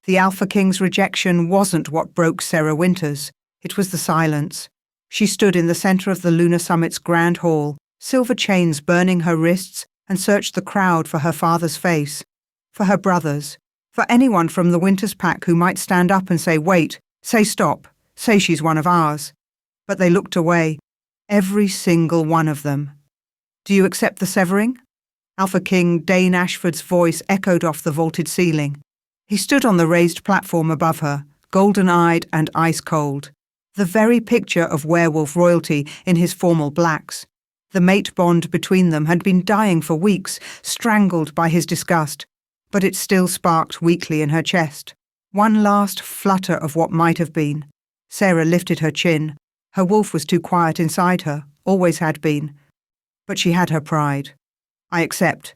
The Alpha King's rejection wasn't what broke Sarah Winters. It was the silence. She stood in the center of the Lunar Summit's grand hall, silver chains burning her wrists, and searched the crowd for her father's face, for her brothers, for anyone from the Winters pack who might stand up and say, "Wait, say stop, say she's one of ours." But they looked away, every single one of them. "Do you accept the severing?" Alpha King Dane Ashford's voice echoed off the vaulted ceiling. He stood on the raised platform above her, golden-eyed and ice-cold, the very picture of werewolf royalty in his formal blacks. The mate bond between them had been dying for weeks, strangled by his disgust, but it still sparked weakly in her chest. One last flutter of what might have been. Sarah lifted her chin. Her wolf was too quiet inside her, always had been. But she had her pride. "I accept."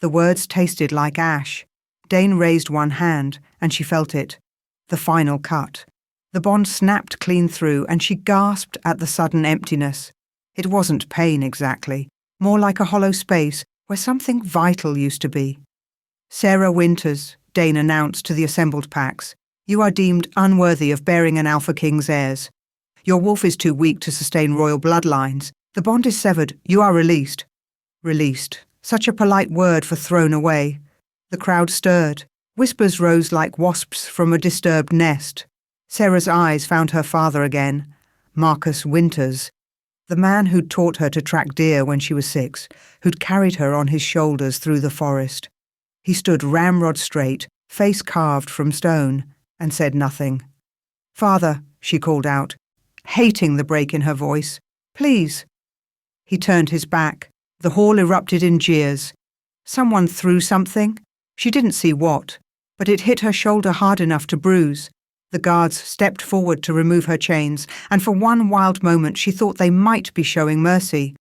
The words tasted like ash. Dane raised one hand, and she felt it. The final cut. The bond snapped clean through, and she gasped at the sudden emptiness. It wasn't pain exactly, more like a hollow space where something vital used to be. "Sarah Winters," Dane announced to the assembled packs, "you are deemed unworthy of bearing an Alpha King's heirs. Your wolf is too weak to sustain royal bloodlines. The bond is severed. You are released." Released. Such a polite word for thrown away. The crowd stirred. Whispers rose like wasps from a disturbed nest. Sarah's eyes found her father again, Marcus Winters, the man who'd taught her to track deer when she was 6, who'd carried her on his shoulders through the forest. He stood ramrod straight, face carved from stone, and said nothing. "Father," she called out, hating the break in her voice, "please." He turned his back. The hall erupted in jeers. Someone threw something. She didn't see what, but it hit her shoulder hard enough to bruise. The guards stepped forward to remove her chains, and for one wild moment she thought they might be showing mercy.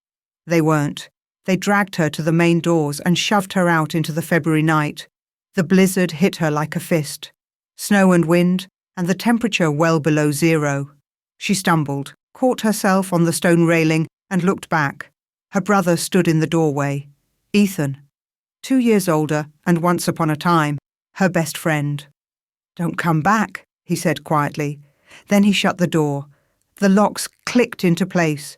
They weren't. They dragged her to the main doors and shoved her out into the February night. The blizzard hit her like a fist. Snow and wind, and the temperature well below 0. She stumbled, caught herself on the stone railing, and looked back. Her brother stood in the doorway. Ethan, 2 years older, and once upon a time, her best friend. "Don't come back," he said quietly. Then he shut the door. The locks clicked into place.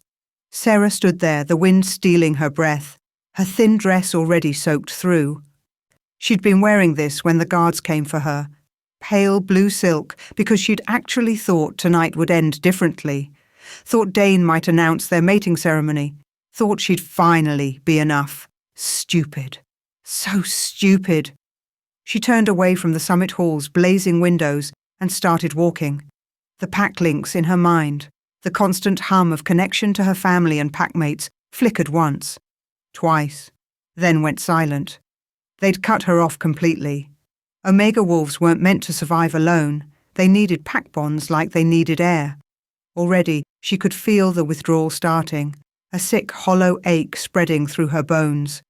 Sarah stood there, the wind stealing her breath, her thin dress already soaked through. She'd been wearing this when the guards came for her. Pale blue silk, because she'd actually thought tonight would end differently. Thought Dane might announce their mating ceremony. Thought she'd finally be enough. Stupid. So stupid. She turned away from the summit hall's blazing windows and started walking. The pack links in her mind, the constant hum of connection to her family and packmates, flickered once, twice, then went silent. They'd cut her off completely. Omega wolves weren't meant to survive alone. They needed pack bonds like they needed air. Already, she could feel the withdrawal starting, a sick, hollow ache spreading through her bones.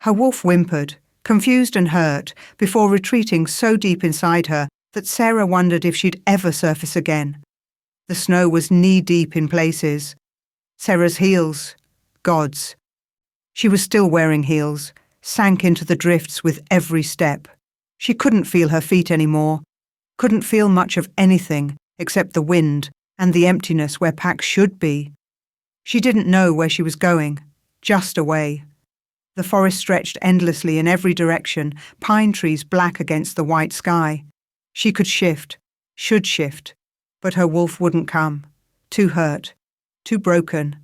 Her wolf whimpered, confused and hurt, before retreating so deep inside her that Sarah wondered if she'd ever surface again. The snow was knee-deep in places. Sarah's heels, God's. She was still wearing heels, sank into the drifts with every step. She couldn't feel her feet anymore, couldn't feel much of anything except the wind and the emptiness where Pack should be. She didn't know where she was going, just away. The forest stretched endlessly in every direction, pine trees black against the white sky. She could shift, should shift, but her wolf wouldn't come. Too hurt, too broken.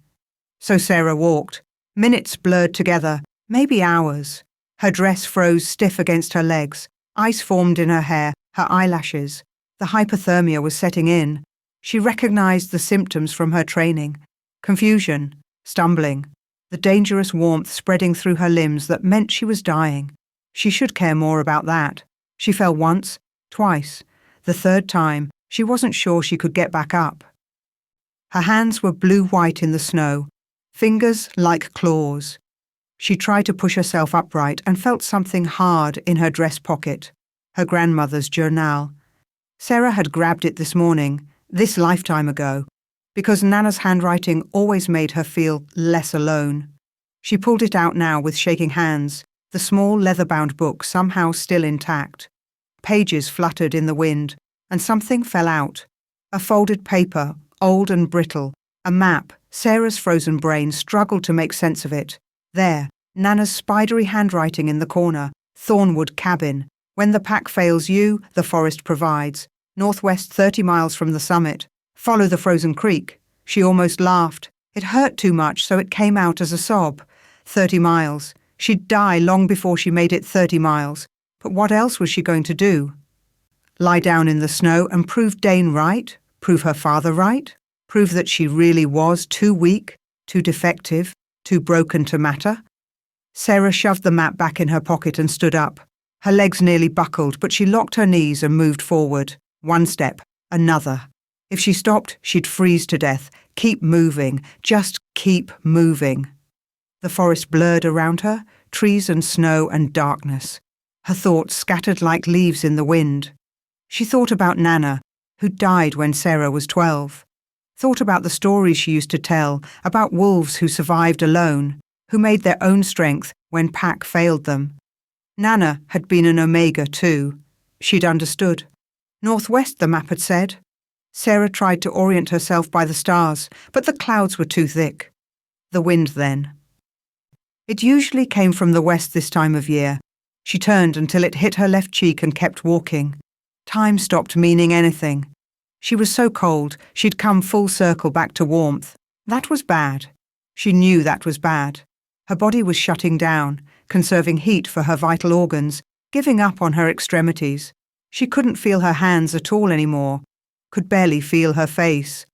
So Sarah walked. Minutes blurred together, maybe hours. Her dress froze stiff against her legs. Ice formed in her hair, her eyelashes. The hypothermia was setting in. She recognized the symptoms from her training. Confusion, stumbling, the dangerous warmth spreading through her limbs that meant she was dying. She should care more about that. She fell once, twice. The third time, she wasn't sure she could get back up. Her hands were blue-white in the snow, fingers like claws. She tried to push herself upright and felt something hard in her dress pocket, her grandmother's journal. Sarah had grabbed it this morning, this lifetime ago, because Nana's handwriting always made her feel less alone. She pulled it out now with shaking hands, the small leather-bound book somehow still intact. Pages fluttered in the wind, and something fell out. A folded paper, old and brittle, a map. Sarah's frozen brain struggled to make sense of it. There, Nana's spidery handwriting in the corner. Thornwood Cabin. When the pack fails you, the forest provides. Northwest 30 miles from the summit. Follow the frozen creek. She almost laughed. It hurt too much, so it came out as a sob. 30 miles. She'd die long before she made it 30 miles. But what else was she going to do? Lie down in the snow and prove Dane right? Prove her father right? Prove that she really was too weak, too defective, too broken to matter? Sarah shoved the map back in her pocket and stood up. Her legs nearly buckled, but she locked her knees and moved forward. One step, another. If she stopped, she'd freeze to death. Keep moving, just keep moving. The forest blurred around her, trees and snow and darkness. Her thoughts scattered like leaves in the wind. She thought about Nana, who died when Sarah was 12. Thought about the stories she used to tell, about wolves who survived alone, who made their own strength when pack failed them. Nana had been an Omega too. She'd understood. Northwest, the map had said. Sarah tried to orient herself by the stars, but the clouds were too thick. The wind then. It usually came from the west this time of year. She turned until it hit her left cheek and kept walking. Time stopped meaning anything. She was so cold, she'd come full circle back to warmth. That was bad. She knew that was bad. Her body was shutting down, conserving heat for her vital organs, giving up on her extremities. She couldn't feel her hands at all anymore, could barely feel her face.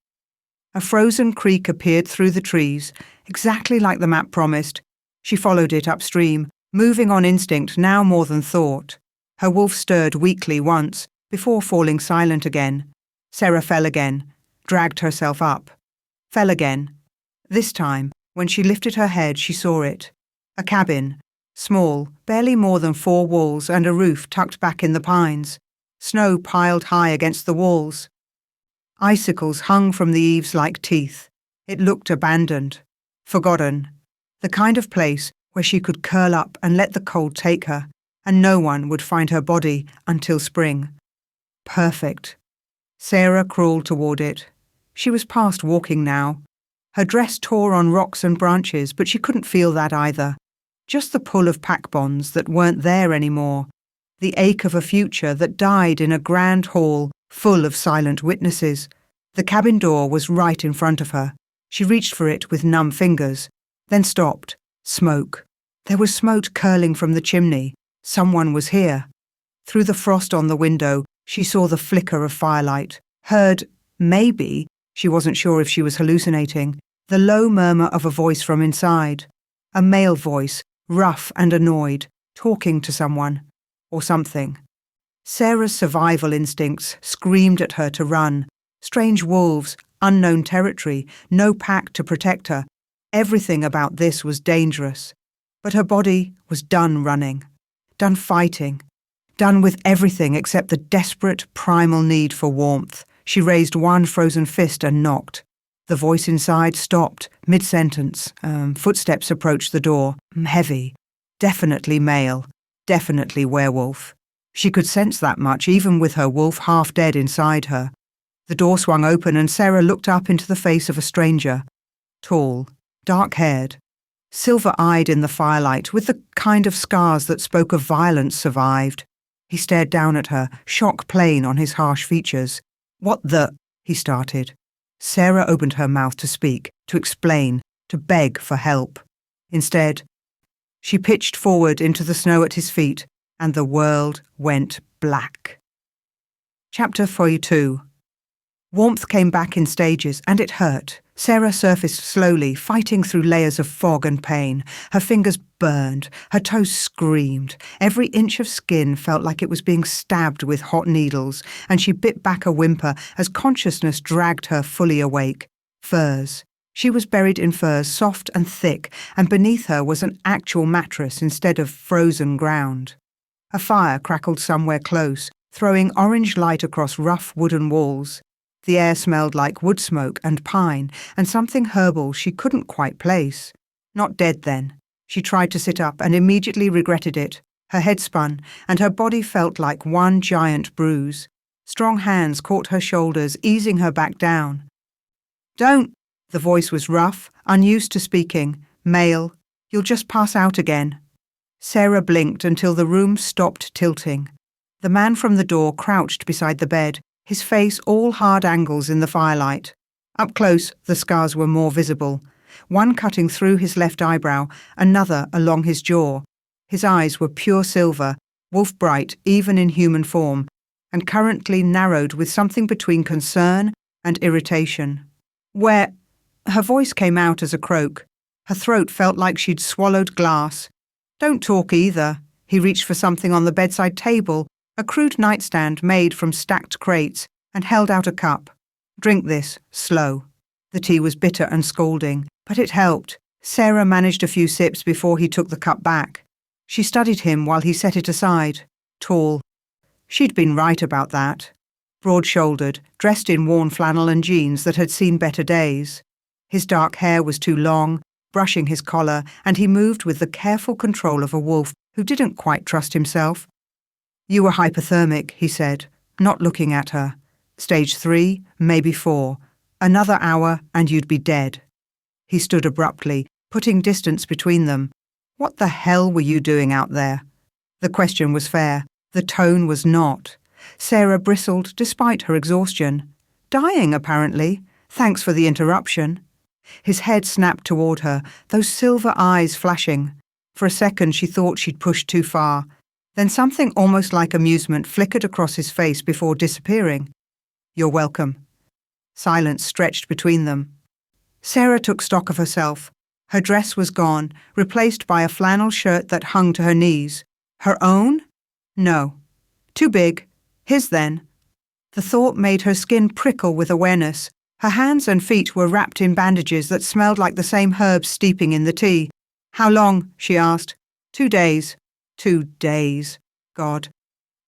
A frozen creek appeared through the trees, exactly like the map promised. She followed it upstream, moving on instinct now more than thought. Her wolf stirred weakly once, before falling silent again. Sarah fell again, dragged herself up. Fell again. This time, when she lifted her head, she saw it. A cabin, small, barely more than 4 walls and a roof tucked back in the pines. Snow piled high against the walls. Icicles hung from the eaves like teeth. It looked abandoned, forgotten. The kind of place where she could curl up and let the cold take her, and no one would find her body until spring. Perfect. Sarah crawled toward it. She was past walking now. Her dress tore on rocks and branches, but she couldn't feel that either. Just the pull of pack bonds that weren't there anymore. The ache of a future that died in a grand hall full of silent witnesses. The cabin door was right in front of her. She reached for it with numb fingers, then stopped. Smoke. There was smoke curling from the chimney. Someone was here. Through the frost on the window, she saw the flicker of firelight, heard, maybe, she wasn't sure if she was hallucinating, the low murmur of a voice from inside. A male voice, rough and annoyed, talking to someone. Or something. Sarah's survival instincts screamed at her to run. Strange wolves, unknown territory, no pack to protect her. Everything about this was dangerous. But her body was done running, done fighting, done with everything except the desperate, primal need for warmth. She raised one frozen fist and knocked. The voice inside stopped, mid-sentence. Footsteps approached the door. Heavy. Definitely male. Definitely werewolf. She could sense that much, even with her wolf half dead inside her. The door swung open and Sarah looked up into the face of a stranger. Tall, dark-haired, silver-eyed in the firelight, with the kind of scars that spoke of violence survived. He stared down at her, shock plain on his harsh features. "What the—" he started. Sarah opened her mouth to speak, to explain, to beg for help. Instead, she pitched forward into the snow at his feet, and the world went black. Chapter 42. Warmth came back in stages, and it hurt. Sarah surfaced slowly, fighting through layers of fog and pain. Her fingers burned, her toes screamed. Every inch of skin felt like it was being stabbed with hot needles, and she bit back a whimper as consciousness dragged her fully awake. Furs. She was buried in furs, soft and thick, and beneath her was an actual mattress instead of frozen ground. A fire crackled somewhere close, throwing orange light across rough wooden walls. The air smelled like wood smoke and pine, and something herbal she couldn't quite place. Not dead then. She tried to sit up and immediately regretted it. Her head spun, and her body felt like one giant bruise. Strong hands caught her shoulders, easing her back down. "Don't!" The voice was rough, unused to speaking, male. "You'll just pass out again." Sarah blinked until the room stopped tilting. The man from the door crouched beside the bed, his face all hard angles in the firelight. Up close, the scars were more visible, one cutting through his left eyebrow, another along his jaw. His eyes were pure silver, wolf-bright even in human form, and currently narrowed with something between concern and irritation. "Where—" Her voice came out as a croak. Her throat felt like she'd swallowed glass. "Don't talk either." He reached for something on the bedside table, a crude nightstand made from stacked crates, and held out a cup. "Drink this, slow." The tea was bitter and scalding, but it helped. Sarah managed a few sips before he took the cup back. She studied him while he set it aside. Tall. She'd been right about that. Broad-shouldered, dressed in worn flannel and jeans that had seen better days. His dark hair was too long, brushing his collar, and he moved with the careful control of a wolf who didn't quite trust himself. "You were hypothermic," he said, not looking at her. "Stage 3, maybe 4. Another hour and you'd be dead." He stood abruptly, putting distance between them. "What the hell were you doing out there?" The question was fair. The tone was not. Sarah bristled despite her exhaustion. "Dying, apparently. Thanks for the interruption." His head snapped toward her, those silver eyes flashing. For a second she thought she'd pushed too far. Then something almost like amusement flickered across his face before disappearing. "You're welcome." Silence stretched between them. Sarah took stock of herself. Her dress was gone, replaced by a flannel shirt that hung to her knees. Her own? No. Too big. His then. The thought made her skin prickle with awareness. Her hands and feet were wrapped in bandages that smelled like the same herbs steeping in the tea. "How long?" she asked. 2 days. 2 days. God.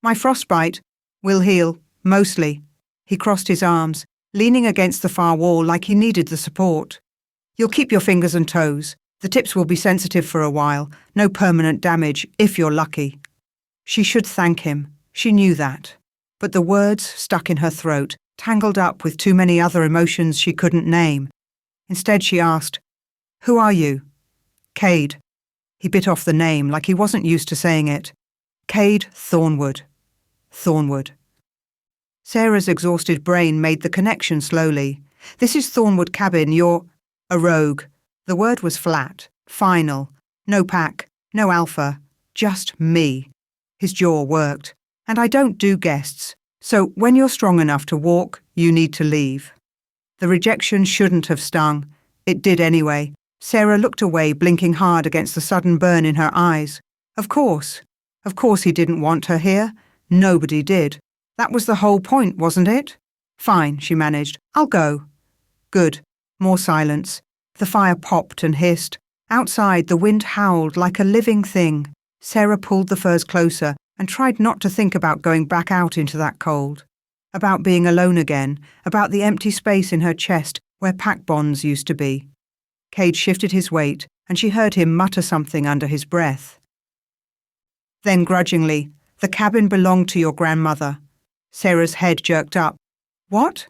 "My frostbite will heal, mostly." He crossed his arms, leaning against the far wall like he needed the support. "You'll keep your fingers and toes. The tips will be sensitive for a while. No permanent damage, if you're lucky." She should thank him. She knew that. But the words stuck in her throat, tangled up with too many other emotions she couldn't name. Instead she asked, "Who are you?" "Cade." He bit off the name like he wasn't used to saying it. "Cade Thornwood." Thornwood. Sarah's exhausted brain made the connection slowly. "This is Thornwood Cabin, you're—" "A rogue." The word was flat, final. No pack, no alpha, just me. His jaw worked. "And I don't do guests. So when you're strong enough to walk, you need to leave." The rejection shouldn't have stung. It did anyway. Sarah looked away, blinking hard against the sudden burn in her eyes. Of course. Of course he didn't want her here. Nobody did. That was the whole point, wasn't it? "Fine," she managed. "I'll go." Good. More silence. The fire popped and hissed. Outside, the wind howled like a living thing. Sarah pulled the furs closer and tried not to think about going back out into that cold. About being alone again, about the empty space in her chest where pack bonds used to be. Cade shifted his weight, and she heard him mutter something under his breath. Then grudgingly, "The cabin belonged to your grandmother." Sarah's head jerked up. "What?"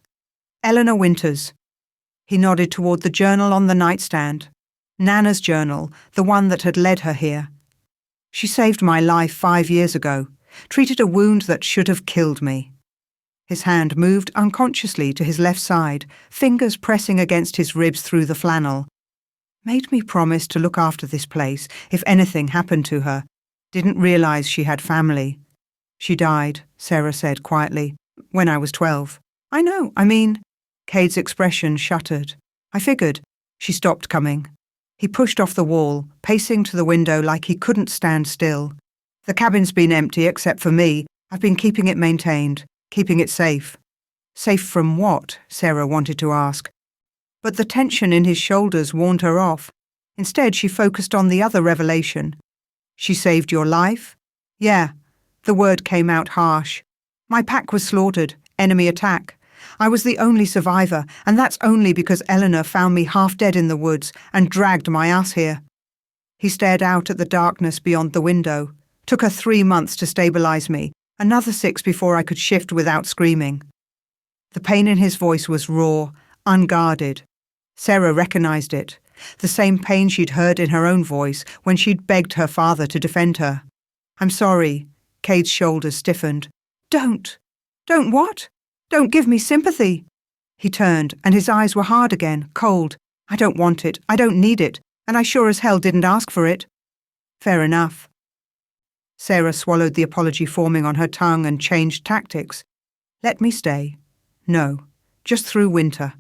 "Eleanor Winters." He nodded toward the journal on the nightstand. Nana's journal, the one that had led her here. "She saved my life 5 years ago, treated a wound that should have killed me." His hand moved unconsciously to his left side, fingers pressing against his ribs through the flannel. "Made me promise to look after this place if anything happened to her. Didn't realize she had family." "She died," Sarah said quietly, "when I was 12. "I know, I mean—" Cade's expression shuttered. "I figured." She stopped coming. He pushed off the wall, pacing to the window like he couldn't stand still. "The cabin's been empty except for me. I've been keeping it maintained, keeping it safe." Safe from what? Sarah wanted to ask. But the tension in his shoulders warned her off. Instead, she focused on the other revelation. "She saved your life?" "Yeah." The word came out harsh. "My pack was slaughtered. Enemy attack. I was the only survivor, and that's only because Eleanor found me half dead in the woods and dragged my ass here." He stared out at the darkness beyond the window. Took her 3 months to stabilize me, another 6 before I could shift without screaming. The pain in his voice was raw, unguarded. Sarah recognized it, the same pain she'd heard in her own voice when she'd begged her father to defend her. "I'm sorry." Cade's shoulders stiffened. Don't what? Don't give me sympathy." He turned, and his eyes were hard again, cold. "I don't want it, I don't need it, and I sure as hell didn't ask for it." "Fair enough." Sarah swallowed the apology forming on her tongue and changed tactics. "Let me stay." "No, just through winter."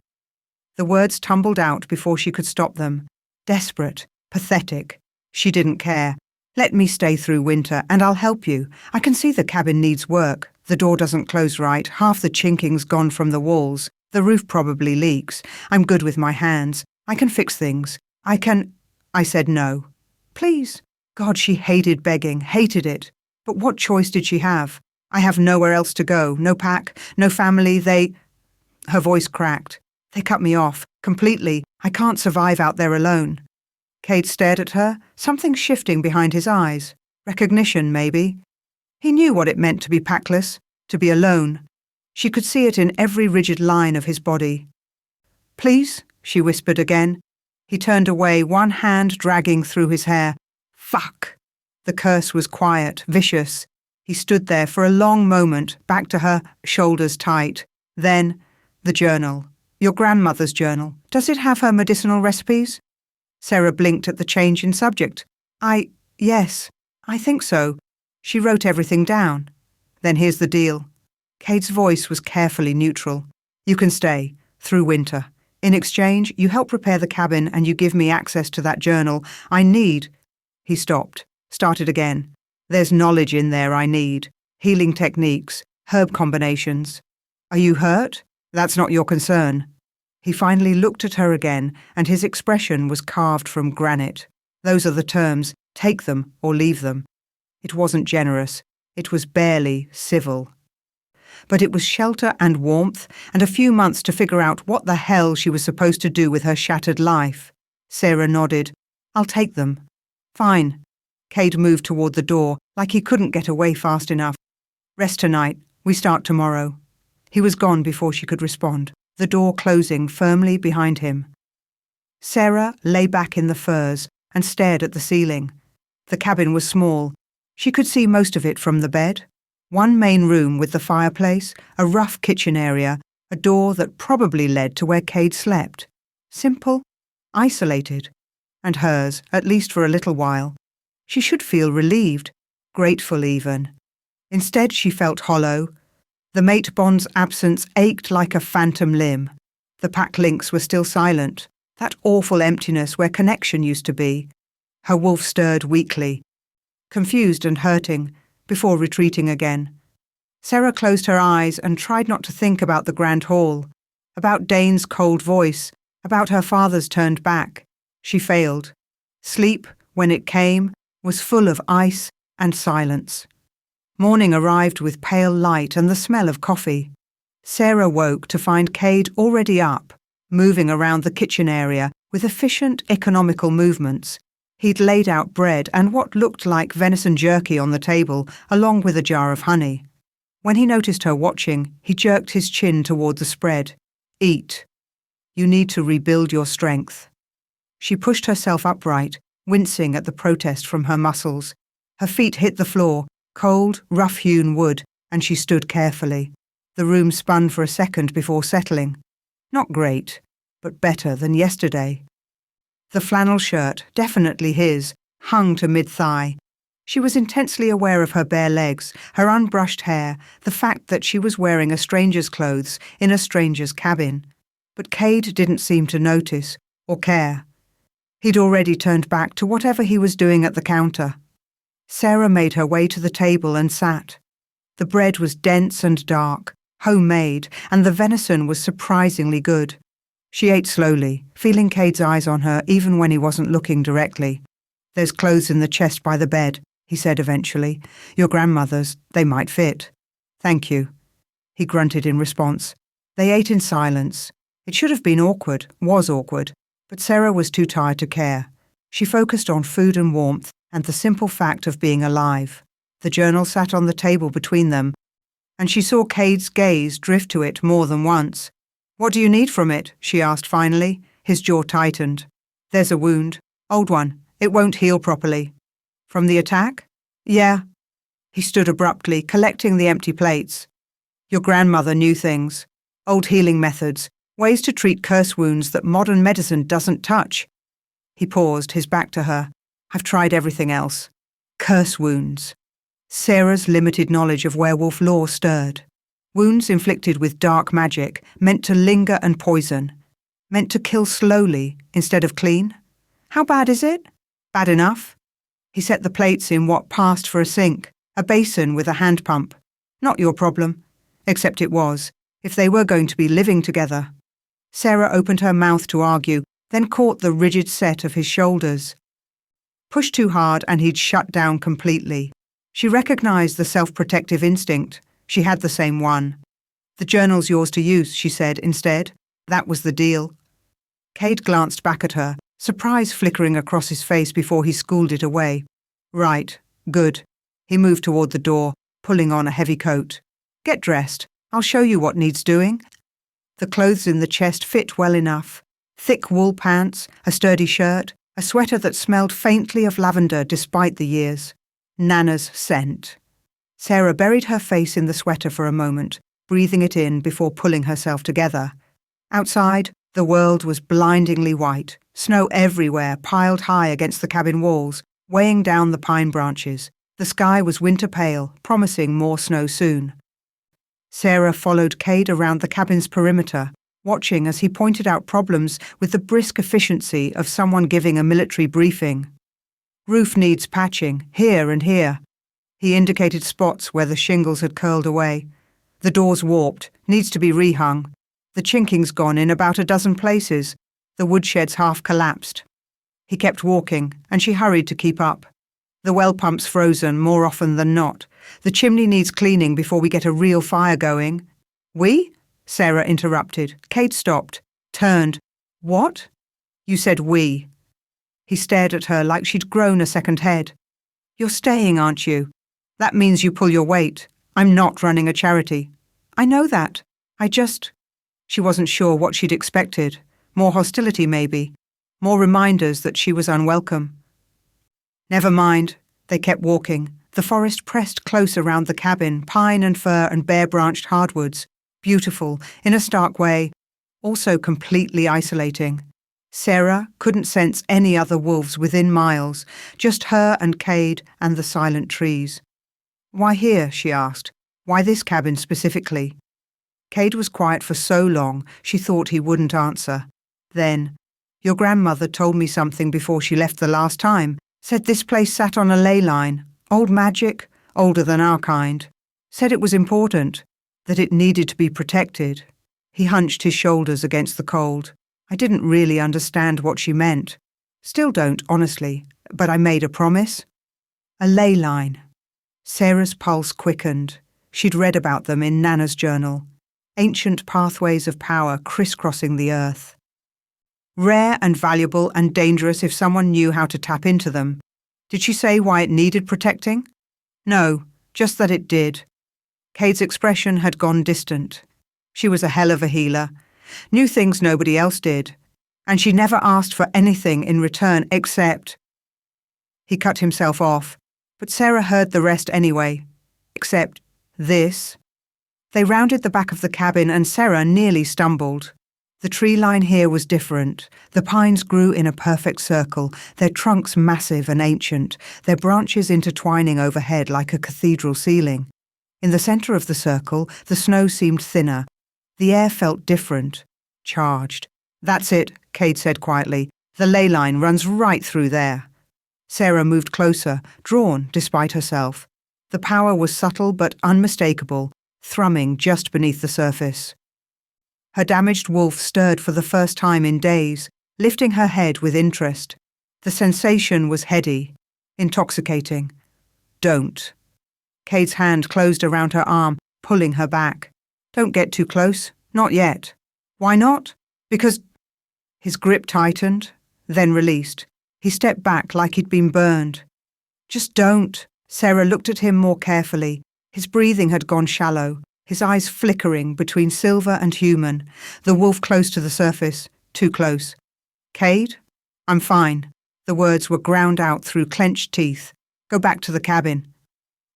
The words tumbled out before she could stop them. Desperate, pathetic. She didn't care. "Let me stay through winter, and I'll help you. I can see the cabin needs work. The door doesn't close right, half the chinking's gone from the walls. The roof probably leaks. I'm good with my hands. I can fix things. I said no. "Please." God, she hated begging, hated it. But what choice did she have? "I have nowhere else to go, no pack, no family, Her voice cracked. "They cut me off, completely. I can't survive out there alone." Cade stared at her, something shifting behind his eyes. Recognition, maybe. He knew what it meant to be packless, to be alone. She could see it in every rigid line of his body. "Please," she whispered again. He turned away, one hand dragging through his hair. "Fuck!" The curse was quiet, vicious. He stood there for a long moment, back to her, shoulders tight. Then, the journal. "Your grandmother's journal. Does it have her medicinal recipes?" Sarah blinked at the change in subject. Yes, I think so. She wrote everything down." "Then here's the deal." Cade's voice was carefully neutral. "You can stay, through winter. In exchange, you help repair the cabin and you give me access to that journal. I need—" He stopped, started again. "There's knowledge in there I need. Healing techniques, herb combinations. Are you hurt? That's not your concern." He finally looked at her again, and his expression was carved from granite. "Those are the terms. Take them or leave them." It wasn't generous. It was barely civil. But it was shelter and warmth, and a few months to figure out what the hell she was supposed to do with her shattered life. Sarah nodded. "I'll take them." "Fine." Cade moved toward the door, like he couldn't get away fast enough. "Rest tonight. We start tomorrow." He was gone before she could respond, the door closing firmly behind him. Sarah lay back in the furs and stared at the ceiling. The cabin was small. She could see most of it from the bed. One main room with the fireplace, a rough kitchen area, a door that probably led to where Cade slept. Simple, isolated. And hers, at least for a little while. She should feel relieved, grateful even. Instead, she felt hollow. The mate bond's absence ached like a phantom limb. The pack links were still silent, that awful emptiness where connection used to be. Her wolf stirred weakly, confused and hurting, before retreating again. Sarah closed her eyes and tried not to think about the grand hall, about Dane's cold voice, about her father's turned back. She failed. Sleep, when it came, was full of ice and silence. Morning arrived with pale light and the smell of coffee. Sarah woke to find Cade already up, moving around the kitchen area with efficient, economical movements. He'd laid out bread and what looked like venison jerky on the table, along with a jar of honey. When he noticed her watching, he jerked his chin toward the spread. "Eat. You need to rebuild your strength." She pushed herself upright, wincing at the protest from her muscles. Her feet hit the floor, cold, rough-hewn wood, and she stood carefully. The room spun for a second before settling. Not great, but better than yesterday. The flannel shirt, definitely his, hung to mid-thigh. She was intensely aware of her bare legs, her unbrushed hair, the fact that she was wearing a stranger's clothes in a stranger's cabin. But Cade didn't seem to notice, or care. He'd already turned back to whatever he was doing at the counter. Sarah made her way to the table and sat. The bread was dense and dark, homemade, and the venison was surprisingly good. She ate slowly, feeling Cade's eyes on her even when he wasn't looking directly. "There's clothes in the chest by the bed," he said eventually. "Your grandmother's, they might fit." "Thank you." He grunted in response. They ate in silence. It should have been awkward, was awkward, but Sarah was too tired to care. She focused on food and warmth and the simple fact of being alive. The journal sat on the table between them, and she saw Cade's gaze drift to it more than once. "What do you need from it?" she asked finally. His jaw tightened. "There's a wound. Old one. It won't heal properly." "From the attack?" "Yeah." He stood abruptly, collecting the empty plates. "Your grandmother knew things. Old healing methods. Ways to treat curse wounds that modern medicine doesn't touch." He paused, his back to her. "I've tried everything else. Curse wounds." Sarah's limited knowledge of werewolf lore stirred. Wounds inflicted with dark magic, meant to linger and poison. Meant to kill slowly instead of clean. "How bad is it?" "Bad enough." He set the plates in what passed for a sink, a basin with a hand pump. "Not your problem." Except it was, if they were going to be living together. Sarah opened her mouth to argue, then caught the rigid set of his shoulders. Pushed too hard and he'd shut down completely. She recognized the self-protective instinct. She had the same one. "The journal's yours to use," she said instead. That was the deal. Cade glanced back at her, surprise flickering across his face before he schooled it away. "Right. Good." He moved toward the door, pulling on a heavy coat. "Get dressed. I'll show you what needs doing." The clothes in the chest fit well enough. Thick wool pants, a sturdy shirt, a sweater that smelled faintly of lavender despite the years. Nana's scent. Sarah buried her face in the sweater for a moment, breathing it in before pulling herself together. Outside, the world was blindingly white, snow everywhere piled high against the cabin walls, weighing down the pine branches. The sky was winter pale, promising more snow soon. Sarah followed Cade around the cabin's perimeter, watching as he pointed out problems with the brisk efficiency of someone giving a military briefing. "Roof needs patching, here and here." He indicated spots where the shingles had curled away. "The door's warped, needs to be rehung. The chinking's gone in about a dozen places. The woodshed's half collapsed." He kept walking, and she hurried to keep up. "The well pump's frozen more often than not. The chimney needs cleaning before we get a real fire going." "We?" Sarah interrupted. Cade stopped, turned. "What?" "You said we." He stared at her like she'd grown a second head. "You're staying, aren't you? That means you pull your weight. I'm not running a charity." "I know that. I just—" She wasn't sure what she'd expected. More hostility, maybe. More reminders that she was unwelcome. "Never mind." They kept walking. The forest pressed close around the cabin, pine and fir and bare-branched hardwoods. Beautiful, in a stark way, also completely isolating. Sarah couldn't sense any other wolves within miles, just her and Cade and the silent trees. "Why here?" she asked. "Why this cabin specifically?" Cade was quiet for so long she thought he wouldn't answer. Then, "Your grandmother told me something before she left the last time. Said this place sat on a ley line. Old magic, older than our kind. Said it was important, that it needed to be protected." He hunched his shoulders against the cold. "I didn't really understand what she meant. Still don't, honestly, but I made a promise." A ley line. Sarah's pulse quickened. She'd read about them in Nana's journal. Ancient pathways of power crisscrossing the earth. Rare and valuable and dangerous if someone knew how to tap into them. Did she say why it needed protecting? No, just that it did. Cade's expression had gone distant. She was a hell of a healer. Knew things nobody else did. And she never asked for anything in return except... He cut himself off, but Sarah heard the rest anyway. Except this. They rounded the back of the cabin and Sarah nearly stumbled. The tree line here was different. The pines grew in a perfect circle, their trunks massive and ancient, their branches intertwining overhead like a cathedral ceiling. In the center of the circle, the snow seemed thinner. The air felt different, charged. "That's it," Cade said quietly. "The ley line runs right through there." Sarah moved closer, drawn despite herself. The power was subtle but unmistakable, thrumming just beneath the surface. Her damaged wolf stirred for the first time in days, lifting her head with interest. The sensation was heady, intoxicating. "Don't." Cade's hand closed around her arm, pulling her back. "Don't get too close. Not yet." "Why not?" "Because—" His grip tightened, then released. He stepped back like he'd been burned. "Just don't," Sarah looked at him more carefully. His breathing had gone shallow, his eyes flickering between silver and human, the wolf close to the surface, too close. "Cade? I'm fine." The words were ground out through clenched teeth. "Go back to the cabin."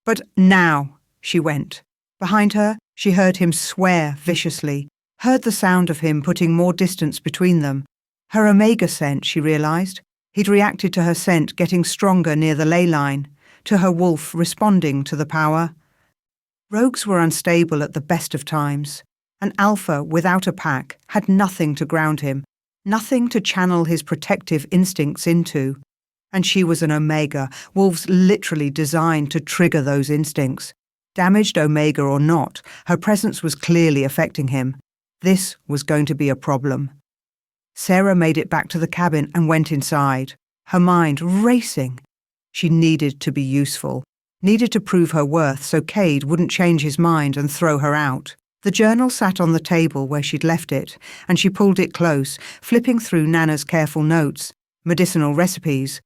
"But now," she went. Behind her, she heard him swear viciously, heard the sound of him putting more distance between them. Her omega scent, she realized. He'd reacted to her scent getting stronger near the ley line, to her wolf responding to the power. Rogues were unstable at the best of times. An alpha without a pack had nothing to ground him, nothing to channel his protective instincts into. And she was an omega, wolves literally designed to trigger those instincts. Damaged omega or not, her presence was clearly affecting him. This was going to be a problem. Sarah made it back to the cabin and went inside, her mind racing. She needed to be useful, needed to prove her worth so Cade wouldn't change his mind and throw her out. The journal sat on the table where she'd left it, and she pulled it close, flipping through Nana's careful notes, medicinal recipes,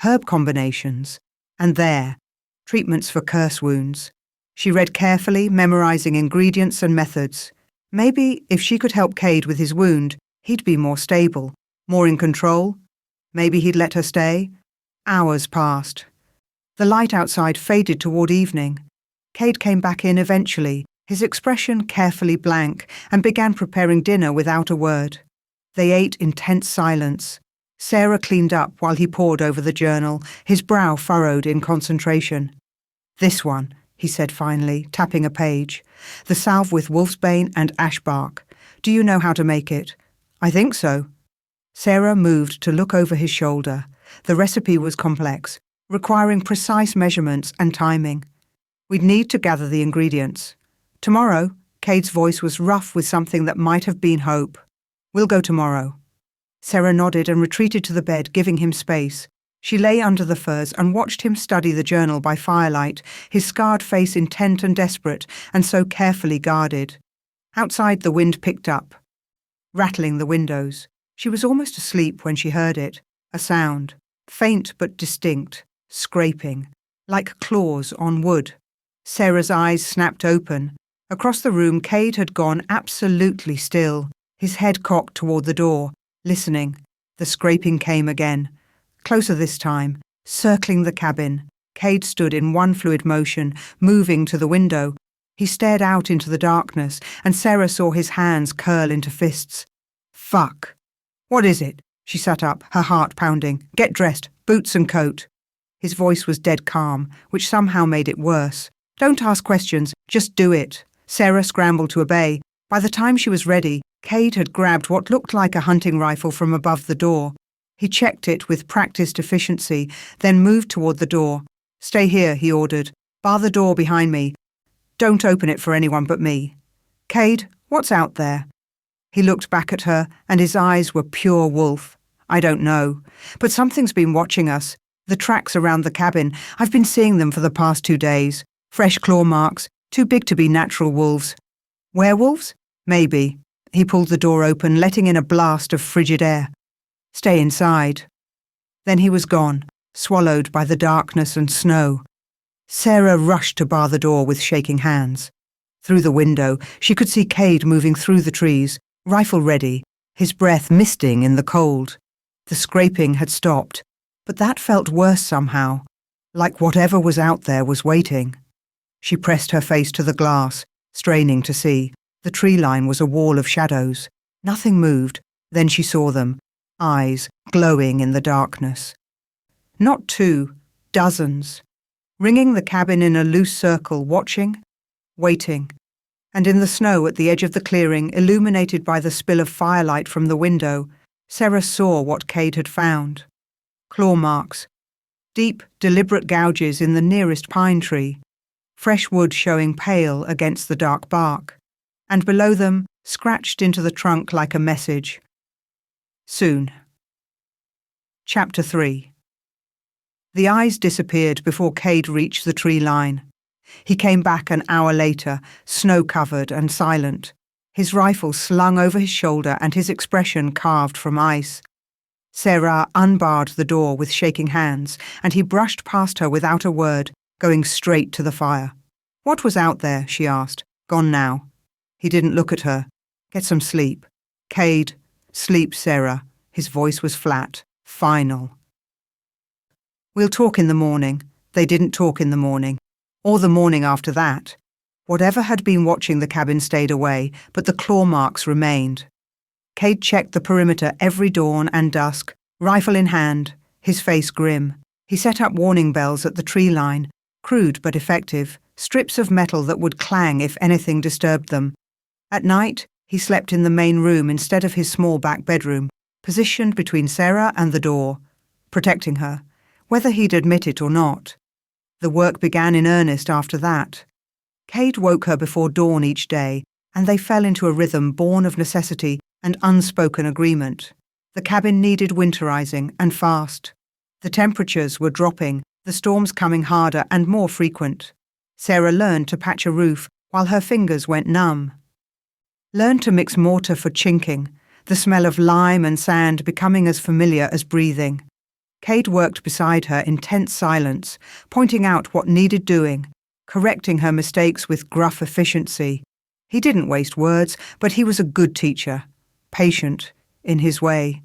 herb combinations, and there, treatments for curse wounds. She read carefully, memorizing ingredients and methods. Maybe if she could help Cade with his wound, he'd be more stable, more in control. Maybe he'd let her stay. Hours passed. The light outside faded toward evening. Cade came back in eventually, his expression carefully blank, and began preparing dinner without a word. They ate in tense silence. Sarah cleaned up while he pored over the journal, his brow furrowed in concentration. "This one," he said finally, tapping a page. "The salve with wolfsbane and ash bark. Do you know how to make it?" "I think so." Sarah moved to look over his shoulder. The recipe was complex, requiring precise measurements and timing. "We'd need to gather the ingredients." "Tomorrow?" Cade's voice was rough with something that might have been hope. "We'll go tomorrow." Sarah nodded and retreated to the bed, giving him space. She lay under the furs and watched him study the journal by firelight, his scarred face intent and desperate, and so carefully guarded. Outside, the wind picked up, rattling the windows. She was almost asleep when she heard it. A sound, faint but distinct, scraping, like claws on wood. Sarah's eyes snapped open. Across the room, Cade had gone absolutely still, his head cocked toward the door, listening. The scraping came again. Closer this time, circling the cabin. Cade stood in one fluid motion, moving to the window. He stared out into the darkness, and Sarah saw his hands curl into fists. "Fuck. What is it?" She sat up, her heart pounding. "Get dressed, boots and coat." His voice was dead calm, which somehow made it worse. "Don't ask questions, just do it." Sarah scrambled to obey. By the time she was ready, Cade had grabbed what looked like a hunting rifle from above the door. He checked it with practiced efficiency, then moved toward the door. "Stay here," he ordered. "Bar the door behind me. Don't open it for anyone but me." "Cade, what's out there?" He looked back at her, and his eyes were pure wolf. "I don't know. But something's been watching us. The tracks around the cabin. I've been seeing them for the past 2 days. Fresh claw marks, too big to be natural wolves." "Werewolves?" "Maybe." He pulled the door open, letting in a blast of frigid air. "Stay inside." Then he was gone, swallowed by the darkness and snow. Sarah rushed to bar the door with shaking hands. Through the window, she could see Cade moving through the trees, rifle ready, his breath misting in the cold. The scraping had stopped, but that felt worse somehow, like whatever was out there was waiting. She pressed her face to the glass, straining to see. The tree line was a wall of shadows. Nothing moved. Then she saw them, eyes glowing in the darkness. Not 2, dozens. Ringing the cabin in a loose circle, watching, waiting. And in the snow at the edge of the clearing, illuminated by the spill of firelight from the window, Sarah saw what Cade had found. Claw marks. Deep, deliberate gouges in the nearest pine tree. Fresh wood showing pale against the dark bark. And below them, scratched into the trunk like a message. Soon. Chapter 3. The eyes disappeared before Cade reached the tree line. He came back an hour later, snow-covered and silent, his rifle slung over his shoulder and his expression carved from ice. Sarah unbarred the door with shaking hands, and he brushed past her without a word, going straight to the fire. What was out there, she asked. Gone now. He didn't look at her. Get some sleep. Cade, sleep, Sarah. His voice was flat, final. We'll talk in the morning. They didn't talk in the morning. Or the morning after that. Whatever had been watching the cabin stayed away, but the claw marks remained. Cade checked the perimeter every dawn and dusk, rifle in hand, his face grim. He set up warning bells at the tree line, crude but effective, strips of metal that would clang if anything disturbed them. At night, he slept in the main room instead of his small back bedroom, positioned between Sarah and the door, protecting her, whether he'd admit it or not. The work began in earnest after that. Cade woke her before dawn each day, and they fell into a rhythm born of necessity and unspoken agreement. The cabin needed winterizing, and fast. The temperatures were dropping, the storms coming harder and more frequent. Sarah learned to patch a roof while her fingers went numb. Learned to mix mortar for chinking, the smell of lime and sand becoming as familiar as breathing. Cade worked beside her in tense silence, pointing out what needed doing, correcting her mistakes with gruff efficiency. He didn't waste words, but he was a good teacher, patient, in his way.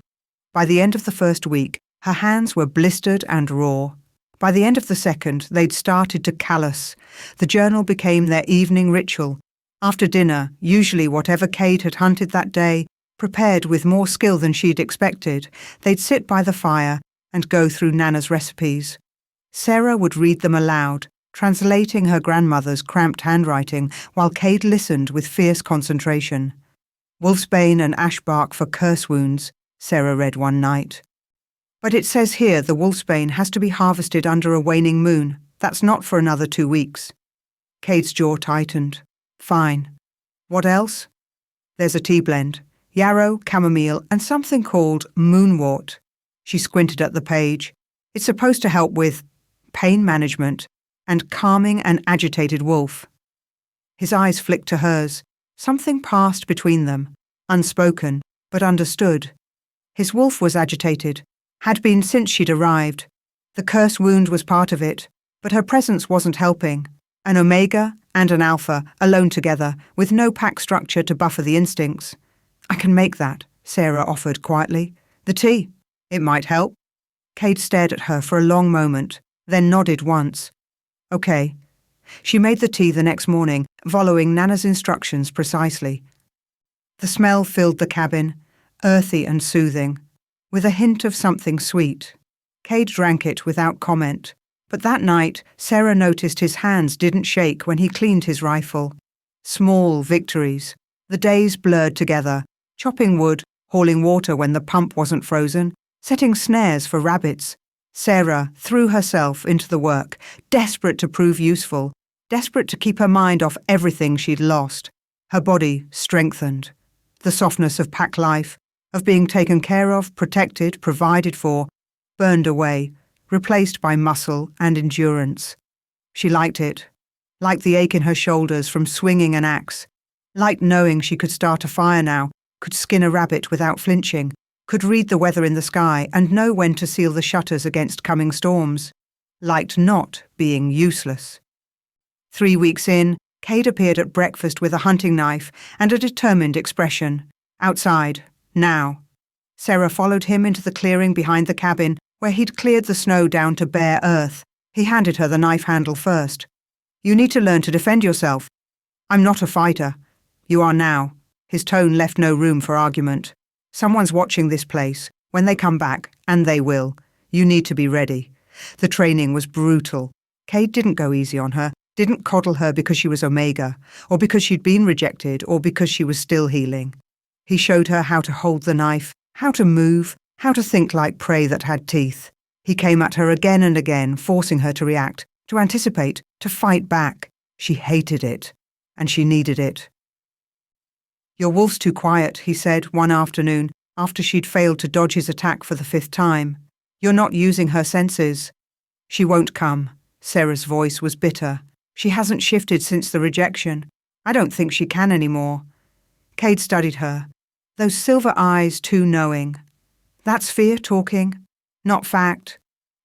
By the end of the first week, her hands were blistered and raw. By the end of the second, they'd started to callous. The journal became their evening ritual. After dinner, usually whatever Cade had hunted that day, prepared with more skill than she'd expected, they'd sit by the fire and go through Nana's recipes. Sarah would read them aloud, translating her grandmother's cramped handwriting while Cade listened with fierce concentration. Wolfsbane and ash bark for curse wounds, Sarah read one night. But it says here the wolfsbane has to be harvested under a waning moon. That's not for another 2 weeks. Cade's jaw tightened. Fine. What else? There's a tea blend. Yarrow, chamomile, and something called moonwort. She squinted at the page. It's supposed to help with pain management and calming an agitated wolf. His eyes flicked to hers. Something passed between them, unspoken, but understood. His wolf was agitated, had been since she'd arrived. The curse wound was part of it, but her presence wasn't helping. An omega and an alpha alone together, with no pack structure to buffer the instincts. I can make that, Sarah offered quietly. The tea. It might help. Cade stared at her for a long moment, then nodded once. Okay. She made the tea the next morning, following Nana's instructions precisely. The smell filled the cabin, earthy and soothing, with a hint of something sweet. Cade drank it without comment, but that night Sarah noticed his hands didn't shake when he cleaned his rifle. Small victories. The days blurred together, chopping wood, hauling water when the pump wasn't frozen, setting snares for rabbits. Sarah threw herself into the work, desperate to prove useful, desperate to keep her mind off everything she'd lost. Her body strengthened. The softness of pack life, of being taken care of, protected, provided for, burned away, replaced by muscle and endurance. She liked it, liked the ache in her shoulders from swinging an axe, liked knowing she could start a fire now, could skin a rabbit without flinching, could read the weather in the sky and know when to seal the shutters against coming storms, liked not being useless. 3 weeks in, Cade appeared at breakfast with a hunting knife and a determined expression. Outside, now. Sarah followed him into the clearing behind the cabin, where he'd cleared the snow down to bare earth. He handed her the knife handle first. You need to learn to defend yourself. I'm not a fighter. You are now. His tone left no room for argument. Someone's watching this place. When they come back, and they will, you need to be ready. The training was brutal. Cade didn't go easy on her, didn't coddle her because she was Omega, or because she'd been rejected, or because she was still healing. He showed her how to hold the knife, how to move, how to think like prey that had teeth. He came at her again and again, forcing her to react, to anticipate, to fight back. She hated it, and she needed it. Your wolf's too quiet, he said one afternoon, after she'd failed to dodge his attack for the 5th time. You're not using her senses. She won't come. Sarah's voice was bitter. She hasn't shifted since the rejection. I don't think she can anymore. Cade studied her. Those silver eyes too knowing. That's fear talking, not fact.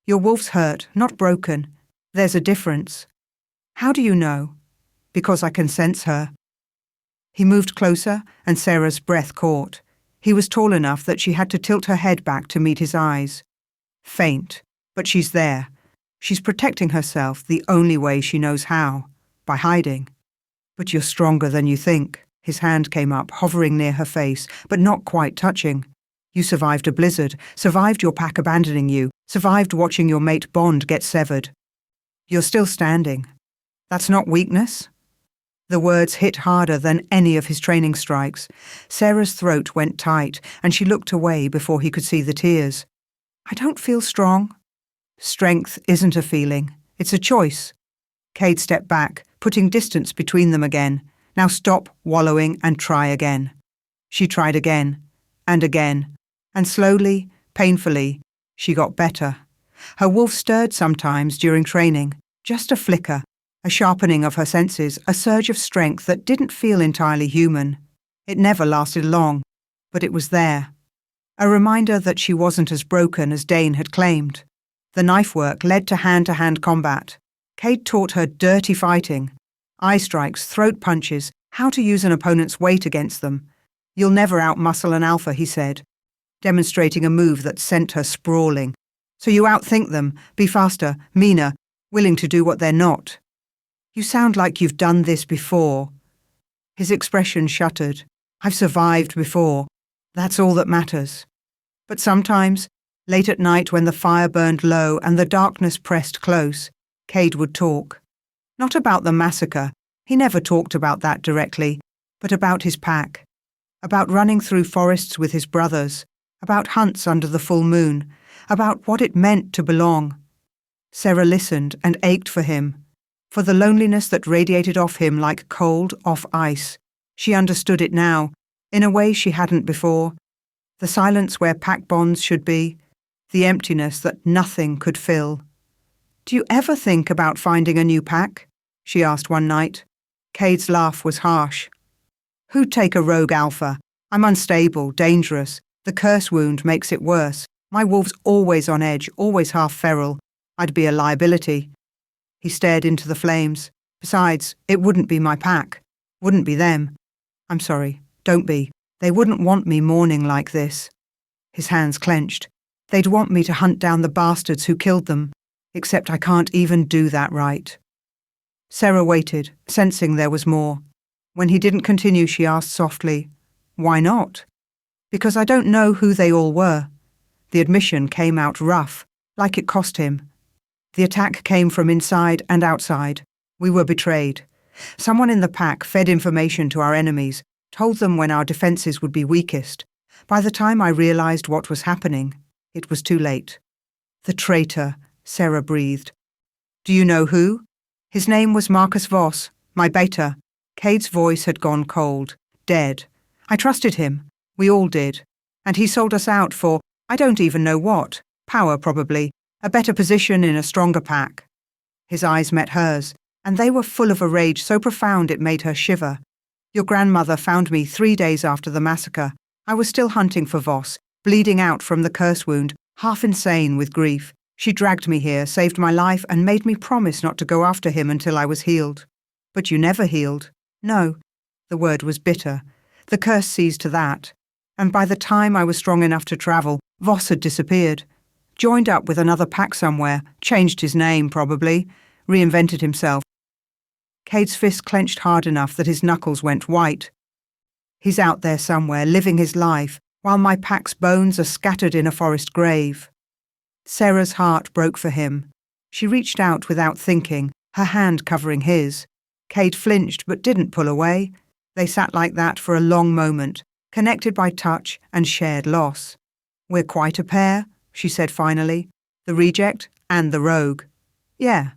Your wolf's hurt, not broken. There's a difference. How do you know? Because I can sense her. He moved closer, and Sarah's breath caught. He was tall enough that she had to tilt her head back to meet his eyes. Faint, but she's there. She's protecting herself the only way she knows how, by hiding. But you're stronger than you think. His hand came up, hovering near her face, but not quite touching. You survived a blizzard, survived your pack abandoning you, survived watching your mate Bond get severed. You're still standing. That's not weakness? The words hit harder than any of his training strikes. Sarah's throat went tight, and she looked away before he could see the tears. I don't feel strong. Strength isn't a feeling. It's a choice. Cade stepped back, putting distance between them again. Now stop wallowing and try again. She tried again, and slowly, painfully, she got better. Her wolf stirred sometimes during training, just a flicker, a sharpening of her senses, a surge of strength that didn't feel entirely human. It never lasted long, but it was there. A reminder that she wasn't as broken as Dane had claimed. The knife work led to hand-to-hand combat. Cade taught her dirty fighting, eye strikes, throat punches, how to use an opponent's weight against them. You'll never outmuscle an alpha, he said, demonstrating a move that sent her sprawling. So you outthink them, be faster, meaner, willing to do what they're not. You sound like you've done this before. His expression shuttered. I've survived before. That's all that matters. But sometimes, late at night when the fire burned low and the darkness pressed close, Cade would talk. Not about the massacre. He never talked about that directly, but about his pack. About running through forests with his brothers. About hunts under the full moon. About what it meant to belong. Sarah listened and ached for him. For the loneliness that radiated off him like cold off ice. She understood it now, in a way she hadn't before. The silence where pack bonds should be. The emptiness that nothing could fill. Do you ever think about finding a new pack? She asked one night. Cade's laugh was harsh. Who'd take a rogue alpha? I'm unstable, dangerous. The curse wound makes it worse. My wolf's always on edge, always half feral. I'd be a liability. He stared into the flames. Besides, it wouldn't be my pack. Wouldn't be them. I'm sorry, don't be. They wouldn't want me mourning like this. His hands clenched. They'd want me to hunt down the bastards who killed them. Except I can't even do that right. Sarah waited, sensing there was more. When he didn't continue, she asked softly, Why not? Because I don't know who they all were. The admission came out rough, like it cost him. The attack came from inside and outside. We were betrayed. Someone in the pack fed information to our enemies, told them when our defenses would be weakest. By the time I realized what was happening, it was too late. The traitor, Sarah breathed. Do you know who? His name was Marcus Voss, my beta. Cade's voice had gone cold, dead. I trusted him. We all did. And he sold us out for, I don't even know what. Power, probably. A better position in a stronger pack. His eyes met hers, and they were full of a rage so profound it made her shiver. Your grandmother found me 3 days after the massacre. I was still hunting for Voss, bleeding out from the curse wound, half insane with grief. She dragged me here, saved my life, and made me promise not to go after him until I was healed. But you never healed. No. The word was bitter. The curse sees to that. And by the time I was strong enough to travel, Voss had disappeared. Joined up with another pack somewhere, changed his name probably, reinvented himself. Cade's fist clenched hard enough that his knuckles went white. He's out there somewhere, living his life, while my pack's bones are scattered in a forest grave. Sarah's heart broke for him. She reached out without thinking, her hand covering his. Cade flinched but didn't pull away. They sat like that for a long moment, connected by touch and shared loss. We're quite a pair, she said finally. The reject and the rogue. Yeah.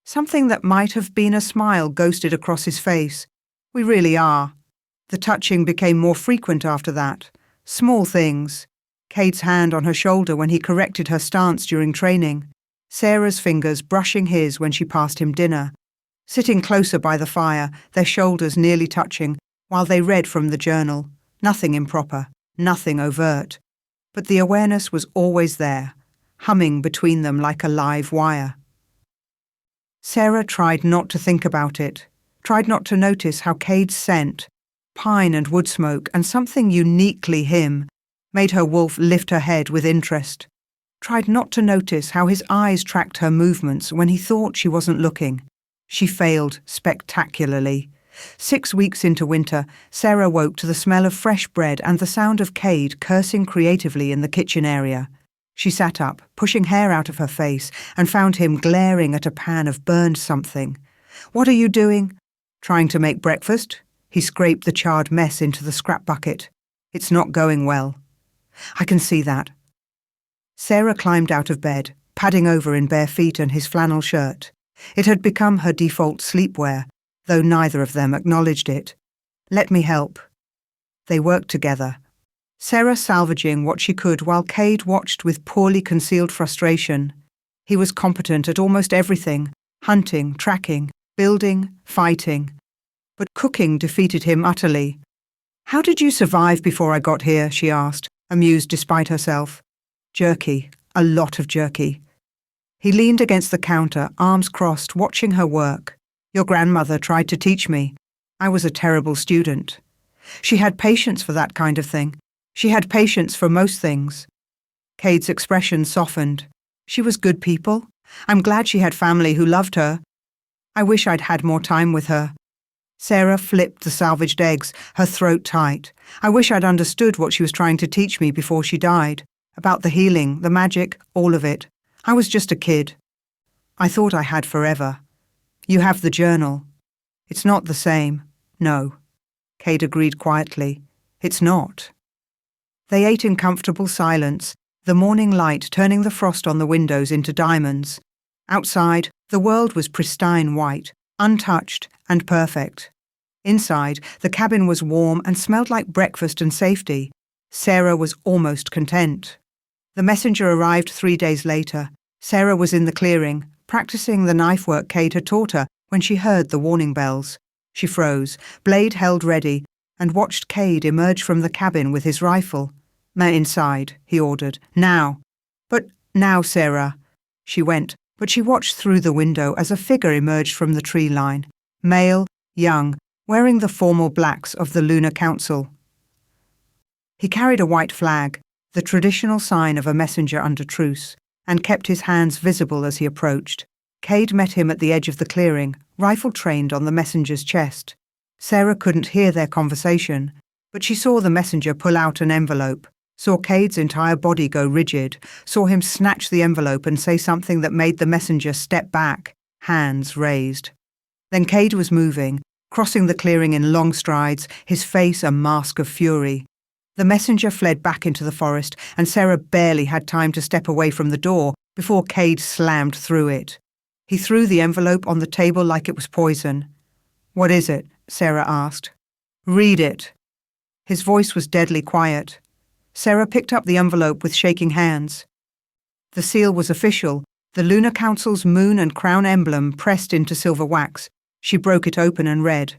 Something that might have been a smile ghosted across his face. We really are. The touching became more frequent after that. Small things. Cade's hand on her shoulder when he corrected her stance during training. Sarah's fingers brushing his when she passed him dinner. Sitting closer by the fire, their shoulders nearly touching, while they read from the journal. Nothing improper, nothing overt. But the awareness was always there, humming between them like a live wire. Sarah tried not to think about it, tried not to notice how Cade's scent, pine and wood smoke, and something uniquely him, made her wolf lift her head with interest. Tried not to notice how his eyes tracked her movements when he thought she wasn't looking. She failed spectacularly. 6 weeks into winter, Sarah woke to the smell of fresh bread and the sound of Cade cursing creatively in the kitchen area. She sat up, pushing hair out of her face, and found him glaring at a pan of burned something. "What are you doing?" "Trying to make breakfast." He scraped the charred mess into the scrap bucket. "It's not going well." "I can see that." Sarah climbed out of bed, padding over in bare feet and his flannel shirt. It had become her default sleepwear, though neither of them acknowledged it. "Let me help." They worked together, Sarah salvaging what she could while Cade watched with poorly concealed frustration. He was competent at almost everything: hunting, tracking, building, fighting. But cooking defeated him utterly. "How did you survive before I got here?" she asked, amused despite herself. "Jerky, a lot of jerky." He leaned against the counter, arms crossed, watching her work. "Your grandmother tried to teach me. I was a terrible student." She had patience for that kind of thing. She had patience for most things. Cade's expression softened. "She was good people. I'm glad she had family who loved her. I wish I'd had more time with her." Sarah flipped the salvaged eggs, her throat tight. "I wish I'd understood what she was trying to teach me before she died. About the healing, the magic, all of it. I was just a kid. I thought I had forever." "You have the journal." "It's not the same." "No." Cade agreed quietly. "It's not." They ate in comfortable silence, the morning light turning the frost on the windows into diamonds. Outside, the world was pristine white, untouched and perfect. Inside, the cabin was warm and smelled like breakfast and safety. Sarah was almost content. The messenger arrived 3 days later. Sarah was in the clearing, practicing the knife work Cade had taught her when she heard the warning bells. She froze, blade held ready, and watched Cade emerge from the cabin with his rifle. "Inside," he ordered. "Now." "But now, Sarah." She went, but she watched through the window as a figure emerged from the tree line. Male, young, wearing the formal blacks of the Lunar Council. He carried a white flag, the traditional sign of a messenger under truce, and kept his hands visible as he approached. Cade met him at the edge of the clearing, rifle trained on the messenger's chest. Sarah couldn't hear their conversation, but she saw the messenger pull out an envelope, saw Cade's entire body go rigid, saw him snatch the envelope and say something that made the messenger step back, hands raised. Then Cade was moving, crossing the clearing in long strides, his face a mask of fury. The messenger fled back into the forest, and Sarah barely had time to step away from the door before Cade slammed through it. He threw the envelope on the table like it was poison. "What is it?" Sarah asked. "Read it." His voice was deadly quiet. Sarah picked up the envelope with shaking hands. The seal was official, the Lunar Council's moon and crown emblem pressed into silver wax. She broke it open and read,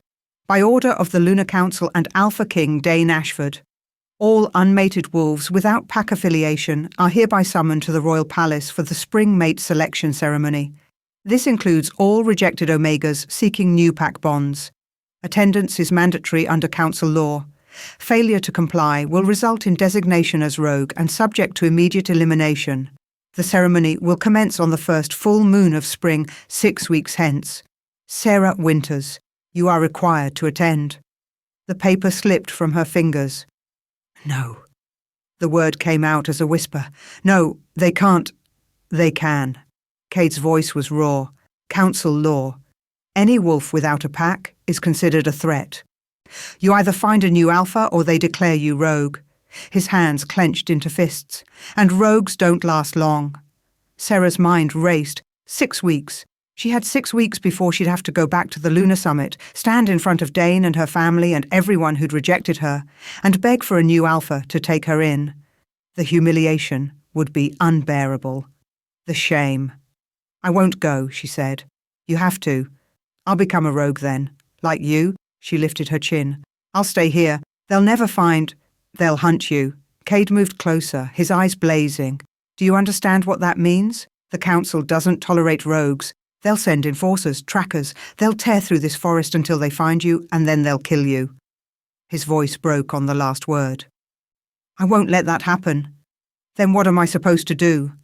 "By order of the Lunar Council and Alpha King Dane Ashford, all unmated wolves without pack affiliation are hereby summoned to the Royal Palace for the Spring Mate Selection Ceremony. This includes all rejected Omegas seeking new pack bonds. Attendance is mandatory under Council law. Failure to comply will result in designation as rogue and subject to immediate elimination. The ceremony will commence on the first full moon of spring 6 weeks hence. Sarah Winters, you are required to attend." The paper slipped from her fingers. "No." The word came out as a whisper. "No, they can't." "They can." Cade's voice was raw. "Council law. Any wolf without a pack is considered a threat. You either find a new alpha or they declare you rogue." His hands clenched into fists. "And rogues don't last long." Sarah's mind raced. 6 weeks. She had 6 weeks before she'd have to go back to the Lunar Summit, stand in front of Dane and her family and everyone who'd rejected her, and beg for a new alpha to take her in. The humiliation would be unbearable. The shame. "I won't go," she said. "You have to. I'll become a rogue then. Like you." She lifted her chin. "I'll stay here. They'll never find... They'll hunt you." Cade moved closer, his eyes blazing. "Do you understand what that means? The Council doesn't tolerate rogues. They'll send enforcers, trackers. They'll tear through this forest until they find you, and then they'll kill you." His voice broke on the last word. "I won't let that happen." "Then what am I supposed to do?"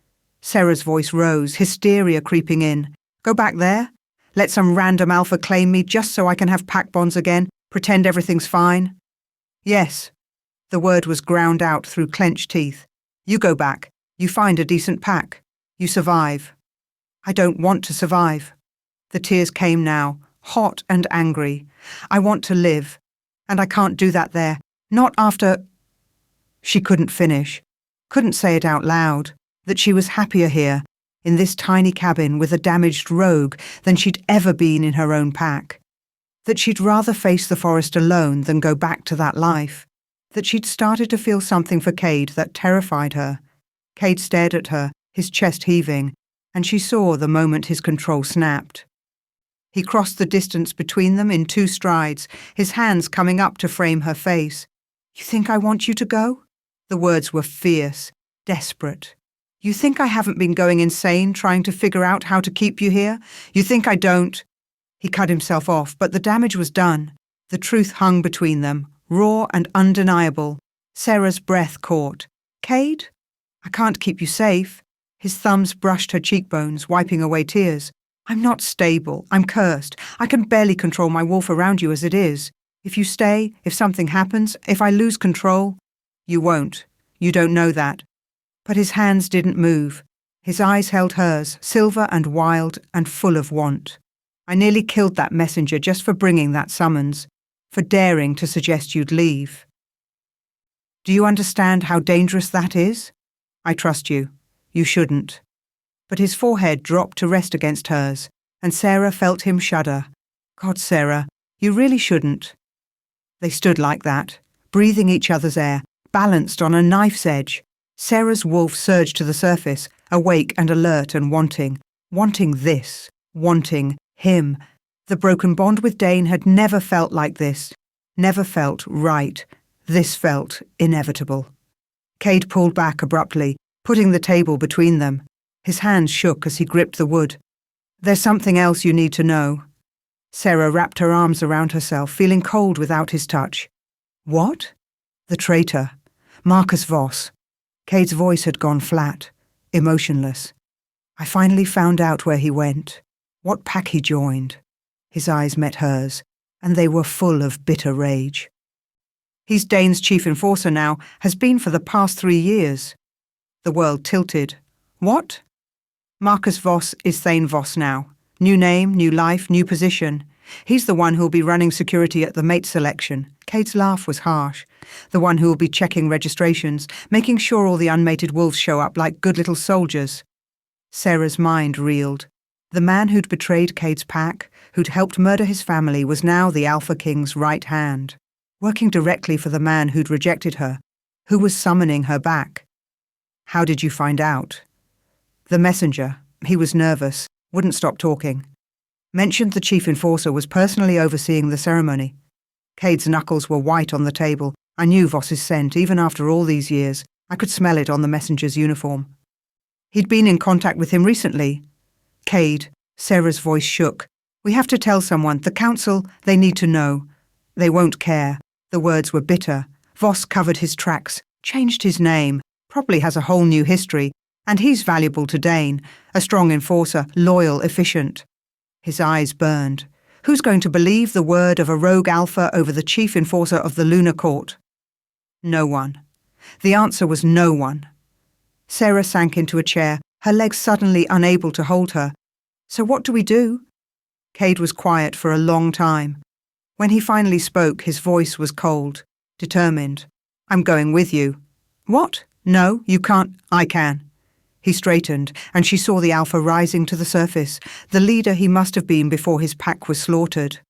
Sarah's voice rose, hysteria creeping in. "Go back there? Let some random alpha claim me just so I can have pack bonds again? Pretend everything's fine?" "Yes." The word was ground out through clenched teeth. "You go back. You find a decent pack. You survive." "I don't want to survive." The tears came now, hot and angry. "I want to live. And I can't do that there. Not after—" She couldn't finish, couldn't say it out loud, that she was happier here, in this tiny cabin with a damaged rogue, than she'd ever been in her own pack. That she'd rather face the forest alone than go back to that life. That she'd started to feel something for Cade that terrified her. Cade stared at her, his chest heaving, and she saw the moment his control snapped. He crossed the distance between them in 2 strides, his hands coming up to frame her face. "You think I want you to go?" The words were fierce, desperate. "You think I haven't been going insane trying to figure out how to keep you here? You think I don't?" He cut himself off, but the damage was done. The truth hung between them, raw and undeniable. Sarah's breath caught. "Cade? I can't keep you safe." His thumbs brushed her cheekbones, wiping away tears. "I'm not stable. I'm cursed. I can barely control my wolf around you as it is. If you stay, if something happens, if I lose control—" "You won't. You don't know that." But his hands didn't move. His eyes held hers, silver and wild and full of want. "I nearly killed that messenger just for bringing that summons, for daring to suggest you'd leave. Do you understand how dangerous that is? I trust you. You shouldn't." But his forehead dropped to rest against hers, and Sarah felt him shudder. "God, Sarah, you really shouldn't." They stood like that, breathing each other's air, balanced on a knife's edge. Sarah's wolf surged to the surface, awake and alert and wanting this, wanting him. The broken bond with Dane had never felt like this, never felt right. This felt inevitable. Cade pulled back abruptly, putting the table between them. His hands shook as he gripped the wood. "There's something else you need to know." Sarah wrapped her arms around herself, feeling cold without his touch. "What?" "The traitor. Marcus Voss." Cade's voice had gone flat, emotionless. "I finally found out where he went, what pack he joined." His eyes met hers, and they were full of bitter rage. "He's Dane's chief enforcer now, has been for the past 3 years." The world tilted. "What?" "Marcus Voss is Thane Voss now. New name, new life, new position. He's the one who'll be running security at the mate selection." Cade's laugh was harsh. "The one who'll be checking registrations, making sure all the unmated wolves show up like good little soldiers." Sarah's mind reeled. The man who'd betrayed Cade's pack, who'd helped murder his family, was now the Alpha King's right hand, working directly for the man who'd rejected her, who was summoning her back. "How did you find out?" "The messenger." He was nervous, wouldn't stop talking. "Mentioned the chief enforcer was personally overseeing the ceremony." Cade's knuckles were white on the table. "I knew Voss's scent, even after all these years. I could smell it on the messenger's uniform." "He'd been in contact with him recently." "Cade," Sarah's voice shook. "We have to tell someone. The council, they need to know. They won't care." The words were bitter. "Voss covered his tracks, changed his name, probably has a whole new history, and he's valuable to Dane, a strong enforcer, loyal, efficient." His eyes burned. Who's going to believe the word of a rogue alpha over the chief enforcer of the Lunar Court? No one. The answer was no one. Sarah sank into a chair, her legs suddenly unable to hold her. "So what do we do?" Cade was quiet for a long time. When he finally spoke, his voice was cold, determined. "I'm going with you." "What? No, you can't." "I can." He straightened, and she saw the alpha rising to the surface, the leader he must have been before his pack was slaughtered.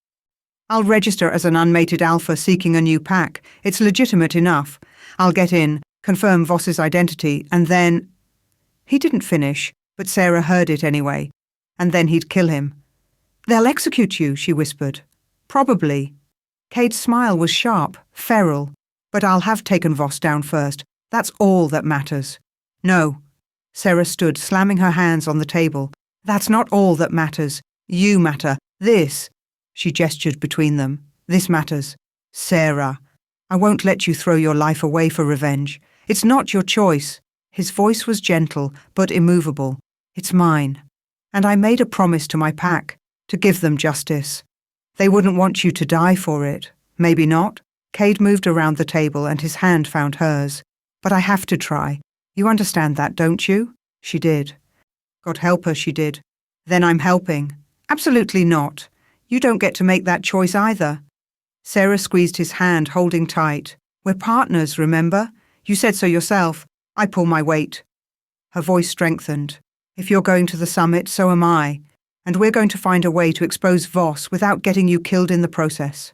"I'll register as an unmated alpha seeking a new pack. It's legitimate enough. I'll get in, confirm Voss's identity, and then—" He didn't finish, but Sarah heard it anyway. "And then he'd kill him." "They'll execute you," she whispered. "Probably." Cade's smile was sharp, feral. "But I'll have taken Voss down first. That's all that matters." "No." Sarah stood, slamming her hands on the table. That's not all that matters. You matter. This, she gestured between them. This matters. Sarah, I won't let you throw your life away for revenge. It's not your choice. His voice was gentle, but immovable. It's mine. And I made a promise to my pack, to give them justice. They wouldn't want you to die for it. Maybe not. Cade moved around the table and his hand found hers. But I have to try. You understand that, don't you? She did. God help her, she did. Then I'm helping. Absolutely not. You don't get to make that choice either. Sarah squeezed his hand, holding tight. We're partners, remember? You said so yourself. I pull my weight. Her voice strengthened. If you're going to the summit, so am I. And we're going to find a way to expose Voss without getting you killed in the process.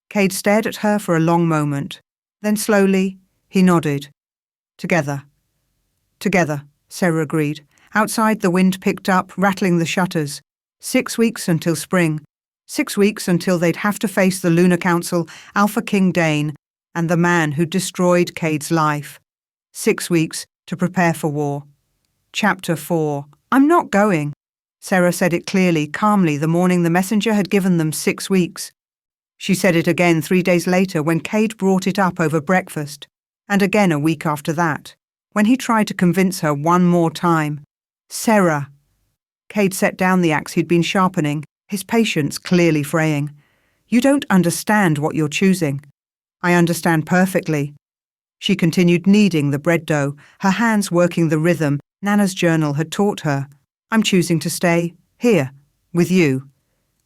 Cade stared at her for a long moment. Then slowly, he nodded. Together. Together, Sarah agreed. Outside, the wind picked up, rattling the shutters. 6 weeks until spring. 6 weeks until they'd have to face the Lunar Council, Alpha King Dane, and the man who destroyed Cade's life. 6 weeks to prepare for war. Chapter 4. I'm not going. Sarah said it clearly, calmly, the morning the messenger had given them 6 weeks. She said it again 3 days later when Cade brought it up over breakfast, and again a week after that, when he tried to convince her one more time. Sarah. Cade set down the axe he'd been sharpening, his patience clearly fraying. You don't understand what you're choosing. I understand perfectly. She continued kneading the bread dough, her hands working the rhythm Nana's journal had taught her. I'm choosing to stay here, with you,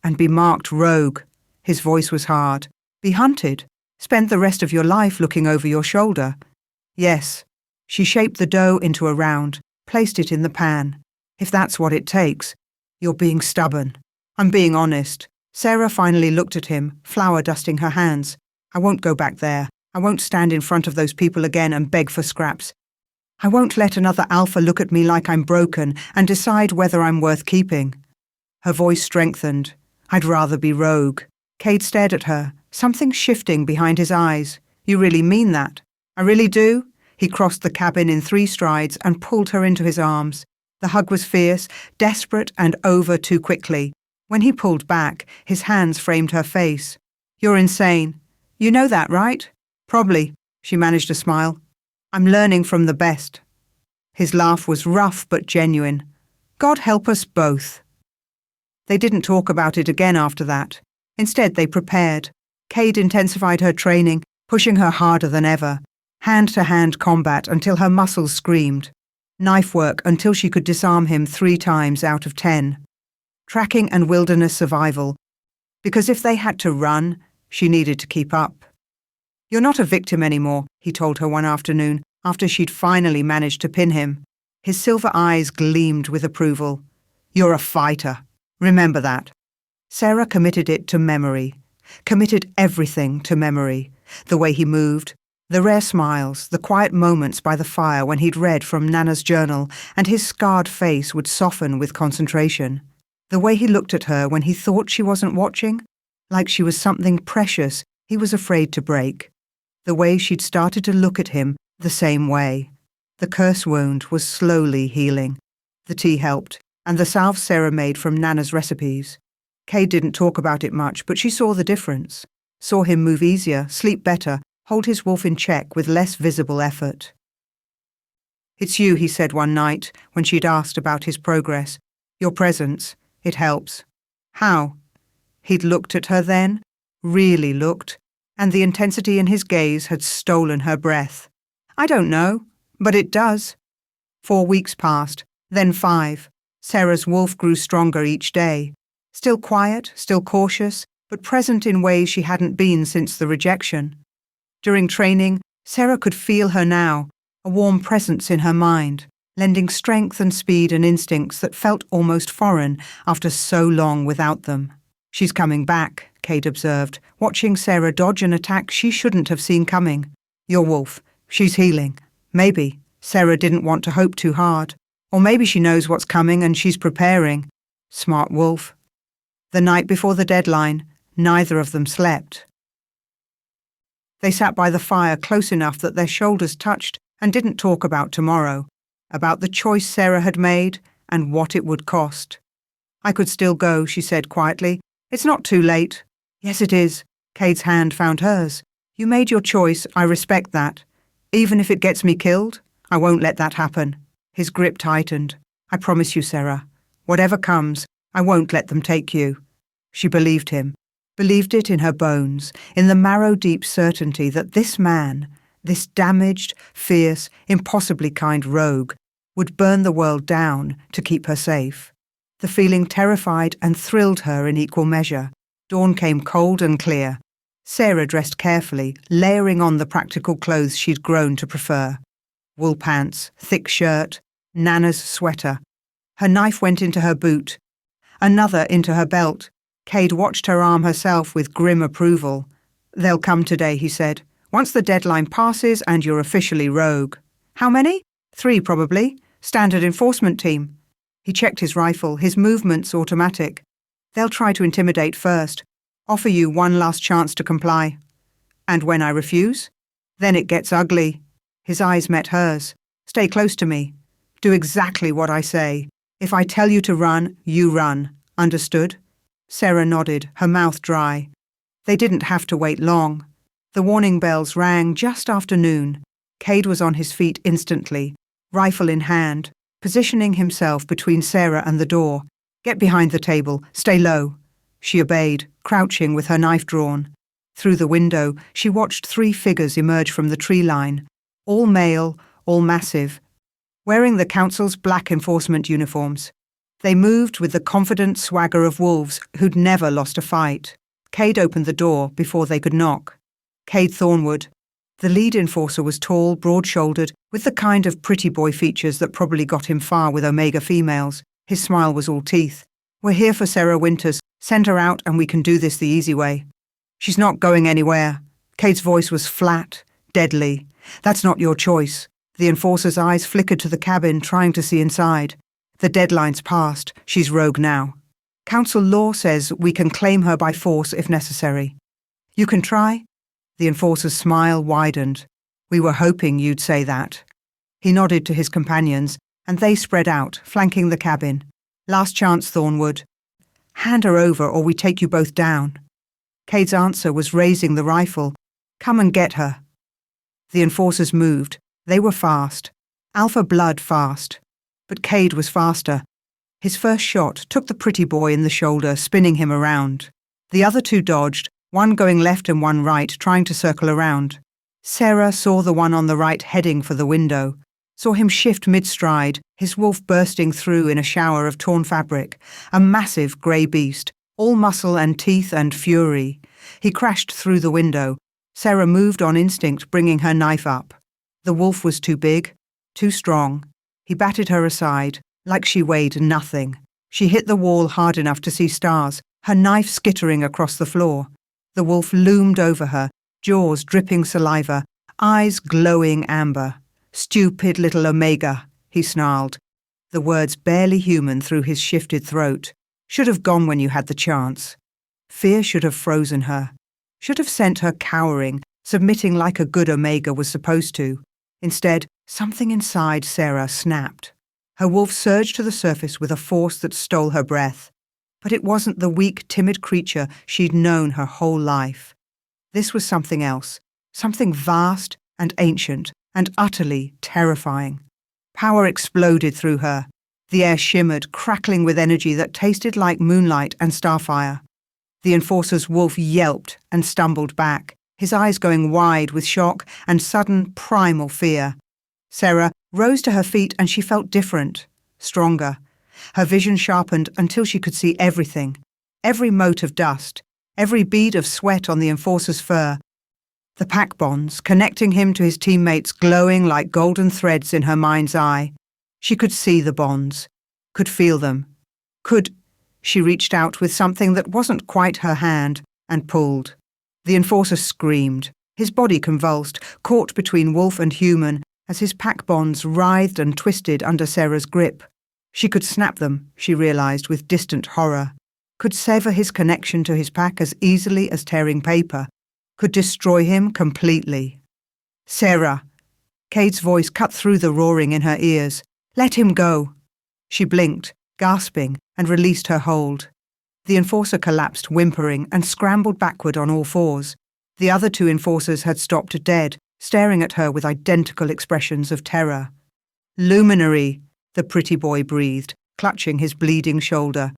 and be marked rogue. His voice was hard. Be hunted. Spend the rest of your life looking over your shoulder. Yes. She shaped the dough into a round, placed it in the pan. If that's what it takes. You're being stubborn. I'm being honest. Sarah finally looked at him, flour dusting her hands. I won't go back there. I won't stand in front of those people again and beg for scraps. I won't let another alpha look at me like I'm broken and decide whether I'm worth keeping. Her voice strengthened. I'd rather be rogue. Cade stared at her, something shifting behind his eyes. You really mean that? I really do? He crossed the cabin in 3 strides and pulled her into his arms. The hug was fierce, desperate, and over too quickly. When he pulled back, his hands framed her face. You're insane. You know that, right? Probably, she managed a smile. I'm learning from the best. His laugh was rough but genuine. God help us both. They didn't talk about it again after that. Instead, they prepared. Cade intensified her training, pushing her harder than ever. Hand-to-hand combat until her muscles screamed. Knife work until she could disarm him 3 times out of 10. Tracking and wilderness survival. Because if they had to run, she needed to keep up. You're not a victim anymore, he told her one afternoon, after she'd finally managed to pin him. His silver eyes gleamed with approval. You're a fighter. Remember that. Sarah committed it to memory. Committed everything to memory. The way he moved, the rare smiles, the quiet moments by the fire when he'd read from Nana's journal and his scarred face would soften with concentration. The way he looked at her when he thought she wasn't watching, like she was something precious he was afraid to break. The way she'd started to look at him the same way. The curse wound was slowly healing. The tea helped, and the salve Sarah made from Nana's recipes. Cade didn't talk about it much, but she saw the difference. Saw him move easier, sleep better, hold his wolf in check with less visible effort. It's you, he said one night, when she'd asked about his progress. Your presence. It helps. How? He'd looked at her then, really looked, and the intensity in his gaze had stolen her breath. I don't know, but it does. 4 weeks passed, then 5. Sarah's wolf grew stronger each day. Still quiet, still cautious, but present in ways she hadn't been since the rejection. During training, Sarah could feel her now, a warm presence in her mind, lending strength and speed and instincts that felt almost foreign after so long without them. She's coming back, Cade observed, watching Sarah dodge an attack she shouldn't have seen coming. Your wolf. She's healing. Maybe. Sarah didn't want to hope too hard. Or maybe she knows what's coming and she's preparing. Smart wolf. The night before the deadline, neither of them slept. They sat by the fire close enough that their shoulders touched and didn't talk about tomorrow, about the choice Sarah had made, and what it would cost. "I could still go," she said quietly. "It's not too late." "Yes, it is." Cade's hand found hers. "You made your choice. I respect that. Even if it gets me killed, I won't let that happen." His grip tightened. "I promise you, Sarah. Whatever comes, I won't let them take you." She believed him, believed it in her bones, in the marrow-deep certainty that this man, this damaged, fierce, impossibly kind rogue, would burn the world down to keep her safe. The feeling terrified and thrilled her in equal measure. Dawn came cold and clear. Sarah dressed carefully, layering on the practical clothes she'd grown to prefer. Wool pants, thick shirt, Nana's sweater. Her knife went into her boot, another into her belt. Cade watched her arm herself with grim approval. "They'll come today," he said. "Once the deadline passes and you're officially rogue." "How many?" "3, probably. Standard enforcement team." He checked his rifle, his movements automatic. "They'll try to intimidate first, offer you one last chance to comply. And when I refuse? Then it gets ugly." His eyes met hers. "Stay close to me. Do exactly what I say. If I tell you to run, you run. Understood?" Sarah nodded, her mouth dry. They didn't have to wait long. The warning bells rang just after noon. Cade was on his feet instantly, rifle in hand, positioning himself between Sarah and the door. "Get behind the table. Stay low." She obeyed, crouching with her knife drawn. Through the window, she watched 3 figures emerge from the tree line, all male, all massive, wearing the council's black enforcement uniforms. They moved with the confident swagger of wolves who'd never lost a fight. Cade opened the door before they could knock. Cade Thornwood. The lead enforcer was tall, broad-shouldered, with the kind of pretty boy features that probably got him far with Omega females. His smile was all teeth. "We're here for Sarah Winters. Send her out and we can do this the easy way." "She's not going anywhere." Cade's voice was flat, deadly. "That's not your choice." The enforcer's eyes flickered to the cabin, trying to see inside. "The deadline's passed. She's rogue now. Council law says we can claim her by force if necessary." "You can try?" The enforcer's smile widened. "We were hoping you'd say that." He nodded to his companions, and they spread out, flanking the cabin. "Last chance, Thornwood. Hand her over or we take you both down." Cade's answer was raising the rifle. "Come and get her." The enforcers moved. They were fast. Alpha blood fast. But Cade was faster. His first shot took the pretty boy in the shoulder, spinning him around. The other 2 dodged, one going left and one right, trying to circle around. Sarah saw the one on the right heading for the window, saw him shift mid-stride, his wolf bursting through in a shower of torn fabric, a massive grey beast, all muscle and teeth and fury. He crashed through the window. Sarah moved on instinct, bringing her knife up. The wolf was too big, too strong. He batted her aside, like she weighed nothing. She hit the wall hard enough to see stars, her knife skittering across the floor. The wolf loomed over her, jaws dripping saliva, eyes glowing amber. "Stupid little Omega," he snarled, the words barely human through his shifted throat. "Should have gone when you had the chance." Fear should have frozen her, should have sent her cowering, submitting like a good Omega was supposed to. Instead, something inside Sarah snapped. Her wolf surged to the surface with a force that stole her breath. But it wasn't the weak, timid creature she'd known her whole life. This was something else, something vast and ancient and utterly terrifying. Power exploded through her. The air shimmered, crackling with energy that tasted like moonlight and starfire. The enforcer's wolf yelped and stumbled back, his eyes going wide with shock and sudden primal fear. Sarah rose to her feet and she felt different, stronger. Her vision sharpened until she could see everything, every mote of dust, every bead of sweat on the enforcer's fur. The pack bonds, connecting him to his teammates, glowing like golden threads in her mind's eye. She could see the bonds, could feel them, could... She reached out with something that wasn't quite her hand and pulled. The enforcer screamed, his body convulsed, caught between wolf and human as his pack bonds writhed and twisted under Sarah's grip. She could snap them, she realized with distant horror, could sever his connection to his pack as easily as tearing paper, could destroy him completely. "Sarah!" Cade's voice cut through the roaring in her ears. "Let him go." She blinked, gasping, and released her hold. The enforcer collapsed, whimpering, and scrambled backward on all fours. The other two enforcers had stopped dead, staring at her with identical expressions of terror. "Luminary," the pretty boy breathed, clutching his bleeding shoulder.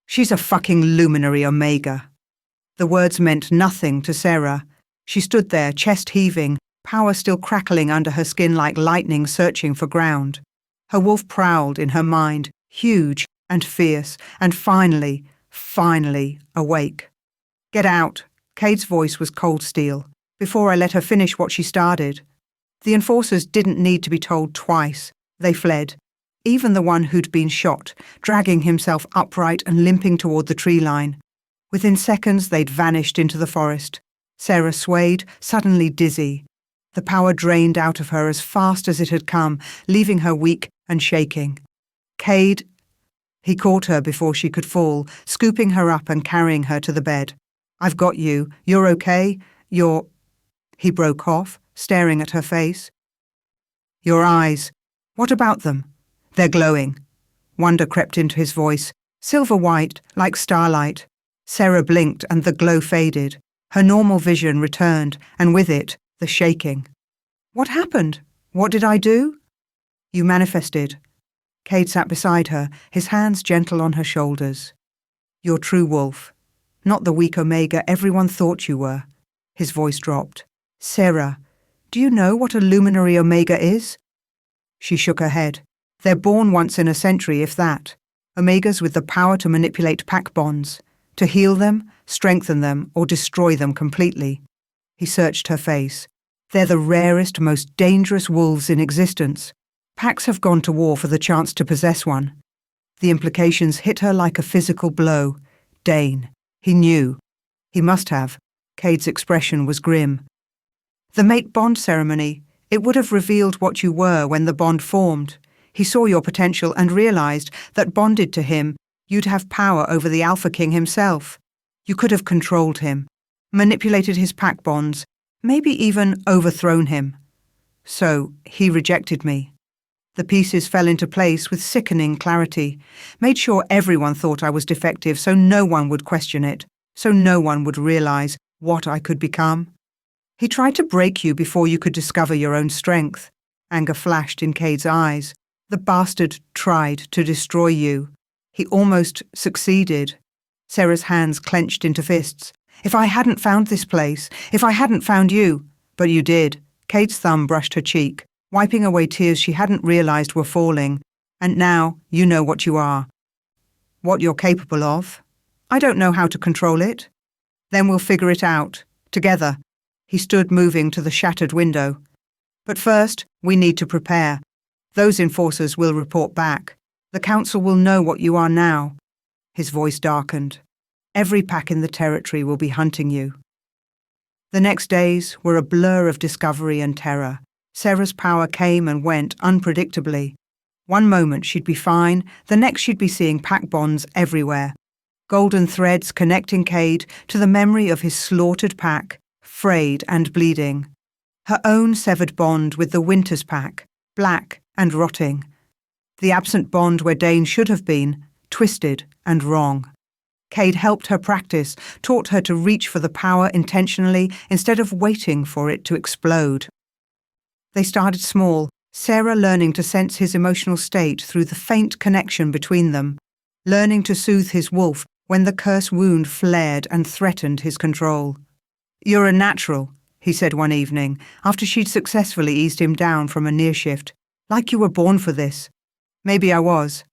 "She's a fucking luminary, Omega." The words meant nothing to Sarah. She stood there, chest heaving, power still crackling under her skin like lightning searching for ground. Her wolf prowled in her mind, huge and fierce, and finally awake. "Get out." Cade's voice was cold steel, before I let her finish what she started. The enforcers didn't need to be told twice. They fled. Even the one who'd been shot, dragging himself upright and limping toward the tree line. Within seconds, they'd vanished into the forest. Sarah swayed, suddenly dizzy. The power drained out of her as fast as it had come, leaving her weak and shaking. "Cade." He caught her before she could fall, scooping her up and carrying her to the bed. "I've got you. You're okay? You're—" He broke off, staring at her face. "Your eyes. What about them?" "They're glowing." Wonder crept into his voice, silver white, like starlight. Sarah blinked and the glow faded. Her normal vision returned, and with it, the shaking. "What happened? What did I do?" "You manifested." Cade sat beside her, his hands gentle on her shoulders. "Your true wolf. Not the weak Omega everyone thought you were." His voice dropped. "Sarah, do you know what a luminary Omega is?" She shook her head. "They're born once in a century, if that. Omegas with the power to manipulate pack bonds, to heal them, strengthen them, or destroy them completely." He searched her face. "They're the rarest, most dangerous wolves in existence. Packs have gone to war for the chance to possess one." The implications hit her like a physical blow. Dane. He knew. He must have. Cade's expression was grim. "The mate bond ceremony. It would have revealed what you were when the bond formed. He saw your potential and realized that bonded to him, you'd have power over the Alpha King himself. You could have controlled him, manipulated his pack bonds, maybe even overthrown him. So he rejected me." The pieces fell into place with sickening clarity, made sure everyone thought I was defective so no one would question it, so no one would realize what I could become. "He tried to break you before you could discover your own strength." Anger flashed in Cade's eyes. "The bastard tried to destroy you. He almost succeeded." Sarah's hands clenched into fists. "If I hadn't found this place, if I hadn't found you—" "But you did." Cade's thumb brushed her cheek, wiping away tears she hadn't realized were falling. "And now you know what you are. What you're capable of. I don't know how to control it. Then we'll figure it out. Together." He stood moving to the shattered window. "But first, we need to prepare. Those enforcers will report back. The council will know what you are now." His voice darkened. "Every pack in the territory will be hunting you." The next days were a blur of discovery and terror. Sarah's power came and went unpredictably. One moment she'd be fine, the next she'd be seeing pack bonds everywhere. Golden threads connecting Cade to the memory of his slaughtered pack, frayed and bleeding. Her own severed bond with the Winters pack, black and rotting. The absent bond where Dane should have been, twisted and wrong. Cade helped her practice, taught her to reach for the power intentionally instead of waiting for it to explode. They started small, Sarah learning to sense his emotional state through the faint connection between them, learning to soothe his wolf when the curse wound flared and threatened his control. "You're a natural," he said one evening, after she'd successfully eased him down from a near shift. "Like you were born for this." "Maybe I was."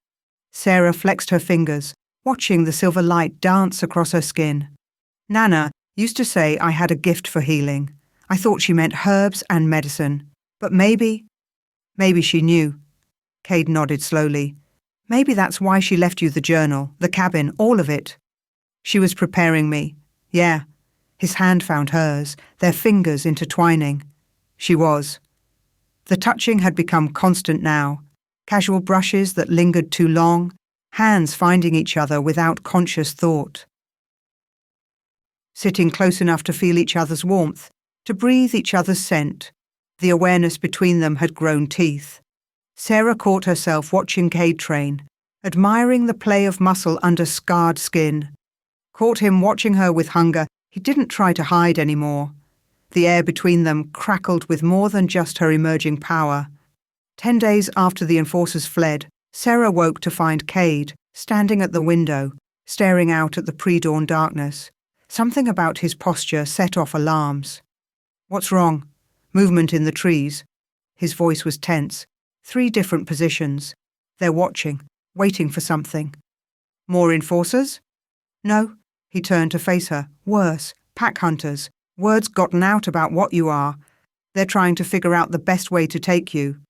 Sarah flexed her fingers, watching the silver light dance across her skin. "Nana used to say I had a gift for healing. I thought she meant herbs and medicine. But maybe she knew." Cade nodded slowly. "Maybe that's why she left you the journal, the cabin, all of it." "She was preparing me." "Yeah." His hand found hers, their fingers intertwining. "She was." The touching had become constant now. Casual brushes that lingered too long, hands finding each other without conscious thought. Sitting close enough to feel each other's warmth, to breathe each other's scent. The awareness between them had grown teeth. Sarah caught herself watching Cade train, admiring the play of muscle under scarred skin. Caught him watching her with hunger. He didn't try to hide anymore. The air between them crackled with more than just her emerging power. 10 days after the enforcers fled, Sarah woke to find Cade standing at the window, staring out at the pre-dawn darkness. Something about his posture set off alarms. "What's wrong?" "Movement in the trees." His voice was tense. 3 different positions. They're watching, waiting for something. "More enforcers?" "No." He turned to face her. "Worse, pack hunters. Word's gotten out about what you are. They're trying to figure out the best way to take you."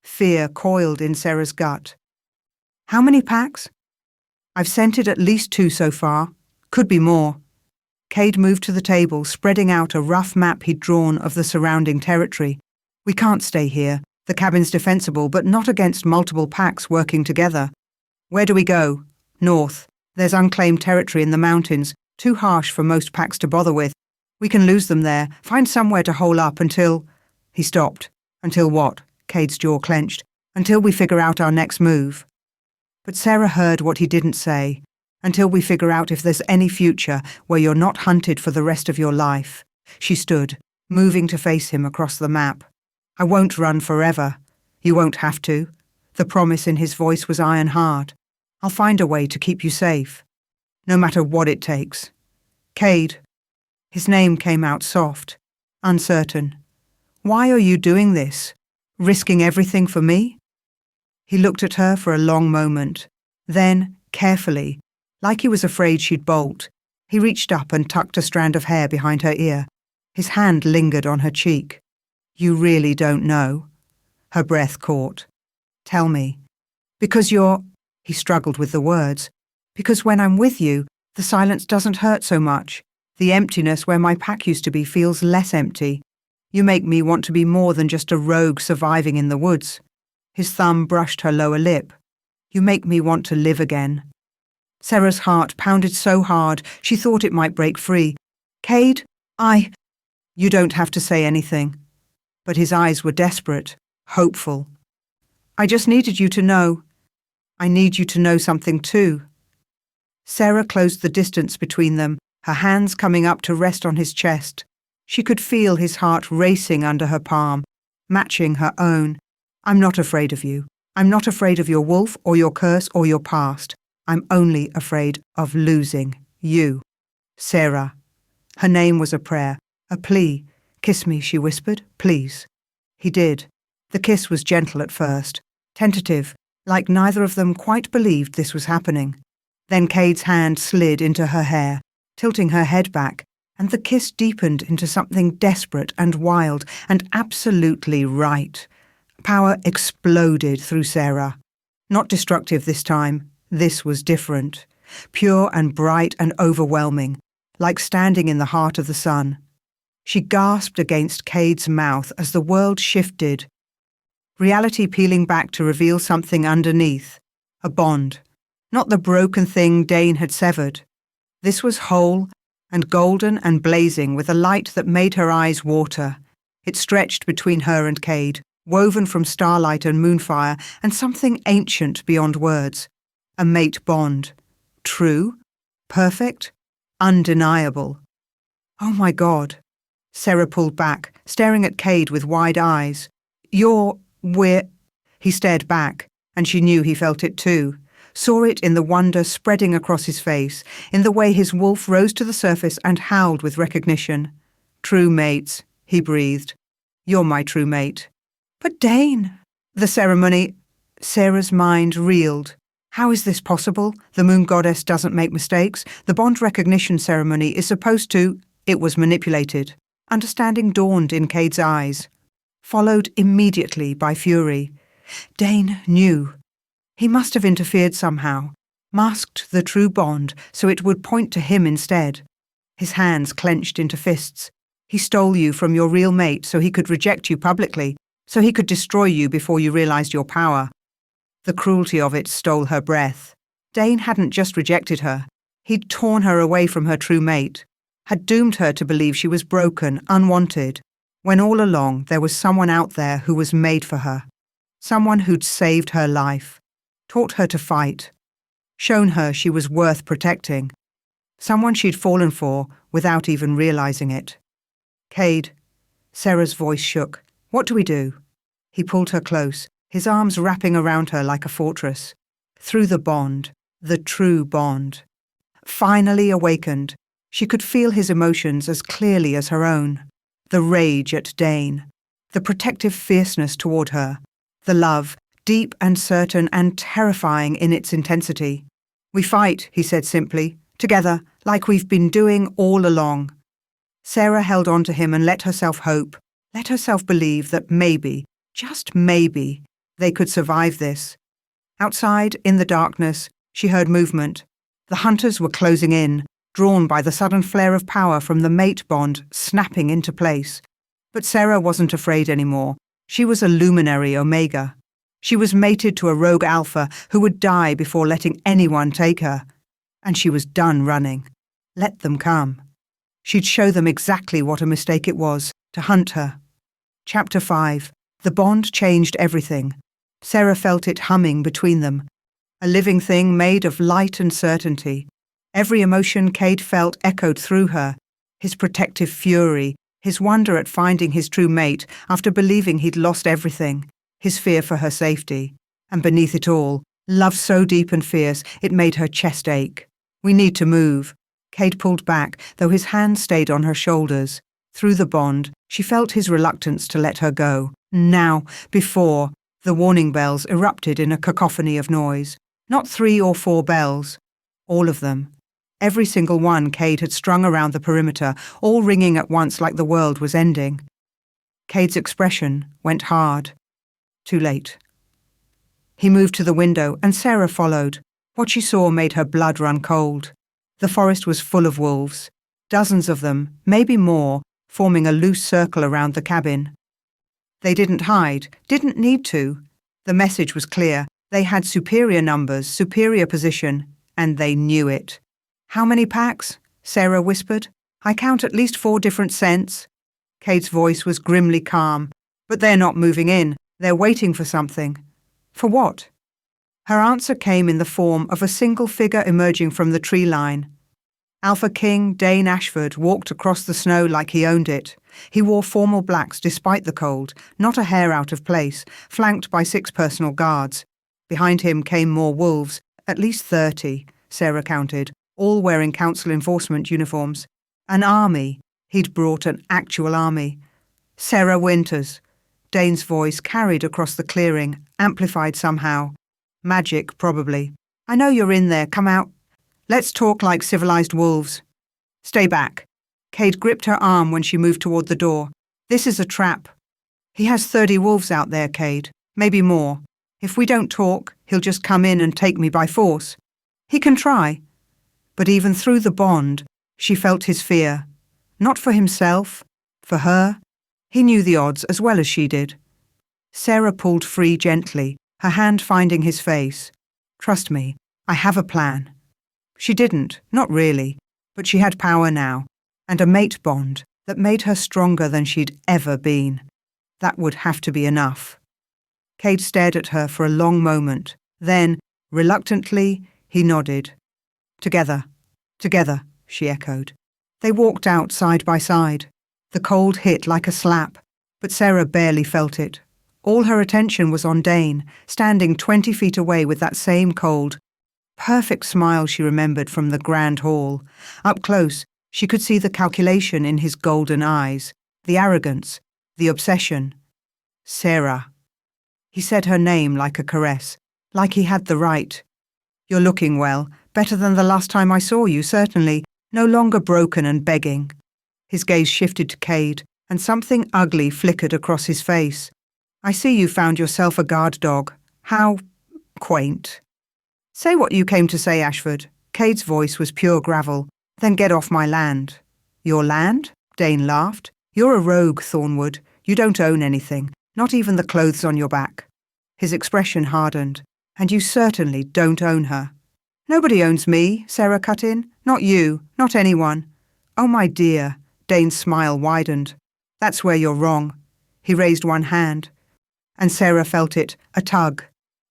Fear coiled in Sarah's gut. "How many packs?" "I've scented at least 2 so far. Could be more." Cade moved to the table, spreading out a rough map he'd drawn of the surrounding territory. "We can't stay here. The cabin's defensible, but not against multiple packs working together." "Where do we go?" "North. There's unclaimed territory in the mountains, too harsh for most packs to bother with. We can lose them there, find somewhere to hole up until—" He stopped. "Until what?" Cade's jaw clenched. "Until we figure out our next move." But Sarah heard what he didn't say. "Until we figure out if there's any future where you're not hunted for the rest of your life." She stood, moving to face him across the map. "I won't run forever. You won't have to." The promise in his voice was iron hard. "I'll find a way to keep you safe. No matter what it takes." "Cade." His name came out soft, uncertain. "Why are you doing this? Risking everything for me?" He looked at her for a long moment. Then, carefully, like he was afraid she'd bolt, he reached up and tucked a strand of hair behind her ear. His hand lingered on her cheek. "You really don't know?" Her breath caught. "Tell me." "Because you're—" He struggled with the words. "Because when I'm with you, the silence doesn't hurt so much. The emptiness where my pack used to be feels less empty. You make me want to be more than just a rogue surviving in the woods." His thumb brushed her lower lip. "You make me want to live again." Sarah's heart pounded so hard she thought it might break free. "Cade, You don't have to say anything." But his eyes were desperate, hopeful. "I just needed you to know. I need you to know something too." Sarah closed the distance between them, her hands coming up to rest on his chest. She could feel his heart racing under her palm, matching her own. "I'm not afraid of you. I'm not afraid of your wolf or your curse or your past. I'm only afraid of losing you." Sarah. Her name was a prayer, a plea. "Kiss me," she whispered, "please." He did. The kiss was gentle at first, tentative, like neither of them quite believed this was happening. Then Cade's hand slid into her hair, tilting her head back, and the kiss deepened into something desperate and wild and absolutely right. Power exploded through Sarah. Not destructive this time. This was different. Pure and bright and overwhelming, like standing in the heart of the sun. She gasped against Cade's mouth as the world shifted. Reality peeling back to reveal something underneath. A bond. Not the broken thing Dane had severed. This was whole and golden and blazing with a light that made her eyes water. It stretched between her and Cade, woven from starlight and moonfire and something ancient beyond words. A mate bond. True, perfect, undeniable. "Oh my God." Sarah pulled back, staring at Cade with wide eyes. We're—" He stared back, and she knew he felt it too. Saw it in the wonder spreading across his face, in the way his wolf rose to the surface and howled with recognition. "True mates," he breathed. "You're my true mate." "But Dane—" The ceremony— Sarah's mind reeled. How is this possible? The moon goddess doesn't make mistakes. The bond recognition ceremony is supposed to— It was manipulated. Understanding dawned in Cade's eyes, followed immediately by fury. Dane knew. He must have interfered somehow, masked the true bond so it would point to him instead. His hands clenched into fists. He stole you from your real mate so he could reject you publicly, so he could destroy you before you realized your power. The cruelty of it stole her breath. Dane hadn't just rejected her. He'd torn her away from her true mate, had doomed her to believe she was broken, unwanted, when all along there was someone out there who was made for her. Someone who'd saved her life, taught her to fight, shown her she was worth protecting. Someone she'd fallen for without even realizing it. "Cade," Sarah's voice shook. "What do we do?" He pulled her close, his arms wrapping around her like a fortress. Through the bond, the true bond. Finally awakened, she could feel his emotions as clearly as her own. The rage at Dane, the protective fierceness toward her, the love, deep and certain and terrifying in its intensity. "We fight," he said simply, "together, like we've been doing all along." Sarah held on to him and let herself hope, let herself believe that maybe, just maybe, they could survive this. Outside, in the darkness, she heard movement. The hunters were closing in, drawn by the sudden flare of power from the mate bond snapping into place. But Sarah wasn't afraid anymore. She was a luminary Omega. She was mated to a rogue alpha who would die before letting anyone take her. And she was done running. Let them come. She'd show them exactly what a mistake it was to hunt her. Chapter 5. The bond changed everything. Sarah felt it humming between them. A living thing made of light and certainty. Every emotion Cade felt echoed through her. His protective fury, his wonder at finding his true mate after believing he'd lost everything, his fear for her safety. And beneath it all, love so deep and fierce it made her chest ache. "We need to move." Cade pulled back, though his hand stayed on her shoulders. Through the bond, she felt his reluctance to let her go. Now, before, the warning bells erupted in a cacophony of noise. Not 3 or 4 bells. All of them. Every single one Cade had strung around the perimeter, all ringing at once like the world was ending. Cade's expression went hard. Too late. He moved to the window, and Sarah followed. What she saw made her blood run cold. The forest was full of wolves. Dozens of them, maybe more, forming a loose circle around the cabin. They didn't hide, didn't need to. The message was clear. They had superior numbers, superior position, and they knew it. "How many packs?" Sarah whispered. "I count at least 4 different scents." Cade's voice was grimly calm. "But they're not moving in. They're waiting for something." "For what?" Her answer came in the form of a single figure emerging from the tree line. Alpha King Dane Ashford walked across the snow like he owned it. He wore formal blacks despite the cold, not a hair out of place, flanked by 6 personal guards. Behind him came more wolves, at least 30, Sarah counted, all wearing council enforcement uniforms. An army. He'd brought an actual army. "Sarah Winters." Dane's voice carried across the clearing, amplified somehow. Magic, probably. "I know you're in there. Come out. Let's talk like civilized wolves." "Stay back." Cade gripped her arm when she moved toward the door. "This is a trap. He has 30 wolves out there, Cade. Maybe more. If we don't talk, he'll just come in and take me by force. He can try." But even through the bond, she felt his fear. Not for himself, for her. He knew the odds as well as she did. Sarah pulled free gently, her hand finding his face. "Trust me, I have a plan." She didn't, not really, but she had power now, and a mate bond that made her stronger than she'd ever been. That would have to be enough. Cade stared at her for a long moment. Then, reluctantly, he nodded. "Together, together," she echoed. They walked out side by side. The cold hit like a slap, but Sarah barely felt it. All her attention was on Dane, standing 20 feet away with that same cold, perfect smile she remembered from the grand hall. Up close, she could see the calculation in his golden eyes, the arrogance, the obsession. "Sarah." He said her name like a caress, like he had the right. "You're looking well, better than the last time I saw you, certainly, no longer broken and begging." His gaze shifted to Cade, and something ugly flickered across his face. "I see you found yourself a guard dog. How quaint." "Say what you came to say, Ashford." Cade's voice was pure gravel. "Then get off my land." "Your land?" Dane laughed. "You're a rogue, Thornwood. You don't own anything, not even the clothes on your back." His expression hardened. "And you certainly don't own her." "Nobody owns me," Sarah cut in. "Not you, not anyone." "Oh, my dear." Dane's smile widened. "That's where you're wrong." He raised one hand. and Sarah felt it, a tug.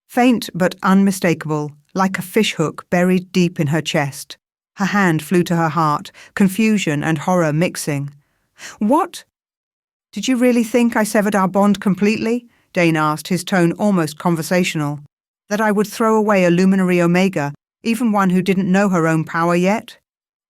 Faint but unmistakable, like a fishhook buried deep in her chest. Her hand flew to her heart, confusion and horror mixing. "What? Did you really think I severed our bond completely?" Dane asked, his tone almost conversational. "That I would throw away a luminary Omega, even one who didn't know her own power yet?"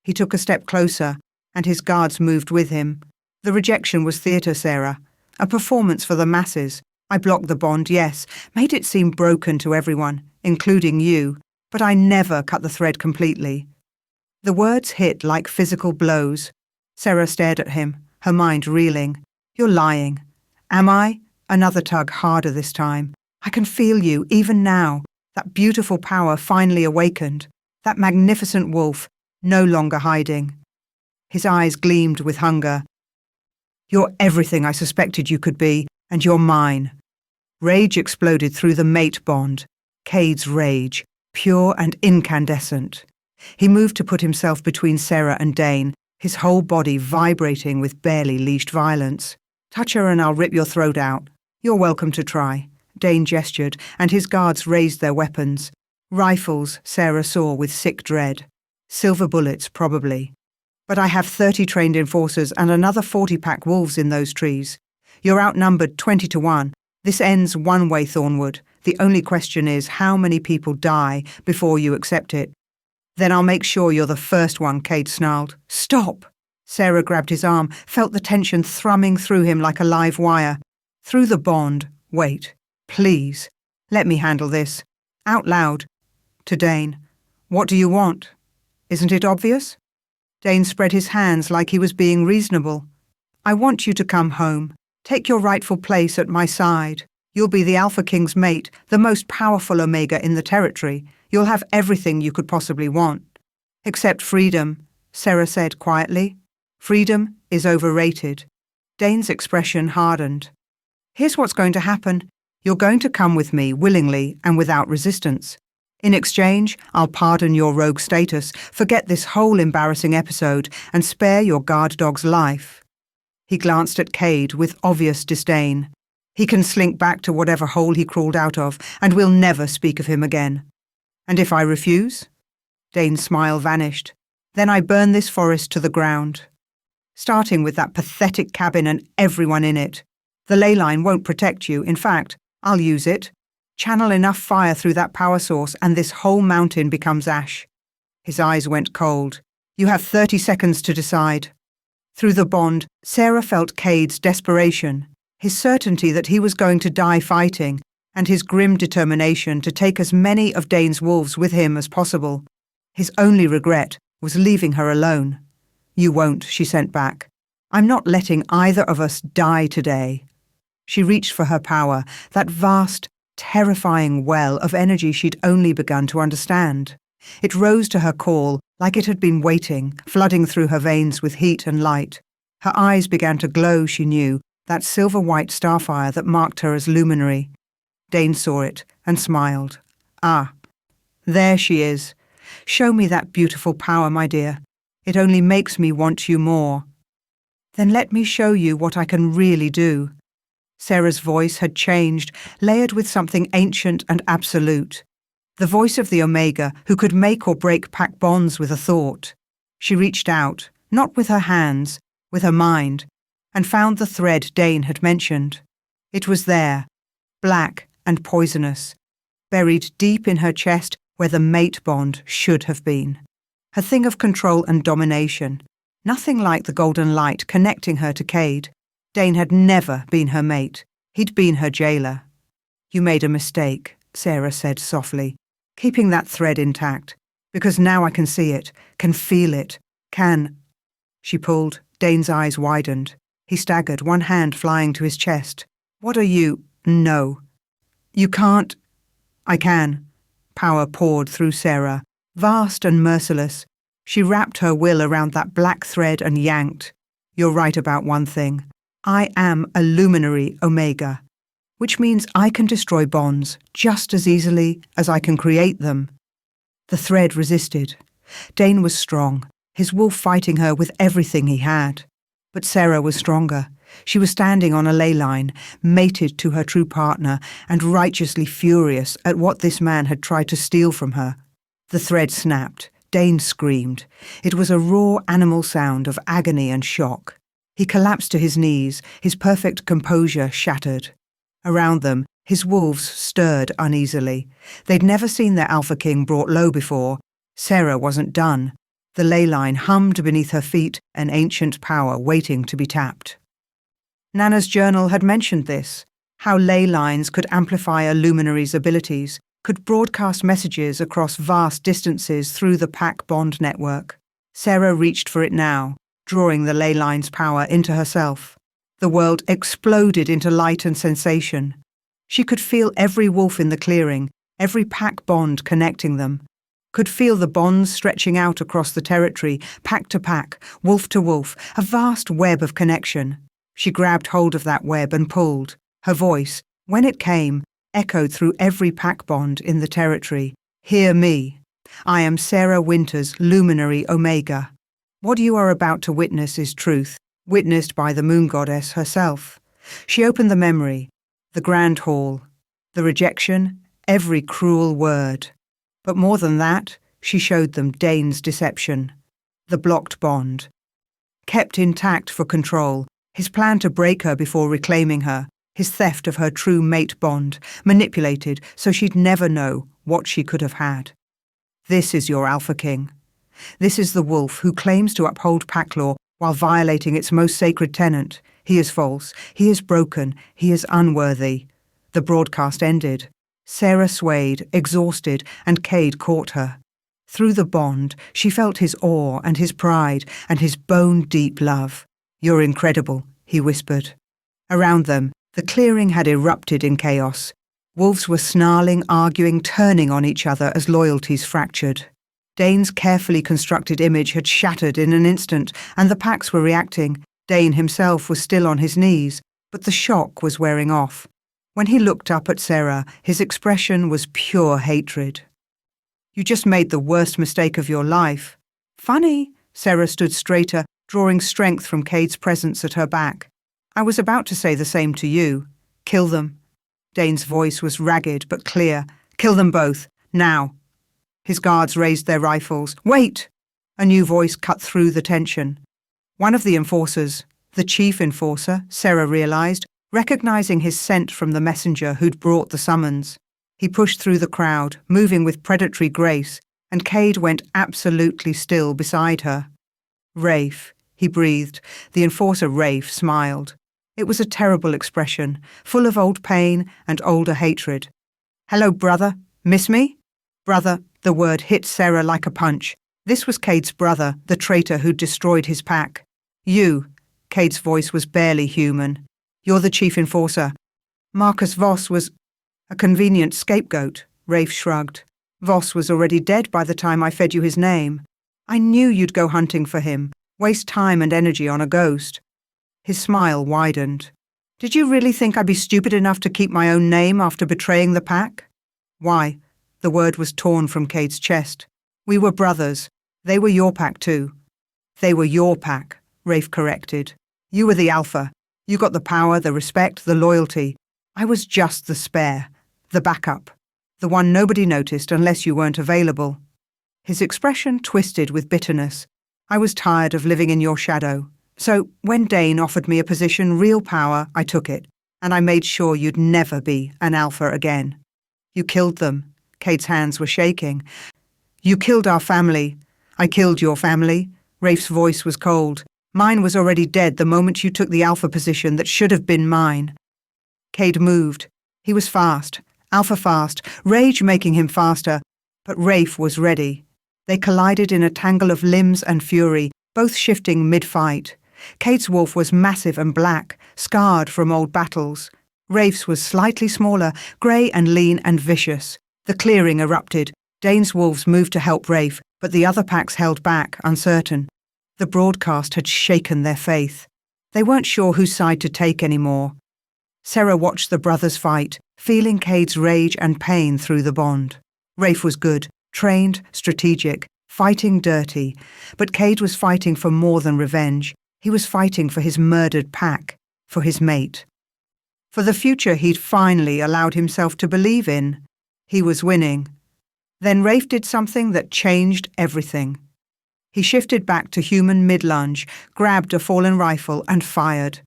He took a step closer, and his guards moved with him. The rejection was theatre, Sarah. A performance for the masses. I blocked the bond, yes, made it seem broken to everyone, including you, but I never cut the thread completely. The words hit like physical blows. Sarah stared at him, her mind reeling. "You're lying." "Am I?" Another tug, harder this time. "I can feel you, even now. That beautiful power finally awakened. That magnificent wolf, no longer hiding." His eyes gleamed with hunger. "You're everything I suspected you could be, and you're mine." Rage exploded through the mate bond. Cade's rage, pure and incandescent. He moved to put himself between Sarah and Dane, his whole body vibrating with barely leashed violence. "Touch her and I'll rip your throat out." "You're welcome to try." Dane gestured, and his guards raised their weapons. Rifles, Sarah saw with sick dread. Silver bullets, probably. "But I have 30 trained enforcers and another 40 pack wolves in those trees. You're outnumbered 20 to 1. This ends one way, Thornwood. The only question is how many people die before you accept it." "Then I'll make sure you're the first one," Cade snarled. "Stop!" Sarah grabbed his arm, felt the tension thrumming through him like a live wire. "Through the bond. Wait. Please. Let me handle this." Out loud. To Dane. "What do you want? Isn't it obvious?" Dane spread his hands like he was being reasonable. "I want you to come home. Take your rightful place at my side. You'll be the Alpha King's mate, the most powerful Omega in the territory. You'll have everything you could possibly want. Except freedom," Sarah said quietly. "Freedom is overrated." Dane's expression hardened. "Here's what's going to happen. You're going to come with me willingly and without resistance. In exchange, I'll pardon your rogue status, forget this whole embarrassing episode, and spare your guard dog's life." He glanced at Cade with obvious disdain. "He can slink back to whatever hole he crawled out of, and we'll never speak of him again." "And if I refuse?" Dane's smile vanished. "Then I burn this forest to the ground. Starting with that pathetic cabin and everyone in it. The ley line won't protect you. In fact, I'll use it. Channel enough fire through that power source and this whole mountain becomes ash." His eyes went cold. "You have 30 seconds to decide." Through the bond, Sarah felt Cade's desperation, his certainty that he was going to die fighting, and his grim determination to take as many of Dane's wolves with him as possible. His only regret was leaving her alone. "You won't," she sent back. "I'm not letting either of us die today." She reached for her power, that vast, terrifying well of energy she'd only begun to understand. It rose to her call, like it had been waiting, flooding through her veins with heat and light. Her eyes began to glow, she knew, that silver-white starfire that marked her as luminary. Dane saw it and smiled. "Ah, there she is. Show me that beautiful power, my dear. It only makes me want you more." "Then let me show you what I can really do." Sarah's voice had changed, layered with something ancient and absolute. The voice of the Omega, who could make or break pack bonds with a thought. She reached out, not with her hands, with her mind, and found the thread Dane had mentioned. It was there, black and poisonous, buried deep in her chest where the mate bond should have been. Her thing of control and domination, nothing like the golden light connecting her to Cade. Dane had never been her mate. He'd been her jailer. "You made a mistake," Sarah said softly, keeping that thread intact, "because now I can see it, can feel it, can—" She pulled. Dane's eyes widened. He staggered, one hand flying to his chest. "What are you—" "No. You can't—" "I can." Power poured through Sarah, vast and merciless. She wrapped her will around that black thread and yanked. "You're right about one thing. I am a luminary Omega, which means I can destroy bonds just as easily as I can create them." The thread resisted. Dane was strong, his wolf fighting her with everything he had. But Sarah was stronger. She was standing on a ley line, mated to her true partner, and righteously furious at what this man had tried to steal from her. The thread snapped. Dane screamed. It was a raw animal sound of agony and shock. He collapsed to his knees, his perfect composure shattered. Around them, his wolves stirred uneasily. They'd never seen their alpha king brought low before. Sarah wasn't done. The ley line hummed beneath her feet, an ancient power waiting to be tapped. Nana's journal had mentioned this, how ley lines could amplify a luminary's abilities, could broadcast messages across vast distances through the pack bond network. Sarah reached for it now, drawing the ley line's power into herself. The world exploded into light and sensation. She could feel every wolf in the clearing, every pack bond connecting them. Could feel the bonds stretching out across the territory, pack to pack, wolf to wolf, a vast web of connection. She grabbed hold of that web and pulled. Her voice, when it came, echoed through every pack bond in the territory. Hear me. I am Sarah Winters, Luminary Omega. What you are about to witness is truth, witnessed by the moon goddess herself. She opened the memory, the grand hall, the rejection, every cruel word. But more than that, she showed them Dane's deception, the blocked bond. Kept intact for control, his plan to break her before reclaiming her, his theft of her true mate bond, manipulated so she'd never know what she could have had. This is your Alpha King. This is the wolf who claims to uphold pack law while violating its most sacred tenet. He is false, he is broken, he is unworthy. The broadcast ended. Sarah swayed, exhausted, and Cade caught her. Through the bond, she felt his awe and his pride and his bone-deep love. You're incredible, he whispered. Around them, the clearing had erupted in chaos. Wolves were snarling, arguing, turning on each other as loyalties fractured. Dane's carefully constructed image had shattered in an instant, and the packs were reacting. Dane himself was still on his knees, but the shock was wearing off. When he looked up at Sarah, his expression was pure hatred. You just made the worst mistake of your life. Funny. Sarah stood straighter, drawing strength from Cade's presence at her back. I was about to say the same to you. Kill them. Dane's voice was ragged but clear. Kill them both, now. His guards raised their rifles. Wait! A new voice cut through the tension. One of the enforcers, the chief enforcer, Sarah realized, recognizing his scent from the messenger who'd brought the summons. He pushed through the crowd, moving with predatory grace, and Cade went absolutely still beside her. Rafe, he breathed. The enforcer Rafe smiled. It was a terrible expression, full of old pain and older hatred. Hello, brother. Miss me? Brother, the word hit Sarah like a punch. This was Cade's brother, the traitor who'd destroyed his pack. You. Cade's voice was barely human. You're the chief enforcer. Marcus Voss was a convenient scapegoat, Rafe shrugged. Voss was already dead by the time I fed you his name. I knew you'd go hunting for him, waste time and energy on a ghost. His smile widened. Did you really think I'd be stupid enough to keep my own name after betraying the pack? Why? The word was torn from Cade's chest. We were brothers. They were your pack too. They were your pack, Rafe corrected. You were the alpha. You got the power, the respect, the loyalty. I was just the spare, the backup, the one nobody noticed unless you weren't available. His expression twisted with bitterness. I was tired of living in your shadow. So when Dane offered me a position, real power, I took it, and I made sure you'd never be an alpha again. You killed them. Cade's hands were shaking. You killed our family. I killed your family. Rafe's voice was cold. Mine was already dead the moment you took the alpha position that should have been mine. Cade moved. He was fast, alpha fast, rage making him faster, but Rafe was ready. They collided in a tangle of limbs and fury, both shifting mid-fight. Cade's wolf was massive and black, scarred from old battles. Rafe's was slightly smaller, grey and lean and vicious. The clearing erupted. Dane's wolves moved to help Rafe, but the other packs held back, uncertain. The broadcast had shaken their faith. They weren't sure whose side to take anymore. Sarah watched the brothers fight, feeling Cade's rage and pain through the bond. Rafe was good, trained, strategic, fighting dirty, but Cade was fighting for more than revenge. He was fighting for his murdered pack, for his mate, for the future he'd finally allowed himself to believe in. He was winning. Then Rafe did something that changed everything. He shifted back to human mid-lunge, grabbed a fallen rifle, and fired.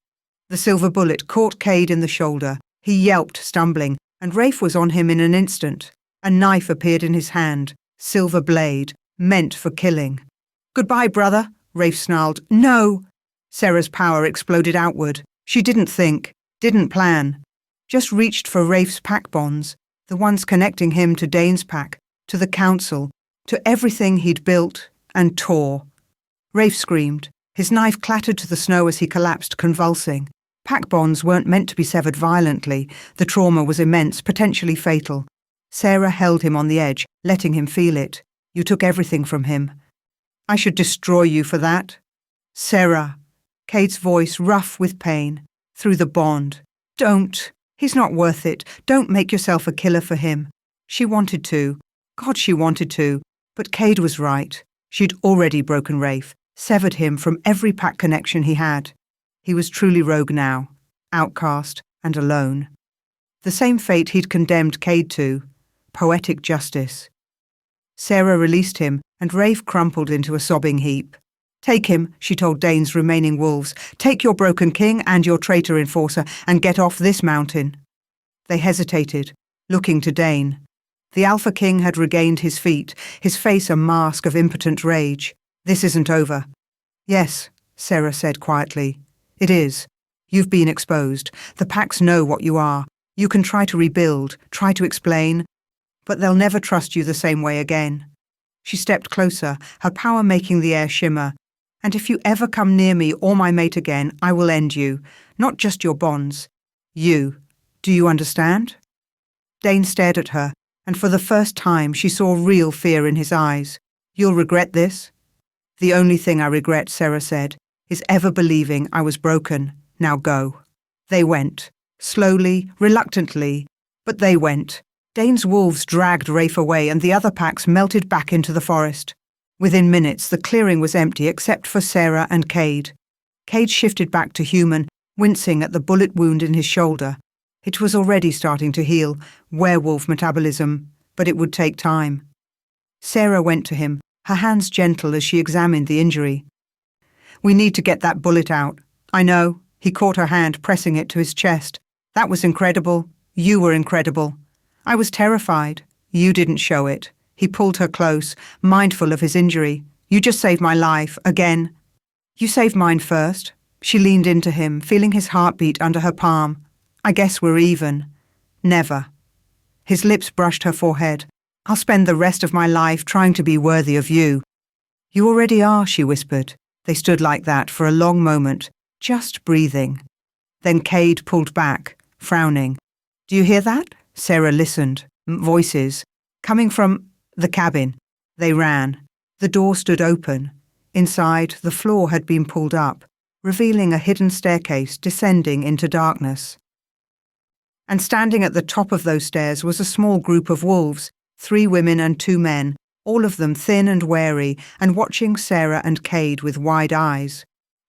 The silver bullet caught Cade in the shoulder. He yelped, stumbling, and Rafe was on him in an instant. A knife appeared in his hand, silver blade, meant for killing. "Goodbye, brother," Rafe snarled. "No!" Sarah's power exploded outward. She didn't think, didn't plan, just reached for Rafe's pack bonds, the ones connecting him to Dane's pack, to the council, to everything he'd built, and tore. Rafe screamed. His knife clattered to the snow as he collapsed, convulsing. Pack bonds weren't meant to be severed violently. The trauma was immense, potentially fatal. Sarah held him on the edge, letting him feel it. "You took everything from him. I should destroy you for that." "Sarah," Cade's voice rough with pain, through the bond. "Don't. He's not worth it. Don't make yourself a killer for him." She wanted to. God, she wanted to. But Cade was right. She'd already broken Rafe, severed him from every pack connection he had. He was truly rogue now, outcast and alone. The same fate he'd condemned Cade to. Poetic justice. Sarah released him, and Rafe crumpled into a sobbing heap. "Take him," she told Dane's remaining wolves. "Take your broken king and your traitor enforcer and get off this mountain." They hesitated, looking to Dane. The Alpha King had regained his feet, his face a mask of impotent rage. "This isn't over." "Yes," Sarah said quietly. "It is. You've been exposed. The packs know what you are. You can try to rebuild, try to explain, but they'll never trust you the same way again." She stepped closer, her power making the air shimmer. "And if you ever come near me or my mate again, I will end you. Not just your bonds. You. Do you understand?" Dane stared at her, and for the first time she saw real fear in his eyes. "You'll regret this?" "The only thing I regret," Sarah said, "is ever believing I was broken. Now go." They went. Slowly, reluctantly, but they went. Dane's wolves dragged Rafe away and the other packs melted back into the forest. Within minutes, the clearing was empty except for Sarah and Cade. Cade shifted back to human, wincing at the bullet wound in his shoulder. It was already starting to heal, werewolf metabolism, but it would take time. Sarah went to him, her hands gentle as she examined the injury. "We need to get that bullet out." "I know." He caught her hand, pressing it to his chest. "That was incredible. You were incredible. I was terrified. You didn't show it." He pulled her close, mindful of his injury. "You just saved my life, again." "You saved mine first." She leaned into him, feeling his heartbeat under her palm. "I guess we're even." "Never." His lips brushed her forehead. "I'll spend the rest of my life trying to be worthy of you." "You already are," she whispered. They stood like that for a long moment, just breathing. Then Cade pulled back, frowning. "Do you hear that?" Sarah listened. Voices. Coming from the cabin. They ran. The door stood open. Inside, the floor had been pulled up, revealing a hidden staircase descending into darkness. And standing at the top of those stairs was a small group of wolves, 3 women and 2 men, all of them thin and wary, and watching Sarah and Cade with wide eyes.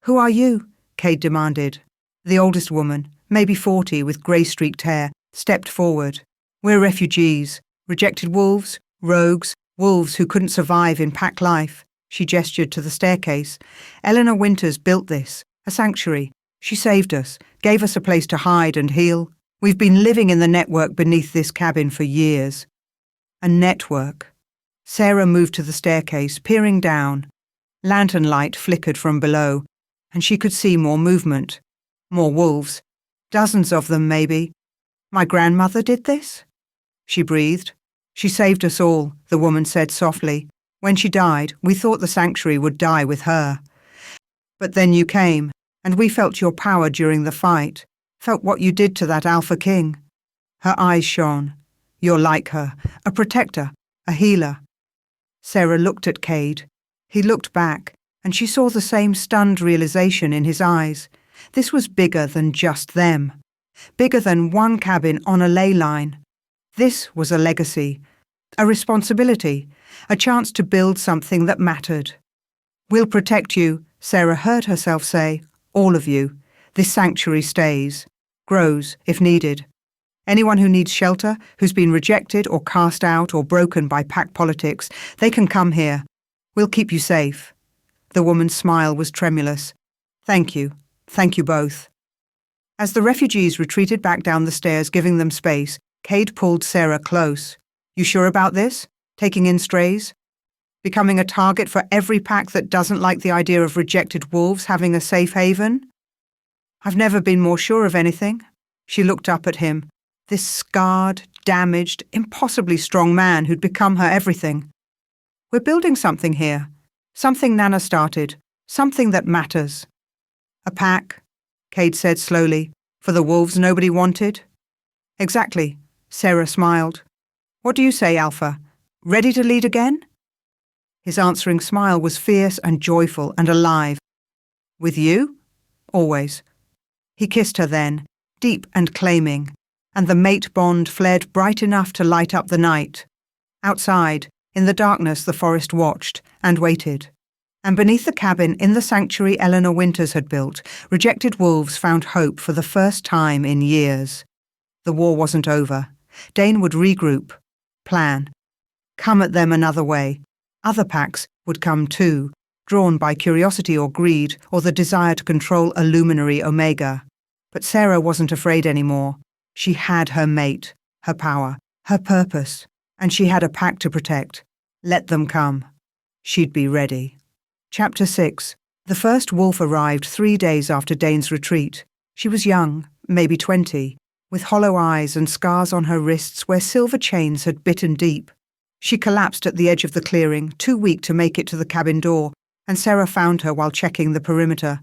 "Who are you?" Cade demanded. The oldest woman, maybe 40 with grey-streaked hair, stepped forward. "We're refugees. Rejected wolves, rogues, wolves who couldn't survive in pack life." She gestured to the staircase. "Eleanor Winters built this, a sanctuary. She saved us, gave us a place to hide and heal. We've been living in the network beneath this cabin for years." A network. Sarah moved to the staircase, peering down. Lantern light flickered from below, and she could see more movement. More wolves. Dozens of them, maybe. "My grandmother did this?" She breathed. "She saved us all," the woman said softly. "When she died, we thought the sanctuary would die with her. But then you came, and we felt your power during the fight, felt what you did to that Alpha King." Her eyes shone. "You're like her, a protector, a healer." Sarah looked at Cade. He looked back, and she saw the same stunned realization in his eyes. This was bigger than just them. Bigger than one cabin on a ley line. This was a legacy, a responsibility, a chance to build something that mattered. "We'll protect you," Sarah heard herself say. "All of you. This sanctuary stays, grows if needed. Anyone who needs shelter, who's been rejected or cast out or broken by pack politics, they can come here. We'll keep you safe." The woman's smile was tremulous. "Thank you. Thank you both." As the refugees retreated back down the stairs, giving them space, Cade pulled Sarah close. "You sure about this? Taking in strays? Becoming a target for every pack that doesn't like the idea of rejected wolves having a safe haven?" "I've never been more sure of anything." She looked up at him, this scarred, damaged, impossibly strong man who'd become her everything. "We're building something here. Something Nana started. Something that matters." "A pack," Cade said slowly, "for the wolves nobody wanted?" "Exactly," Sarah smiled. "What do you say, Alpha? Ready to lead again?" His answering smile was fierce and joyful and alive. "With you? Always." He kissed her then, deep and claiming, and the mate bond flared bright enough to light up the night. Outside, in the darkness, the forest watched and waited. And beneath the cabin in the sanctuary Eleanor Winters had built, rejected wolves found hope for the first time in years. The war wasn't over. Dane would regroup, plan, come at them another way. Other packs would come too, drawn by curiosity or greed or the desire to control a luminary Omega. But Sarah wasn't afraid anymore. She had her mate, her power, her purpose, and she had a pack to protect. Let them come. She'd be ready. Chapter 6. The first wolf arrived 3 days after Dane's retreat. She was young, maybe 20, with hollow eyes and scars on her wrists where silver chains had bitten deep. She collapsed at the edge of the clearing, too weak to make it to the cabin door, and Sarah found her while checking the perimeter.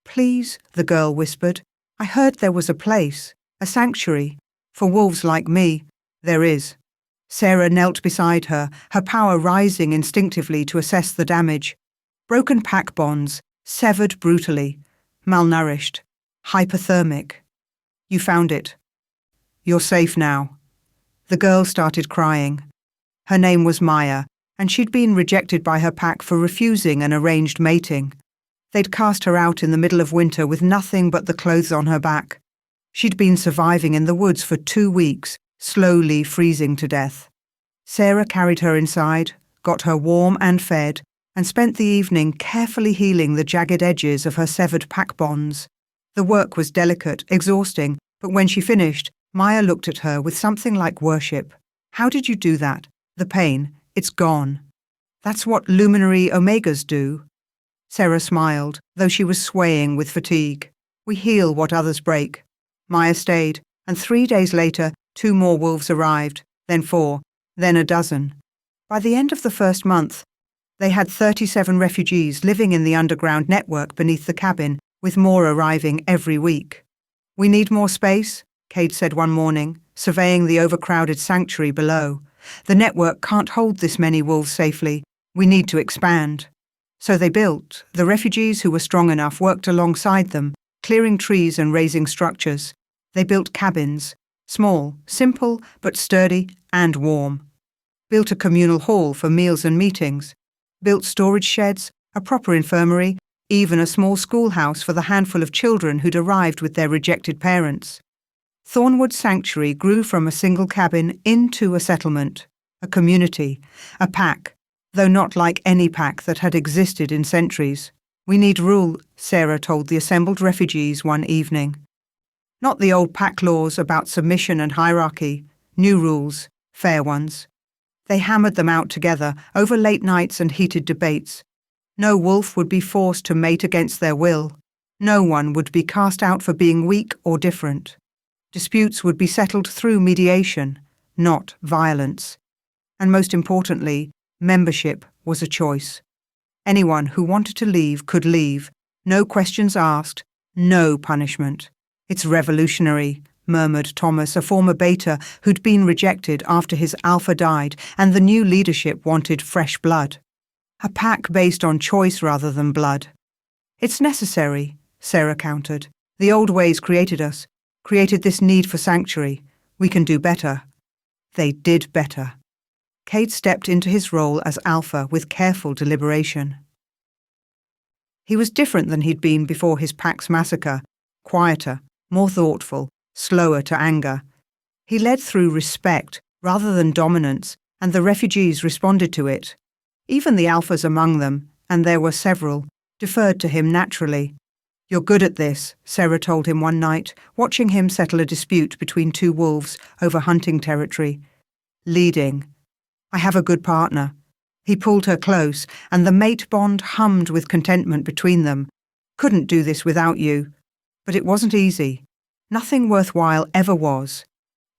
"Please," the girl whispered, "I heard there was a place, a sanctuary, for wolves like me." "There is." Sarah knelt beside her, her power rising instinctively to assess the damage. Broken pack bonds, severed brutally, malnourished, hypothermic. "You found it. You're safe now." The girl started crying. Her name was Maya, and she'd been rejected by her pack for refusing an arranged mating. They'd cast her out in the middle of winter with nothing but the clothes on her back. She'd been surviving in the woods for 2 weeks, slowly freezing to death. Sarah carried her inside, got her warm and fed, and spent the evening carefully healing the jagged edges of her severed pack bonds. The work was delicate, exhausting, but when she finished, Maya looked at her with something like worship. "How did you do that? The pain, it's gone." "That's what luminary Omegas do." Sarah smiled, though she was swaying with fatigue. "We heal what others break." Maya stayed, and 3 days later, 2 more wolves arrived, then 4, then a dozen. By the end of the first month, they had 37 refugees living in the underground network beneath the cabin, with more arriving every week. "We need more space," Cade said one morning, surveying the overcrowded sanctuary below. "The network can't hold this many wolves safely. We need to expand." So they built. The refugees who were strong enough worked alongside them, clearing trees and raising structures. They built cabins, small, simple, but sturdy and warm. Built a communal hall for meals and meetings. Built storage sheds, a proper infirmary, even a small schoolhouse for the handful of children who'd arrived with their rejected parents. Thornwood Sanctuary grew from a single cabin into a settlement, a community, a pack, though not like any pack that had existed in centuries. "We need rule," Sarah told the assembled refugees one evening. Not the old pack laws about submission and hierarchy, new rules, fair ones. They hammered them out together over late nights and heated debates. No wolf would be forced to mate against their will. No one would be cast out for being weak or different. Disputes would be settled through mediation, not violence. And most importantly, membership was a choice. Anyone who wanted to leave could leave. No questions asked, no punishment. "It's revolutionary," murmured Thomas, a former beta who'd been rejected after his alpha died, and the new leadership wanted fresh blood. A pack based on choice rather than blood. "It's necessary," Sarah countered. "The old ways created us, created this need for sanctuary. We can do better." They did better. Cade stepped into his role as alpha with careful deliberation. He was different than he'd been before his pack's massacre, quieter, more thoughtful, slower to anger. He led through respect rather than dominance, and the refugees responded to it. Even the alphas among them, and there were several, deferred to him naturally. "You're good at this," Sarah told him one night, watching him settle a dispute between two wolves over hunting territory. "Leading. I have a good partner." He pulled her close, and the mate bond hummed with contentment between them. "Couldn't do this without you." But it wasn't easy. Nothing worthwhile ever was.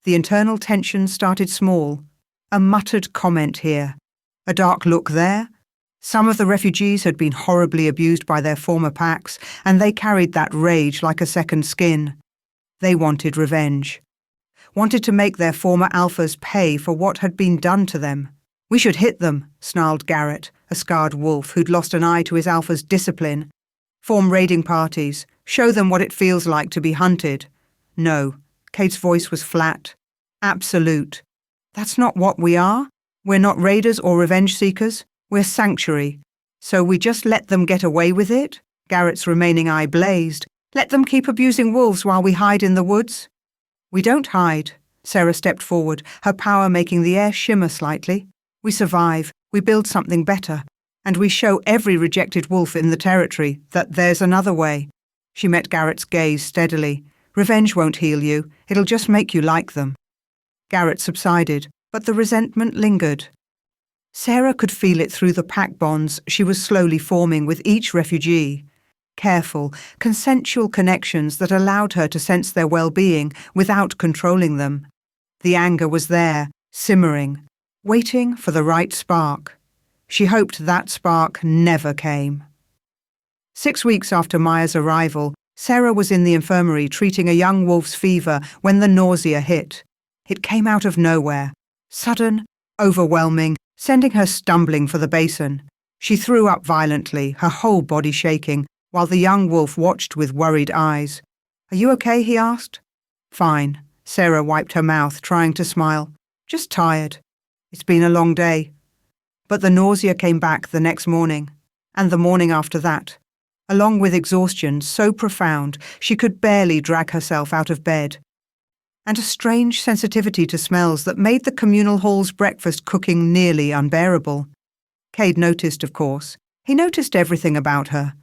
The internal tension started small. A muttered comment here, a dark look there. Some of the refugees had been horribly abused by their former packs, and they carried that rage like a second skin. They wanted revenge. Wanted to make their former alphas pay for what had been done to them. "We should hit them," snarled Garrett, a scarred wolf who'd lost an eye to his alpha's discipline. "Form raiding parties. Show them what it feels like to be hunted." "No." Cade's voice was flat. "Absolute. That's not what we are. We're not raiders or revenge seekers. We're sanctuary. So we just let them get away with it?" Garrett's remaining eye blazed. "Let them keep abusing wolves while we hide in the woods?" "We don't hide." Sarah stepped forward, her power making the air shimmer slightly. "We survive. We build something better. And we show every rejected wolf in the territory that there's another way." She met Garrett's gaze steadily. "Revenge won't heal you. It'll just make you like them." Garrett subsided, but the resentment lingered. Sarah could feel it through the pack bonds she was slowly forming with each refugee. Careful, consensual connections that allowed her to sense their well-being without controlling them. The anger was there, simmering, waiting for the right spark. She hoped that spark never came. 6 weeks after Maya's arrival, Sarah was in the infirmary treating a young wolf's fever when the nausea hit. It came out of nowhere, sudden, overwhelming, sending her stumbling for the basin. She threw up violently, her whole body shaking, while the young wolf watched with worried eyes. "Are you okay?" he asked. "Fine." Sarah wiped her mouth, trying to smile. "Just tired. It's been a long day." But the nausea came back the next morning, and the morning after that, along with exhaustion so profound she could barely drag herself out of bed, and a strange sensitivity to smells that made the communal hall's breakfast cooking nearly unbearable. Cade noticed, of course. He noticed everything about her.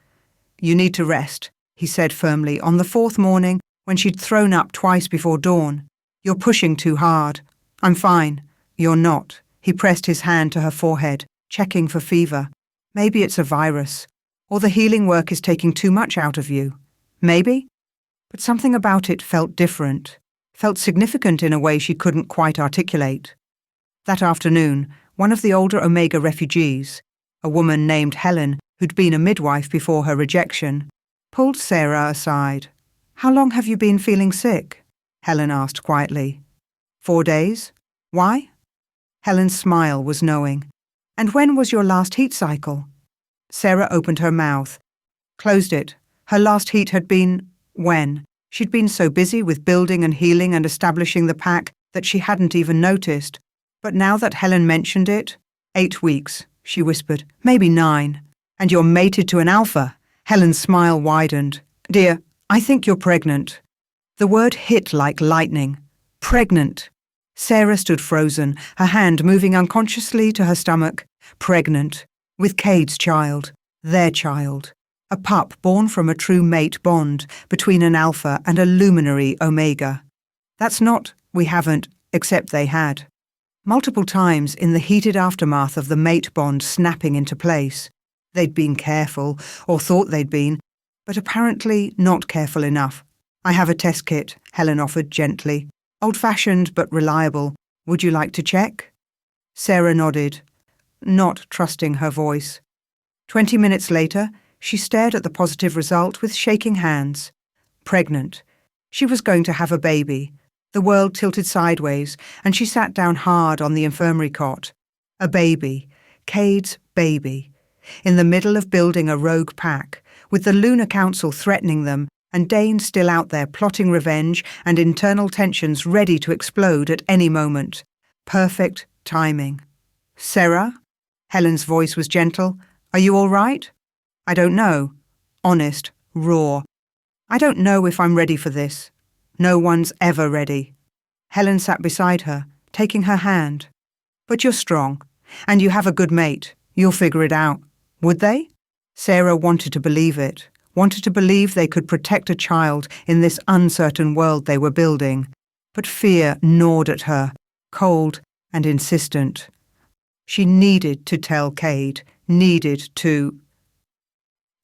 "You need to rest," he said firmly on the 4th morning when she'd thrown up twice before dawn. "You're pushing too hard." "I'm fine." "You're not." He pressed his hand to her forehead, checking for fever. "Maybe it's a virus, or the healing work is taking too much out of you. Maybe." But something about it felt different, felt significant in a way she couldn't quite articulate. That afternoon, one of the older Omega refugees, a woman named Helen, who'd been a midwife before her rejection, pulled Sarah aside. "How long have you been feeling sick?" Helen asked quietly. 4 days. Why? Helen's smile was knowing. "And when was your last heat cycle?" Sarah opened her mouth, closed it. Her last heat had been when? She'd been so busy with building and healing and establishing the pack that she hadn't even noticed. But now that Helen mentioned it, 8 weeks, she whispered, maybe 9. "And you're mated to an alpha." Helen's smile widened. "Dear, I think you're pregnant." The word hit like lightning. Pregnant. Sarah stood frozen, her hand moving unconsciously to her stomach. Pregnant. With Cade's child. Their child. A pup born from a true mate bond between an alpha and a luminary omega. That's not, we haven't, except they had. Multiple times in the heated aftermath of the mate bond snapping into place. They'd been careful, or thought they'd been, but apparently not careful enough. "I have a test kit," Helen offered gently. "Old-fashioned but reliable. Would you like to check?" Sarah nodded, not trusting her voice. 20 minutes later, she stared at the positive result with shaking hands. Pregnant. She was going to have a baby. The world tilted sideways, and she sat down hard on the infirmary cot. A baby. Cade's baby. In the middle of building a rogue pack, with the Lunar Council threatening them, and Dane still out there plotting revenge and internal tensions ready to explode at any moment. Perfect timing. "Sarah?" Helen's voice was gentle. "Are you all right?" "I don't know." Honest, raw. I don't know if I'm ready for this. No one's ever ready. Helen sat beside her, taking her hand. But you're strong, and you have a good mate. You'll figure it out. Would they? Sarah wanted to believe it, wanted to believe they could protect a child in this uncertain world they were building. But fear gnawed at her, cold and insistent. She needed to tell Cade, needed to...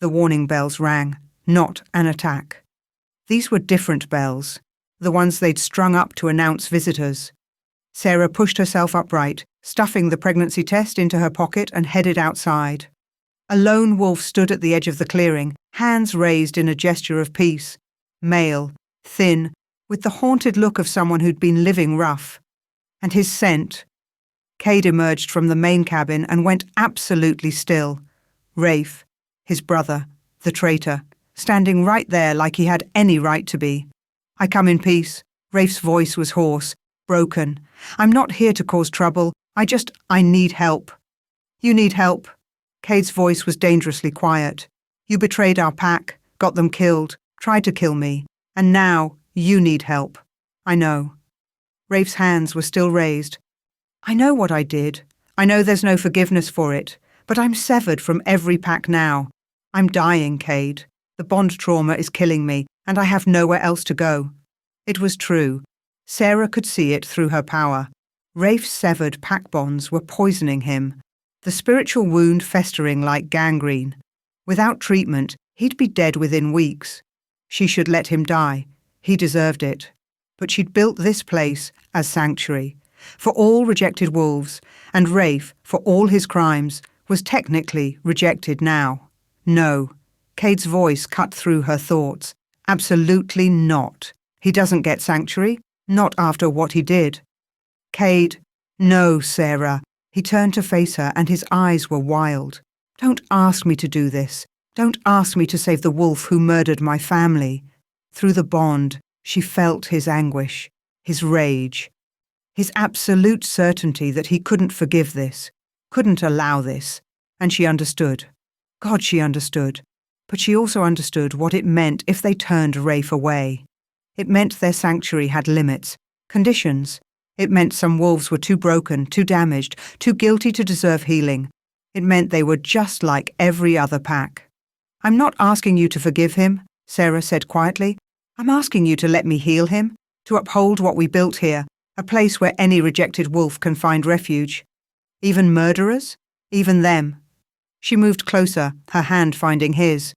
The warning bells rang, not an attack. These were different bells, the ones they'd strung up to announce visitors. Sarah pushed herself upright, stuffing the pregnancy test into her pocket and headed outside. A lone wolf stood at the edge of the clearing, hands raised in a gesture of peace. Male, thin, with the haunted look of someone who'd been living rough. And his scent. Cade emerged from the main cabin and went absolutely still. Rafe, his brother, the traitor, standing right there like he had any right to be. I come in peace. Rafe's voice was hoarse, broken. I'm not here to cause trouble. I need help. You need help. Cade's voice was dangerously quiet. You betrayed our pack, got them killed, tried to kill me, and now you need help. I know. Rafe's hands were still raised. I know what I did. I know there's no forgiveness for it, but I'm severed from every pack now. I'm dying, Cade. The bond trauma is killing me, and I have nowhere else to go. It was true. Sarah could see it through her power. Rafe's severed pack bonds were poisoning him, the spiritual wound festering like gangrene. Without treatment, he'd be dead within weeks. She should let him die. He deserved it. But she'd built this place as sanctuary for all rejected wolves, and Rafe, for all his crimes, was technically rejected now. No. Cade's voice cut through her thoughts. Absolutely not. He doesn't get sanctuary, not after what he did. Cade, no, Sarah. He turned to face her and his eyes were wild. Don't ask me to do this. Don't ask me to save the wolf who murdered my family. Through the bond, she felt his anguish, his rage, his absolute certainty that he couldn't forgive this, couldn't allow this, and she understood. God, she understood. But she also understood what it meant if they turned Rafe away. It meant their sanctuary had limits, conditions. It meant some wolves were too broken, too damaged, too guilty to deserve healing. It meant they were just like every other pack. I'm not asking you to forgive him, Sarah said quietly. I'm asking you to let me heal him, to uphold what we built here, a place where any rejected wolf can find refuge. Even murderers? Even them. She moved closer, her hand finding his.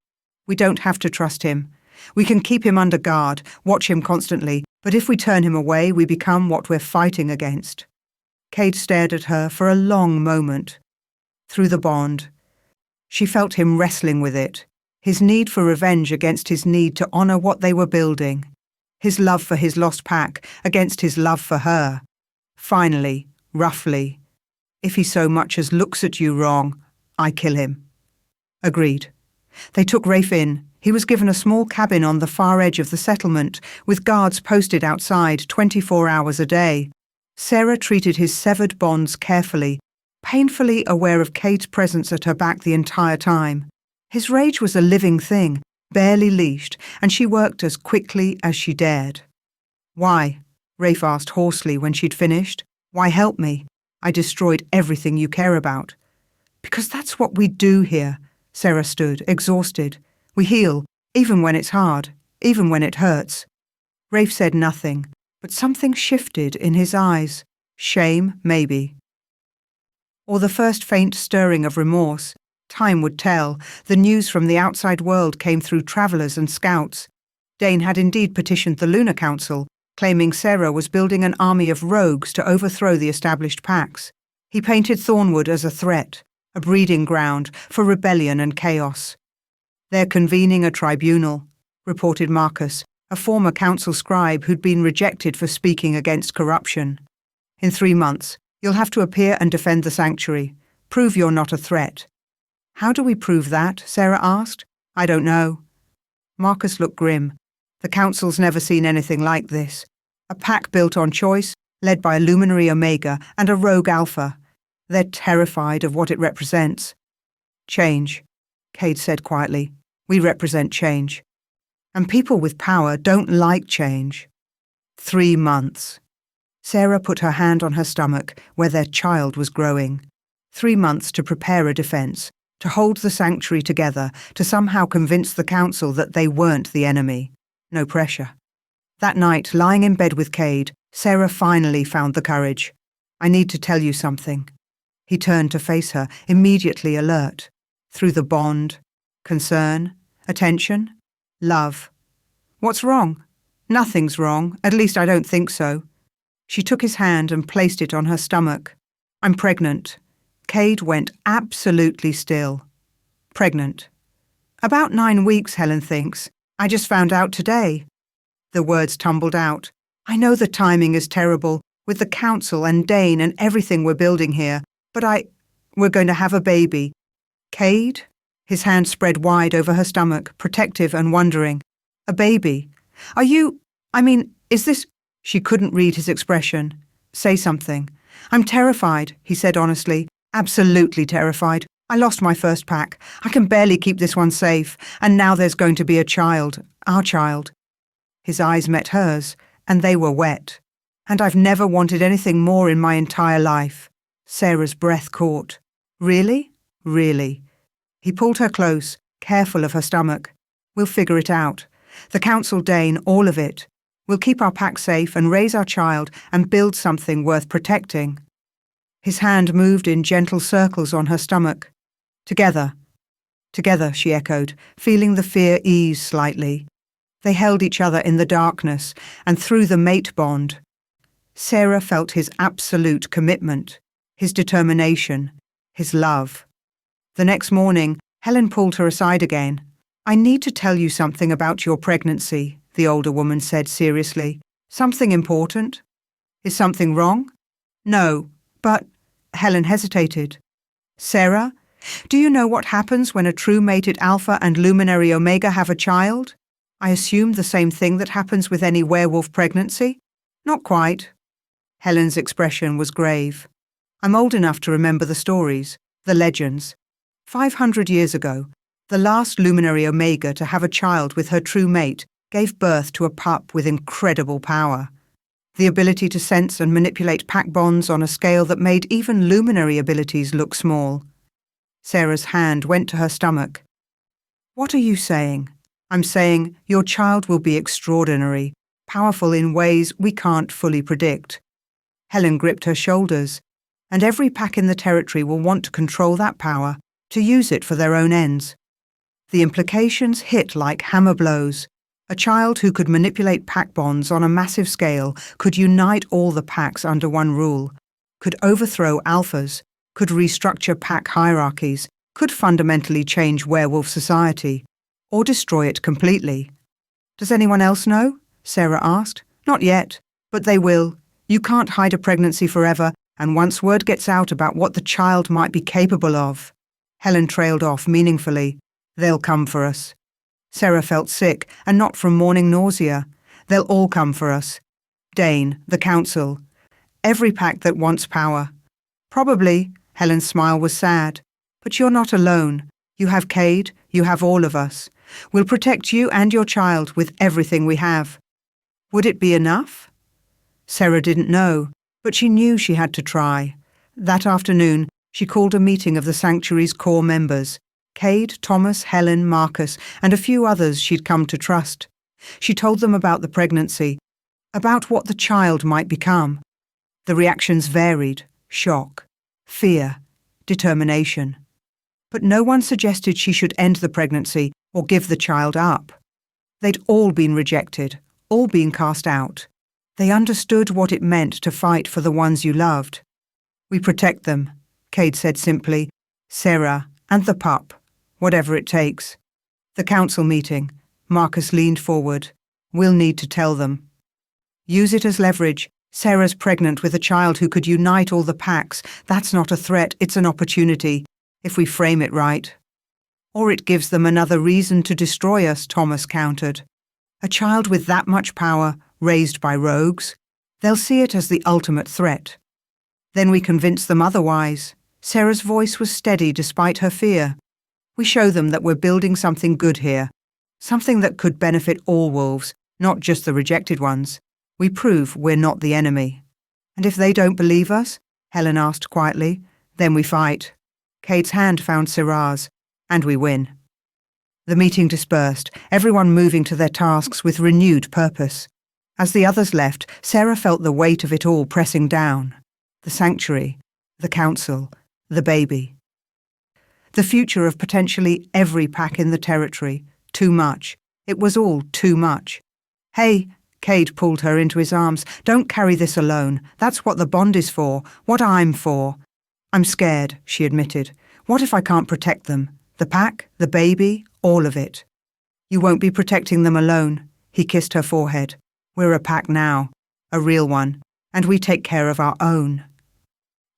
We don't have to trust him. We can keep him under guard, watch him constantly, but if we turn him away, we become what we're fighting against. Cade stared at her for a long moment. Through the bond, she felt him wrestling with it, his need for revenge against his need to honor what they were building, his love for his lost pack against his love for her. Finally, roughly, if he so much as looks at you wrong, I kill him. Agreed. They took Rafe in. He was given a small cabin on the far edge of the settlement, with guards posted outside 24 hours a day. Sarah treated his severed bonds carefully, painfully aware of Cade's presence at her back the entire time. His rage was a living thing, barely leashed, and she worked as quickly as she dared. Why? Rafe asked hoarsely when she'd finished. Why help me? I destroyed everything you care about. Because that's what we do here. Sarah stood, exhausted. We heal, even when it's hard, even when it hurts. Rafe said nothing, but something shifted in his eyes. Shame, maybe. Or the first faint stirring of remorse. Time would tell. The news from the outside world came through travelers and scouts. Dane had indeed petitioned the Lunar Council, claiming Sarah was building an army of rogues to overthrow the established packs. He painted Thornwood as a threat, a breeding ground for rebellion and chaos. They're convening a tribunal, reported Marcus, a former council scribe who'd been rejected for speaking against corruption. In 3 months, you'll have to appear and defend the sanctuary. Prove you're not a threat. How do we prove that? Sarah asked. I don't know. Marcus looked grim. The council's never seen anything like this. A pack built on choice, led by a luminary Omega and a rogue Alpha. They're terrified of what it represents. Change, Cade said quietly. We represent change. And people with power don't like change. 3 months. Sarah put her hand on her stomach where their child was growing. 3 months to prepare a defense, to hold the sanctuary together, to somehow convince the council that they weren't the enemy. No pressure. That night, lying in bed with Cade, Sarah finally found the courage. "I need to tell you something." He turned to face her, immediately alert. Through the bond, concern, attention, love. "What's wrong?" "Nothing's wrong, at least I don't think so." She took his hand and placed it on her stomach. "I'm pregnant." Cade went absolutely still. "Pregnant." "About 9 weeks, Helen thinks. I just found out today." The words tumbled out. "I know the timing is terrible, with the council and Dane and everything we're building here, but we're going to have a baby." "Cade?" His hand spread wide over her stomach, protective and wondering. "A baby? Is this—" She couldn't read his expression. "Say something." "I'm terrified," he said honestly. "Absolutely terrified. I lost my first pack. I can barely keep this one safe. And now there's going to be a child. Our child." His eyes met hers, and they were wet. "And I've never wanted anything more in my entire life." Sarah's breath caught. "Really? Really?" He pulled her close, careful of her stomach. "We'll figure it out. The council, Dane, all of it. We'll keep our pack safe and raise our child and build something worth protecting." His hand moved in gentle circles on her stomach. "Together." "Together," she echoed, feeling the fear ease slightly. They held each other in the darkness and through the mate bond. Sarah felt his absolute commitment, his determination, his love. The next morning, Helen pulled her aside again. "I need to tell you something about your pregnancy," the older woman said seriously. "Something important?" "Is something wrong?" "No, but—" Helen hesitated. "Sarah, do you know what happens when a true mated Alpha and Luminary Omega have a child? I assume the same thing that happens with any werewolf pregnancy?" "Not quite." Helen's expression was grave. "I'm old enough to remember the stories, the legends. 500 years ago, the last Luminary Omega to have a child with her true mate gave birth to a pup with incredible power. The ability to sense and manipulate pack bonds on a scale that made even luminary abilities look small." Sarah's hand went to her stomach. "What are you saying?" "I'm saying your child will be extraordinary, powerful in ways we can't fully predict." Helen gripped her shoulders. "And every pack in the territory will want to control that power, to use it for their own ends." The implications hit like hammer blows. A child who could manipulate pack bonds on a massive scale, could unite all the packs under one rule, could overthrow alphas, could restructure pack hierarchies, could fundamentally change werewolf society, or destroy it completely. "Does anyone else know?" Sarah asked. "Not yet, but they will. You can't hide a pregnancy forever, and once word gets out about what the child might be capable of—" Helen trailed off meaningfully. "They'll come for us." Sarah felt sick, and not from morning nausea. "They'll all come for us. Dane, the council, every pack that wants power." "Probably," Helen's smile was sad. "But you're not alone. You have Cade, you have all of us. We'll protect you and your child with everything we have." Would it be enough? Sarah didn't know, but she knew she had to try. That afternoon, she called a meeting of the sanctuary's core members, Cade, Thomas, Helen, Marcus, and a few others she'd come to trust. She told them about the pregnancy, about what the child might become. The reactions varied: shock, fear, determination. But no one suggested she should end the pregnancy or give the child up. They'd all been rejected, all been cast out. They understood what it meant to fight for the ones you loved. "We protect them," Cade said simply. "Sarah and the pup, whatever it takes." The council meeting. Marcus leaned forward. "We'll need to tell them." "Use it as leverage. Sarah's pregnant with a child who could unite all the packs. That's not a threat, it's an opportunity, if we frame it right." "Or it gives them another reason to destroy us," Thomas countered. "A child with that much power, raised by rogues, they'll see it as the ultimate threat." "Then we convince them otherwise." Sarah's voice was steady despite her fear. "We show them that we're building something good here. Something that could benefit all wolves, not just the rejected ones. We prove we're not the enemy. And if they don't believe us, Helen asked quietly, then we fight. Cade's hand found Siraj's, and we win. The meeting dispersed, everyone moving to their tasks with renewed purpose. As the others left, Sarah felt the weight of it all pressing down. The sanctuary, the council, the baby. The future of potentially every pack in the territory. Too much. It was all too much. Hey, Cade pulled her into his arms. Don't carry this alone. That's what the bond is for, what I'm for. I'm scared, she admitted. What if I can't protect them? The pack, the baby, all of it. You won't be protecting them alone. He kissed her forehead. We're a pack now, a real one, and we take care of our own.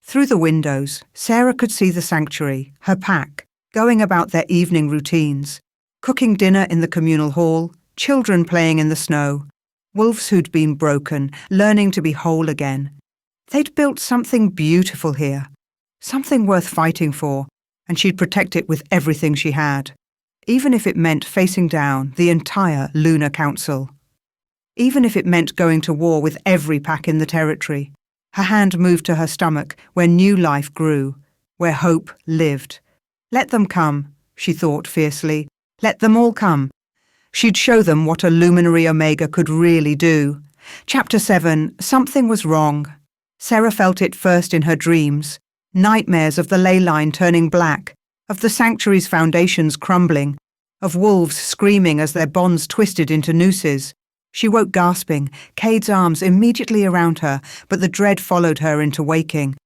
Through the windows, Sarah could see the sanctuary, her pack, going about their evening routines, cooking dinner in the communal hall, children playing in the snow, wolves who'd been broken, learning to be whole again. They'd built something beautiful here, something worth fighting for, and she'd protect it with everything she had, even if it meant facing down the entire Lunar Council. Even if it meant going to war with every pack in the territory. Her hand moved to her stomach, where new life grew, where hope lived. Let them come, she thought fiercely. Let them all come. She'd show them what a Luminary Omega could really do. Chapter 7, something was wrong. Sarah felt it first in her dreams. Nightmares of the ley line turning black, of the sanctuary's foundations crumbling, of wolves screaming as their bonds twisted into nooses. She woke gasping, Cade's arms immediately around her, but the dread followed her into waking.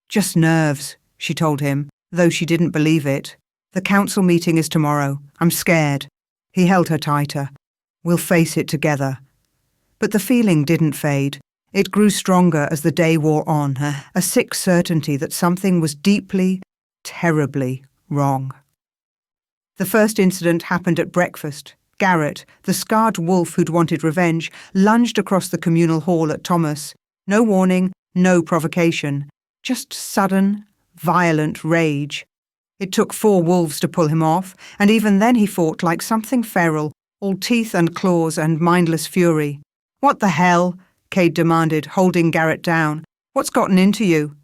Just nerves, she told him, though she didn't believe it. The council meeting is tomorrow. I'm scared. He held her tighter. We'll face it together. But the feeling didn't fade. It grew stronger as the day wore on, a sick certainty that something was deeply, terribly wrong. The first incident happened at breakfast. Garrett, the scarred wolf who'd wanted revenge, lunged across the communal hall at Thomas. No warning, no provocation. Just sudden, violent rage. It took 4 wolves to pull him off, and even then he fought like something feral, all teeth and claws and mindless fury. What the hell? Cade demanded, holding Garrett down. What's gotten into you?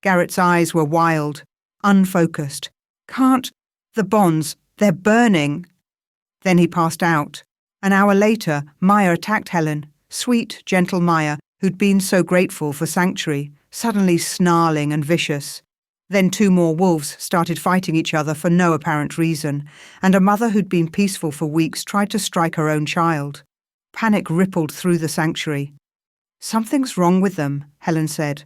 Garrett's eyes were wild, unfocused. Can't... The bonds, they're burning. Then he passed out. An hour later, Maya attacked Helen, sweet, gentle Maya, who'd been so grateful for sanctuary, suddenly snarling and vicious. Then 2 more wolves started fighting each other for no apparent reason, and a mother who'd been peaceful for weeks tried to strike her own child. Panic rippled through the sanctuary. Something's wrong with them, Helen said,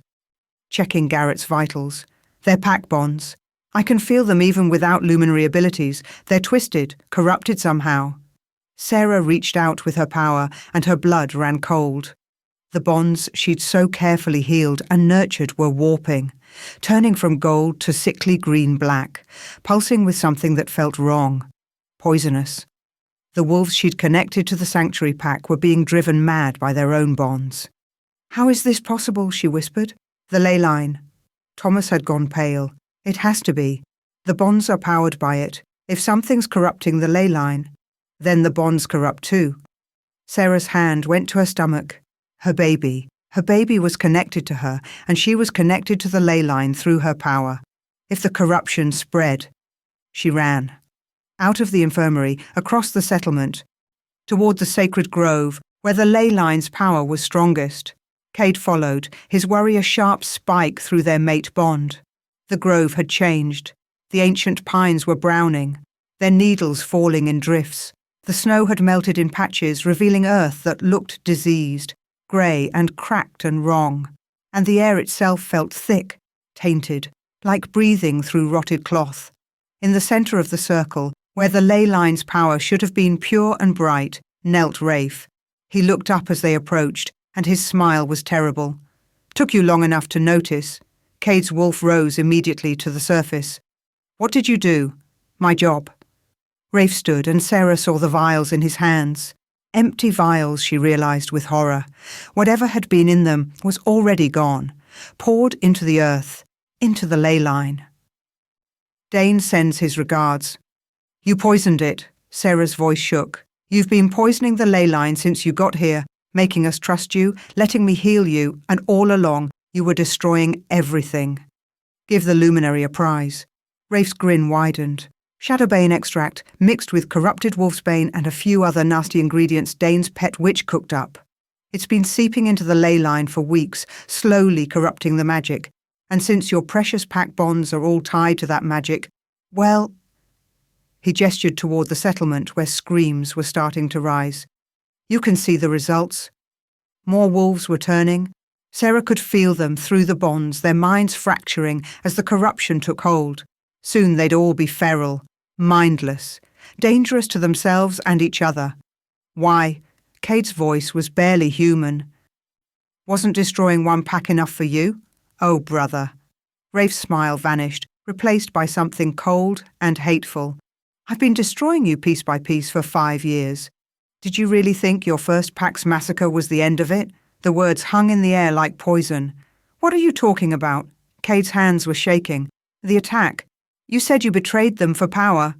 checking Garrett's vitals. They're pack bonds. I can feel them even without luminary abilities. They're twisted, corrupted somehow. Sarah reached out with her power, and her blood ran cold. The bonds she'd so carefully healed and nurtured were warping, turning from gold to sickly green-black, pulsing with something that felt wrong, poisonous. The wolves she'd connected to the sanctuary pack were being driven mad by their own bonds. How is this possible? She whispered. The ley line. Thomas had gone pale. It has to be. The bonds are powered by it. If something's corrupting the ley line, then the bonds corrupt too. Sarah's hand went to her stomach. Her baby. Her baby was connected to her, and she was connected to the ley line through her power. If the corruption spread, she ran. Out of the infirmary, across the settlement, toward the sacred grove, where the ley line's power was strongest. Cade followed, his worry a sharp spike through their mate bond. The grove had changed. The ancient pines were browning, their needles falling in drifts. The snow had melted in patches, revealing earth that looked diseased, grey and cracked and wrong. And the air itself felt thick, tainted, like breathing through rotted cloth. In the centre of the circle, where the ley line's power should have been pure and bright, knelt Rafe. He looked up as they approached, and his smile was terrible. Took you long enough to notice. Cade's wolf rose immediately to the surface. What did you do? My job. Rafe stood, and Sarah saw the vials in his hands. Empty vials, she realised with horror. Whatever had been in them was already gone, poured into the earth, into the ley line. Dane sends his regards. You poisoned it. Sarah's voice shook. You've been poisoning the ley line since you got here, making us trust you, letting me heal you, and all along you were destroying everything. Give the luminary a prize. Rafe's grin widened. Shadowbane extract, mixed with corrupted wolfsbane and a few other nasty ingredients Dane's pet witch cooked up. It's been seeping into the ley line for weeks, slowly corrupting the magic. And since your precious pack bonds are all tied to that magic, well... He gestured toward the settlement where screams were starting to rise. You can see the results. More wolves were turning. Sarah could feel them through the bonds, their minds fracturing as the corruption took hold. Soon they'd all be feral, mindless, dangerous to themselves and each other. Why? Cade's voice was barely human. Wasn't destroying one pack enough for you? Oh, brother. Rafe's smile vanished, replaced by something cold and hateful. I've been destroying you piece by piece for 5 years. Did you really think your first pack's massacre was the end of it? The words hung in the air like poison. What are you talking about? Cade's hands were shaking. The attack. You said you betrayed them for power.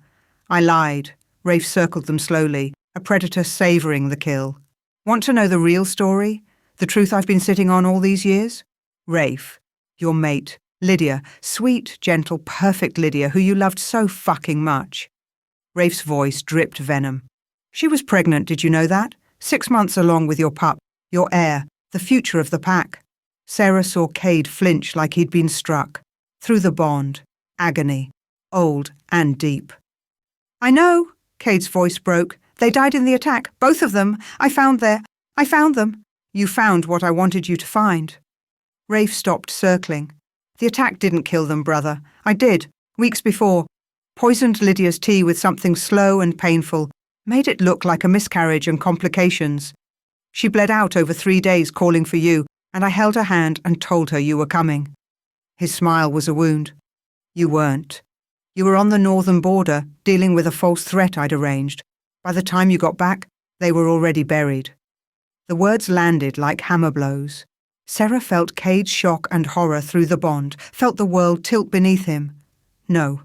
I lied. Rafe circled them slowly, a predator savouring the kill. Want to know the real story? The truth I've been sitting on all these years? Rafe, your mate, Lydia, sweet, gentle, perfect Lydia, who you loved so fucking much. Rafe's voice dripped venom. She was pregnant, did you know that? 6 months along with your pup, your heir, the future of the pack. Sarah saw Cade flinch like he'd been struck. Through the bond, agony, old and deep. I know, Cade's voice broke. They died in the attack, both of them. I found them. You found what I wanted you to find. Rafe stopped circling. The attack didn't kill them, brother. I did, weeks before. Poisoned Lydia's tea with something slow and painful, made it look like a miscarriage and complications. She bled out over 3 days calling for you, and I held her hand and told her you were coming. His smile was a wound. You weren't. You were on the northern border, dealing with a false threat I'd arranged. By the time you got back, they were already buried. The words landed like hammer blows. Sarah felt Cade's shock and horror through the bond, felt the world tilt beneath him. No.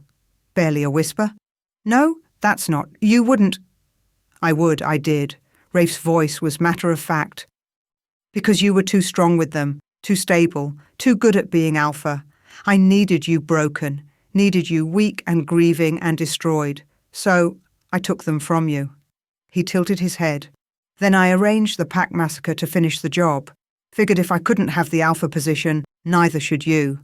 Barely a whisper. No, that's not. You wouldn't. I would, I did. Rafe's voice was matter of fact. Because you were too strong with them, too stable, too good at being alpha. I needed you broken, needed you weak and grieving and destroyed. So I took them from you. He tilted his head. Then I arranged the pack massacre to finish the job. Figured if I couldn't have the alpha position, neither should you.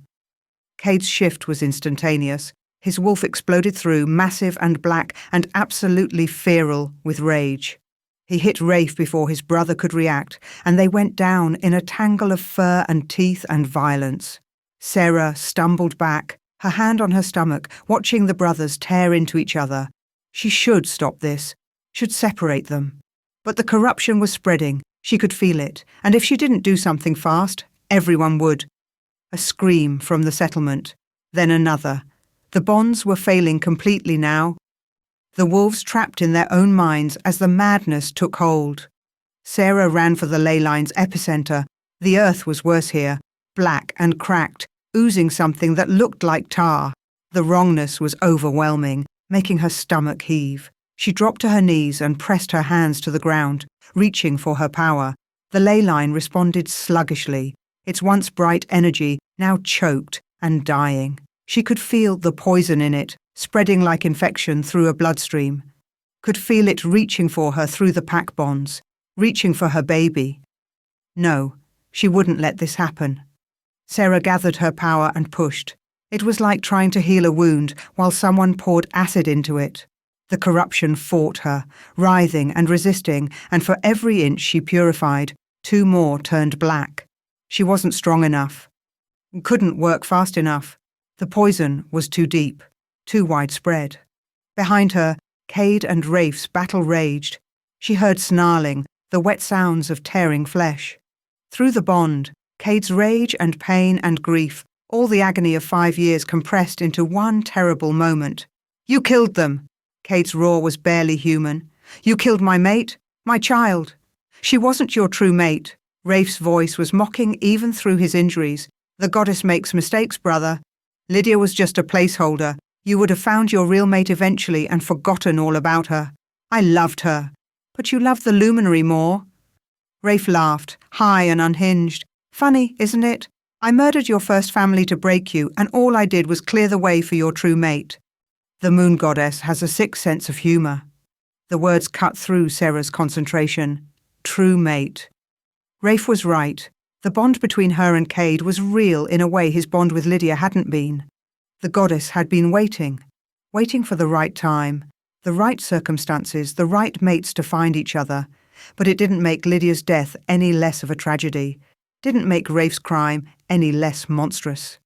Cade's shift was instantaneous. His wolf exploded through, massive and black and absolutely feral with rage. He hit Rafe before his brother could react, and they went down in a tangle of fur and teeth and violence. Sarah stumbled back, her hand on her stomach, watching the brothers tear into each other. She should stop this, should separate them. But the corruption was spreading, she could feel it, and if she didn't do something fast, everyone would. A scream from the settlement, then another. The bonds were failing completely now. The wolves trapped in their own minds as the madness took hold. Sarah ran for the ley line's epicenter. The earth was worse here, black and cracked, oozing something that looked like tar. The wrongness was overwhelming, making her stomach heave. She dropped to her knees and pressed her hands to the ground, reaching for her power. The ley line responded sluggishly, its once bright energy now choked and dying. She could feel the poison in it, spreading like infection through her bloodstream. Could feel it reaching for her through the pack bonds, reaching for her baby. No, she wouldn't let this happen. Sarah gathered her power and pushed. It was like trying to heal a wound while someone poured acid into it. The corruption fought her, writhing and resisting, and for every inch she purified, 2 more turned black. She wasn't strong enough. Couldn't work fast enough. The poison was too deep, too widespread. Behind her, Cade and Rafe's battle raged. She heard snarling, the wet sounds of tearing flesh. Through the bond, Cade's rage and pain and grief, all the agony of 5 years compressed into one terrible moment. You killed them! Cade's roar was barely human. You killed my mate, my child. She wasn't your true mate. Rafe's voice was mocking even through his injuries. The goddess makes mistakes, brother. Lydia was just a placeholder. You would have found your real mate eventually and forgotten all about her. I loved her. But you love the luminary more. Rafe laughed, high and unhinged. Funny, isn't it? I murdered your first family to break you, and all I did was clear the way for your true mate. The moon goddess has a sick sense of humour. The words cut through Sarah's concentration. True mate. Rafe was right. The bond between her and Cade was real in a way his bond with Lydia hadn't been. The goddess had been waiting for the right time, the right circumstances, the right mates to find each other. But it didn't make Lydia's death any less of a tragedy, didn't make Rafe's crime any less monstrous.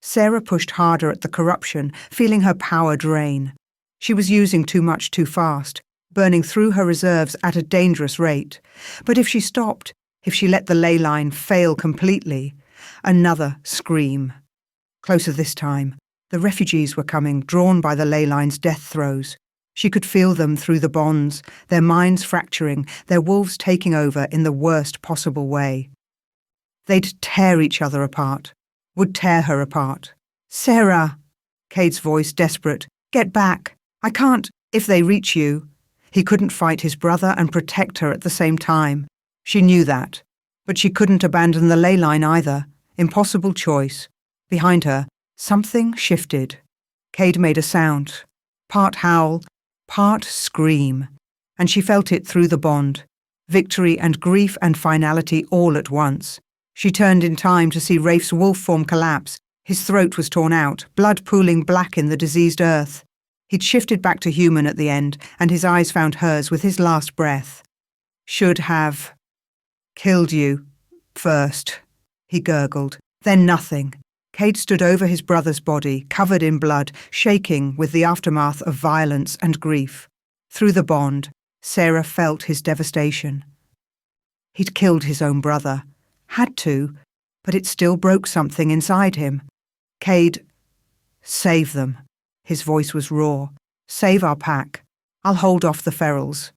Sarah pushed harder at the corruption, feeling her power drain. She was using too much too fast, burning through her reserves at a dangerous rate. But if she stopped, if she let the ley line fail completely, another scream. Closer this time, the refugees were coming, drawn by the ley line's death throes. She could feel them through the bonds, their minds fracturing, their wolves taking over in the worst possible way. They'd tear each other apart, would tear her apart. Sarah! Cade's voice desperate. Get back! I can't, if they reach you. He couldn't fight his brother and protect her at the same time. She knew that. But she couldn't abandon the ley line either. Impossible choice. Behind her, something shifted. Cade made a sound. Part howl, part scream. And she felt it through the bond. Victory and grief and finality all at once. She turned in time to see Rafe's wolf form collapse. His throat was torn out, blood pooling black in the diseased earth. He'd shifted back to human at the end, and his eyes found hers with his last breath. Should have killed you first, he gurgled. Then nothing. Cade stood over his brother's body, covered in blood, shaking with the aftermath of violence and grief. Through the bond, Sarah felt his devastation. He'd killed his own brother. Had to, but it still broke something inside him. Cade, save them. His voice was raw. Save our pack. I'll hold off the ferals.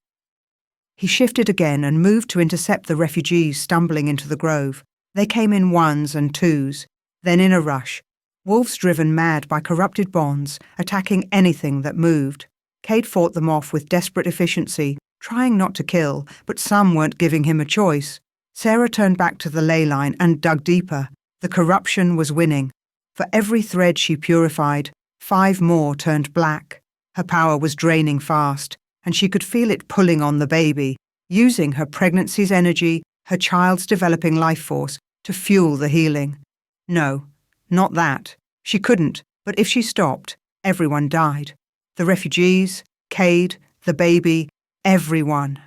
He shifted again and moved to intercept the refugees stumbling into the grove. They came in ones and twos, then in a rush, wolves driven mad by corrupted bonds, attacking anything that moved. Cade fought them off with desperate efficiency, trying not to kill, but some weren't giving him a choice. Sarah turned back to the ley line and dug deeper. The corruption was winning. For every thread she purified, 5 more turned black. Her power was draining fast, and she could feel it pulling on the baby, using her pregnancy's energy, her child's developing life force, to fuel the healing. No, not that. She couldn't, but if she stopped, everyone died. The refugees, Cade, the baby, everyone.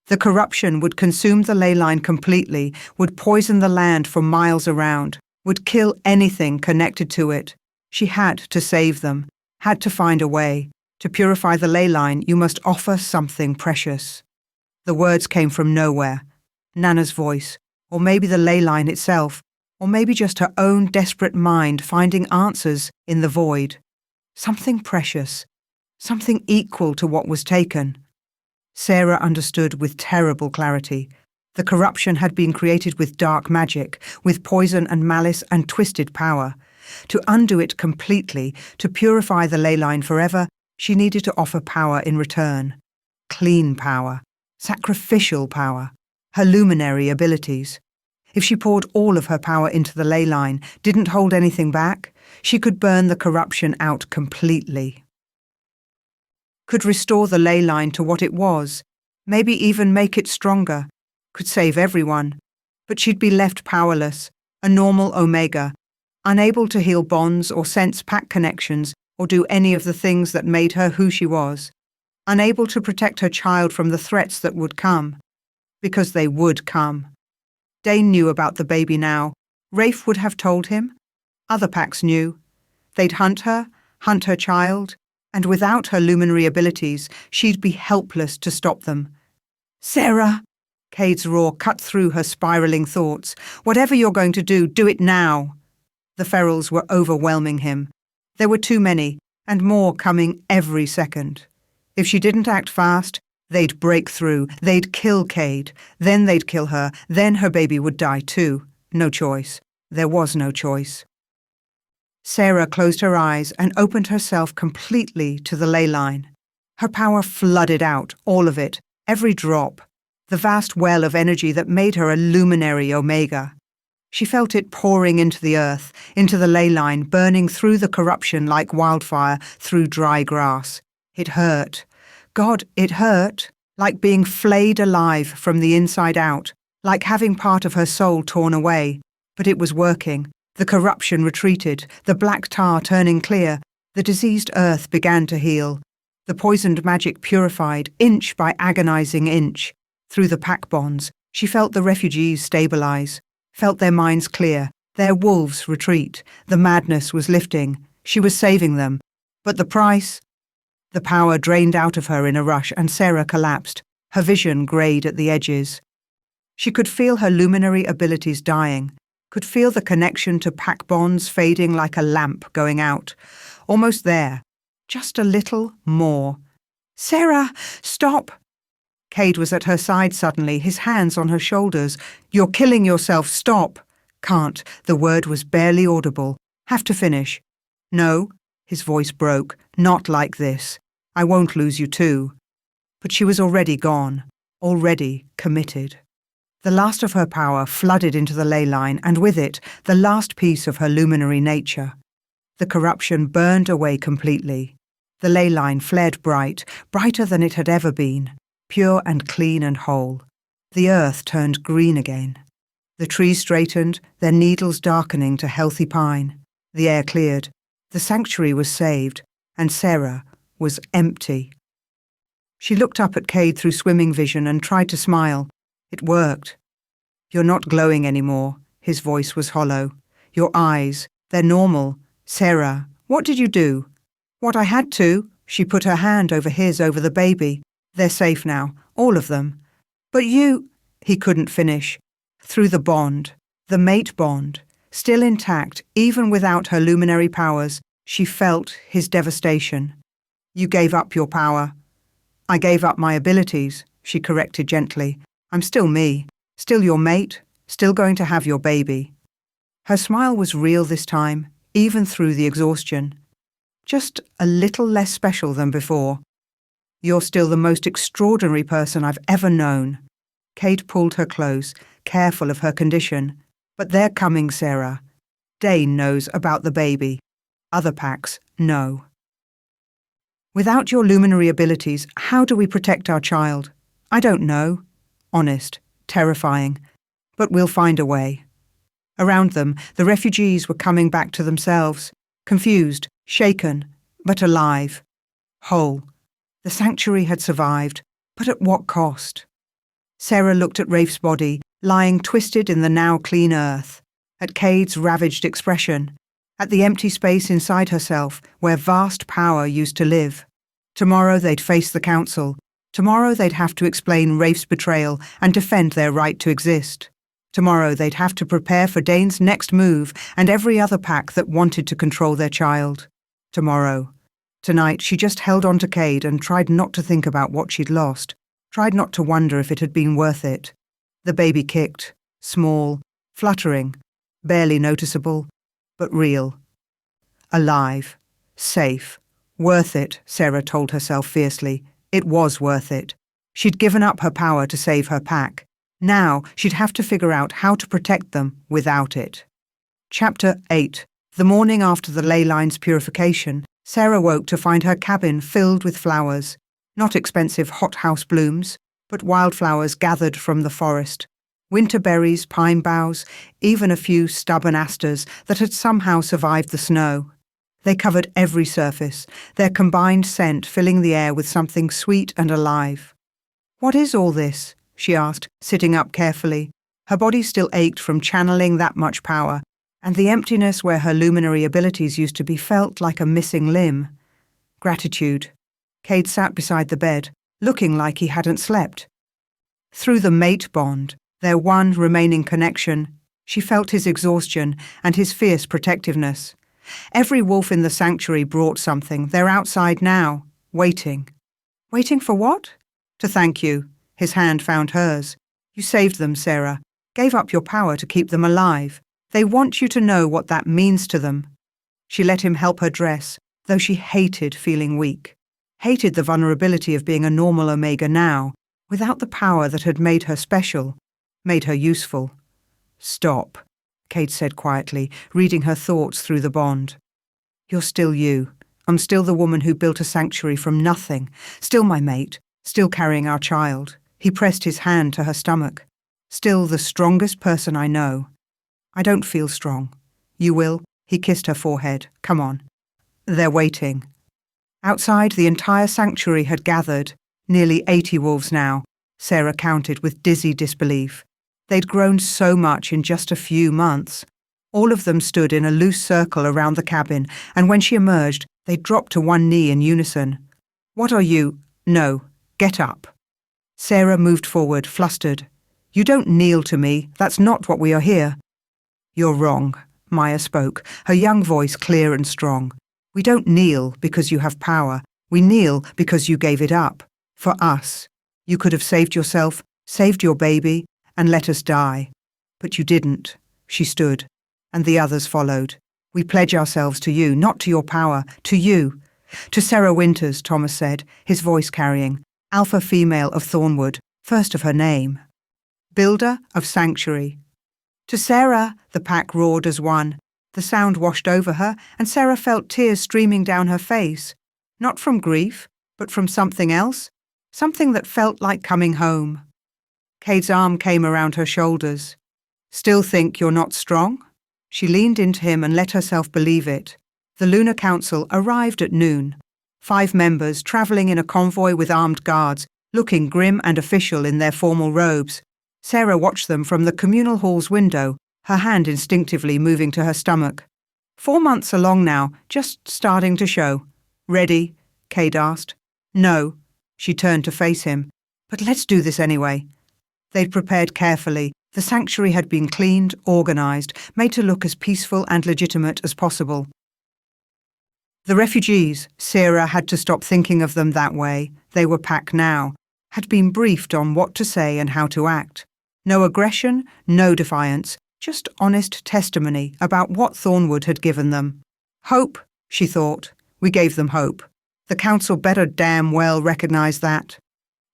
The corruption would consume the ley line completely, would poison the land for miles around, would kill anything connected to it. She had to save them, had to find a way. To purify the ley line, you must offer something precious. The words came from nowhere. Nana's voice, or maybe the ley line itself, or maybe just her own desperate mind finding answers in the void. Something precious, something equal to what was taken. Sarah understood with terrible clarity. The corruption had been created with dark magic, with poison and malice and twisted power. To undo it completely, to purify the ley line forever, she needed to offer power in return. Clean power, sacrificial power, her luminary abilities. If she poured all of her power into the ley line, didn't hold anything back, she could burn the corruption out completely. Could restore the ley line to what it was, maybe even make it stronger, could save everyone. But she'd be left powerless, a normal Omega, unable to heal bonds or sense pack connections or do any of the things that made her who she was, unable to protect her child from the threats that would come, because they would come. Dane knew about the baby now. Rafe would have told him. Other packs knew. They'd hunt her child, and without her luminary abilities, she'd be helpless to stop them. Sarah! Cade's roar cut through her spiraling thoughts. Whatever you're going to do, do it now. The ferals were overwhelming him. There were too many, and more coming every second. If she didn't act fast, they'd break through, they'd kill Cade, then they'd kill her, then her baby would die too. No choice. There was no choice. Sarah closed her eyes and opened herself completely to the ley line. Her power flooded out, all of it, every drop, the vast well of energy that made her a luminary Omega. She felt it pouring into the earth, into the ley line, burning through the corruption like wildfire through dry grass. It hurt. God, it hurt, like being flayed alive from the inside out, like having part of her soul torn away. But it was working. The corruption retreated, the black tar turning clear. The diseased earth began to heal. The poisoned magic purified, inch by agonizing inch. Through the pack bonds, she felt the refugees stabilize, felt their minds clear, their wolves retreat. The madness was lifting. She was saving them. But the price? The power drained out of her in a rush, and Sarah collapsed, her vision greyed at the edges. She could feel her luminary abilities dying, could feel the connection to pack bonds fading like a lamp going out. Almost there. Just a little more. "Sarah, stop!" Cade was at her side suddenly, his hands on her shoulders. "You're killing yourself, stop!" "Can't." The word was barely audible. "Have to finish." "No." His voice broke. "Not like this. I won't lose you too." But she was already gone, already committed. The last of her power flooded into the ley line, and with it, the last piece of her luminary nature. The corruption burned away completely. The ley line flared bright, brighter than it had ever been, pure and clean and whole. The earth turned green again. The trees straightened, their needles darkening to healthy pine. The air cleared. The sanctuary was saved, and Sarah was empty. She looked up at Cade through swimming vision and tried to smile. It worked. "You're not glowing anymore." His voice was hollow. "Your eyes, they're normal. Sarah, what did you do?" "What I had to." She put her hand over his, over the baby. "They're safe now, all of them." "But you—" He couldn't finish. Through the bond, the mate bond, still intact even without her luminary powers, she felt his devastation. "You gave up your power." "I gave up my abilities," she corrected gently. "I'm still me, still your mate, still going to have your baby." Her smile was real this time, even through the exhaustion. Just a little less special than before. "You're still the most extraordinary person I've ever known." Cade pulled her close, careful of her condition. "But they're coming, Sarah. Dane knows about the baby. Other packs know." "Without your luminary abilities, how do we protect our child?" "I don't know." Honest, terrifying. "But we'll find a way." Around them, the refugees were coming back to themselves, confused, shaken, but alive. Whole. The sanctuary had survived, but at what cost? Sarah looked at Rafe's body, lying twisted in the now clean earth, at Cade's ravaged expression, at the empty space inside herself where vast power used to live. Tomorrow they'd face the council. Tomorrow they'd have to explain Rafe's betrayal and defend their right to exist. Tomorrow they'd have to prepare for Dane's next move and every other pack that wanted to control their child. Tomorrow. Tonight she just held on to Cade and tried not to think about what she'd lost, tried not to wonder if it had been worth it. The baby kicked, small, fluttering, barely noticeable, but real. Alive, safe, worth it, Sarah told herself fiercely. It was worth it. She'd given up her power to save her pack. Now she'd have to figure out how to protect them without it. Chapter 8. The morning after the ley line's purification, Sarah woke to find her cabin filled with flowers. Not expensive hothouse blooms, but wildflowers gathered from the forest. Winter berries, pine boughs, even a few stubborn asters that had somehow survived the snow. They covered every surface, their combined scent filling the air with something sweet and alive. "What is all this?" she asked, sitting up carefully. Her body still ached from channeling that much power, and the emptiness where her luminary abilities used to be felt like a missing limb. Gratitude. Cade sat beside the bed, looking like he hadn't slept. Through the mate bond, their one remaining connection, she felt his exhaustion and his fierce protectiveness. Every wolf in the sanctuary brought something. They're outside now, waiting. Waiting for what? To thank you. His hand found hers. You saved them, Sarah. Gave up your power to keep them alive. They want you to know what that means to them. She let him help her dress, though she hated feeling weak. Hated the vulnerability of being a normal Omega now, without the power that had made her special, made her useful. "Stop," Cade said quietly, reading her thoughts through the bond. "You're still you. I'm still the woman who built a sanctuary from nothing, still my mate, still carrying our child." He pressed his hand to her stomach. "Still the strongest person I know." "I don't feel strong." "You will." He kissed her forehead. "Come on." They're waiting. Outside, the entire sanctuary had gathered, nearly 80 wolves now, Sarah counted with dizzy disbelief. They'd grown so much in just a few months. All of them stood in a loose circle around the cabin, and when she emerged, they dropped to one knee in unison. "What are you?" "No, get up." Sarah moved forward, flustered. "You don't kneel to me. That's not what we are here." "You're wrong," Maya spoke, her young voice clear and strong. "We don't kneel because you have power. We kneel because you gave it up. For us. You could have saved yourself, saved your baby, and let us die. But you didn't." She stood, and the others followed. "We pledge ourselves to you, not to your power, to you." "To Sarah Winters," Thomas said, his voice carrying. "Alpha female of Thornwood, first of her name. Builder of sanctuary." "To Sarah," the pack roared as one. The sound washed over her, and Sarah felt tears streaming down her face. Not from grief, but from something else. Something that felt like coming home. Cade's arm came around her shoulders. "Still think you're not strong?" She leaned into him and let herself believe it. The Lunar Council arrived at noon. 5 members travelling in a convoy with armed guards, looking grim and official in their formal robes. Sarah watched them from the communal hall's window, her hand instinctively moving to her stomach. 4 months along now, just starting to show. "Ready?" Cade asked. "No." She turned to face him. "But let's do this anyway." They'd prepared carefully. The sanctuary had been cleaned, organised, made to look as peaceful and legitimate as possible. The refugees, Sarah had to stop thinking of them that way, they were pack now, had been briefed on what to say and how to act. No aggression, no defiance, just honest testimony about what Thornwood had given them. Hope, she thought. We gave them hope. The council better damn well recognise that.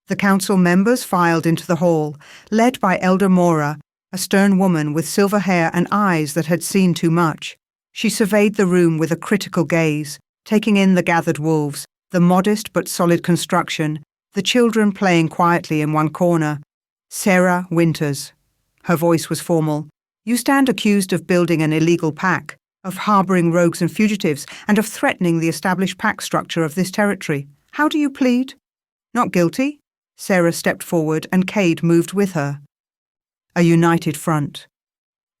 The council members filed into the hall, led by Elder Mora, a stern woman with silver hair and eyes that had seen too much. She surveyed the room with a critical gaze, taking in the gathered wolves, the modest but solid construction, the children playing quietly in one corner. "Sarah Winters." Her voice was formal. "You stand accused of building an illegal pack, of harbouring rogues and fugitives, and of threatening the established pack structure of this territory. How do you plead?" "Not guilty." Sarah stepped forward and Cade moved with her. A united front.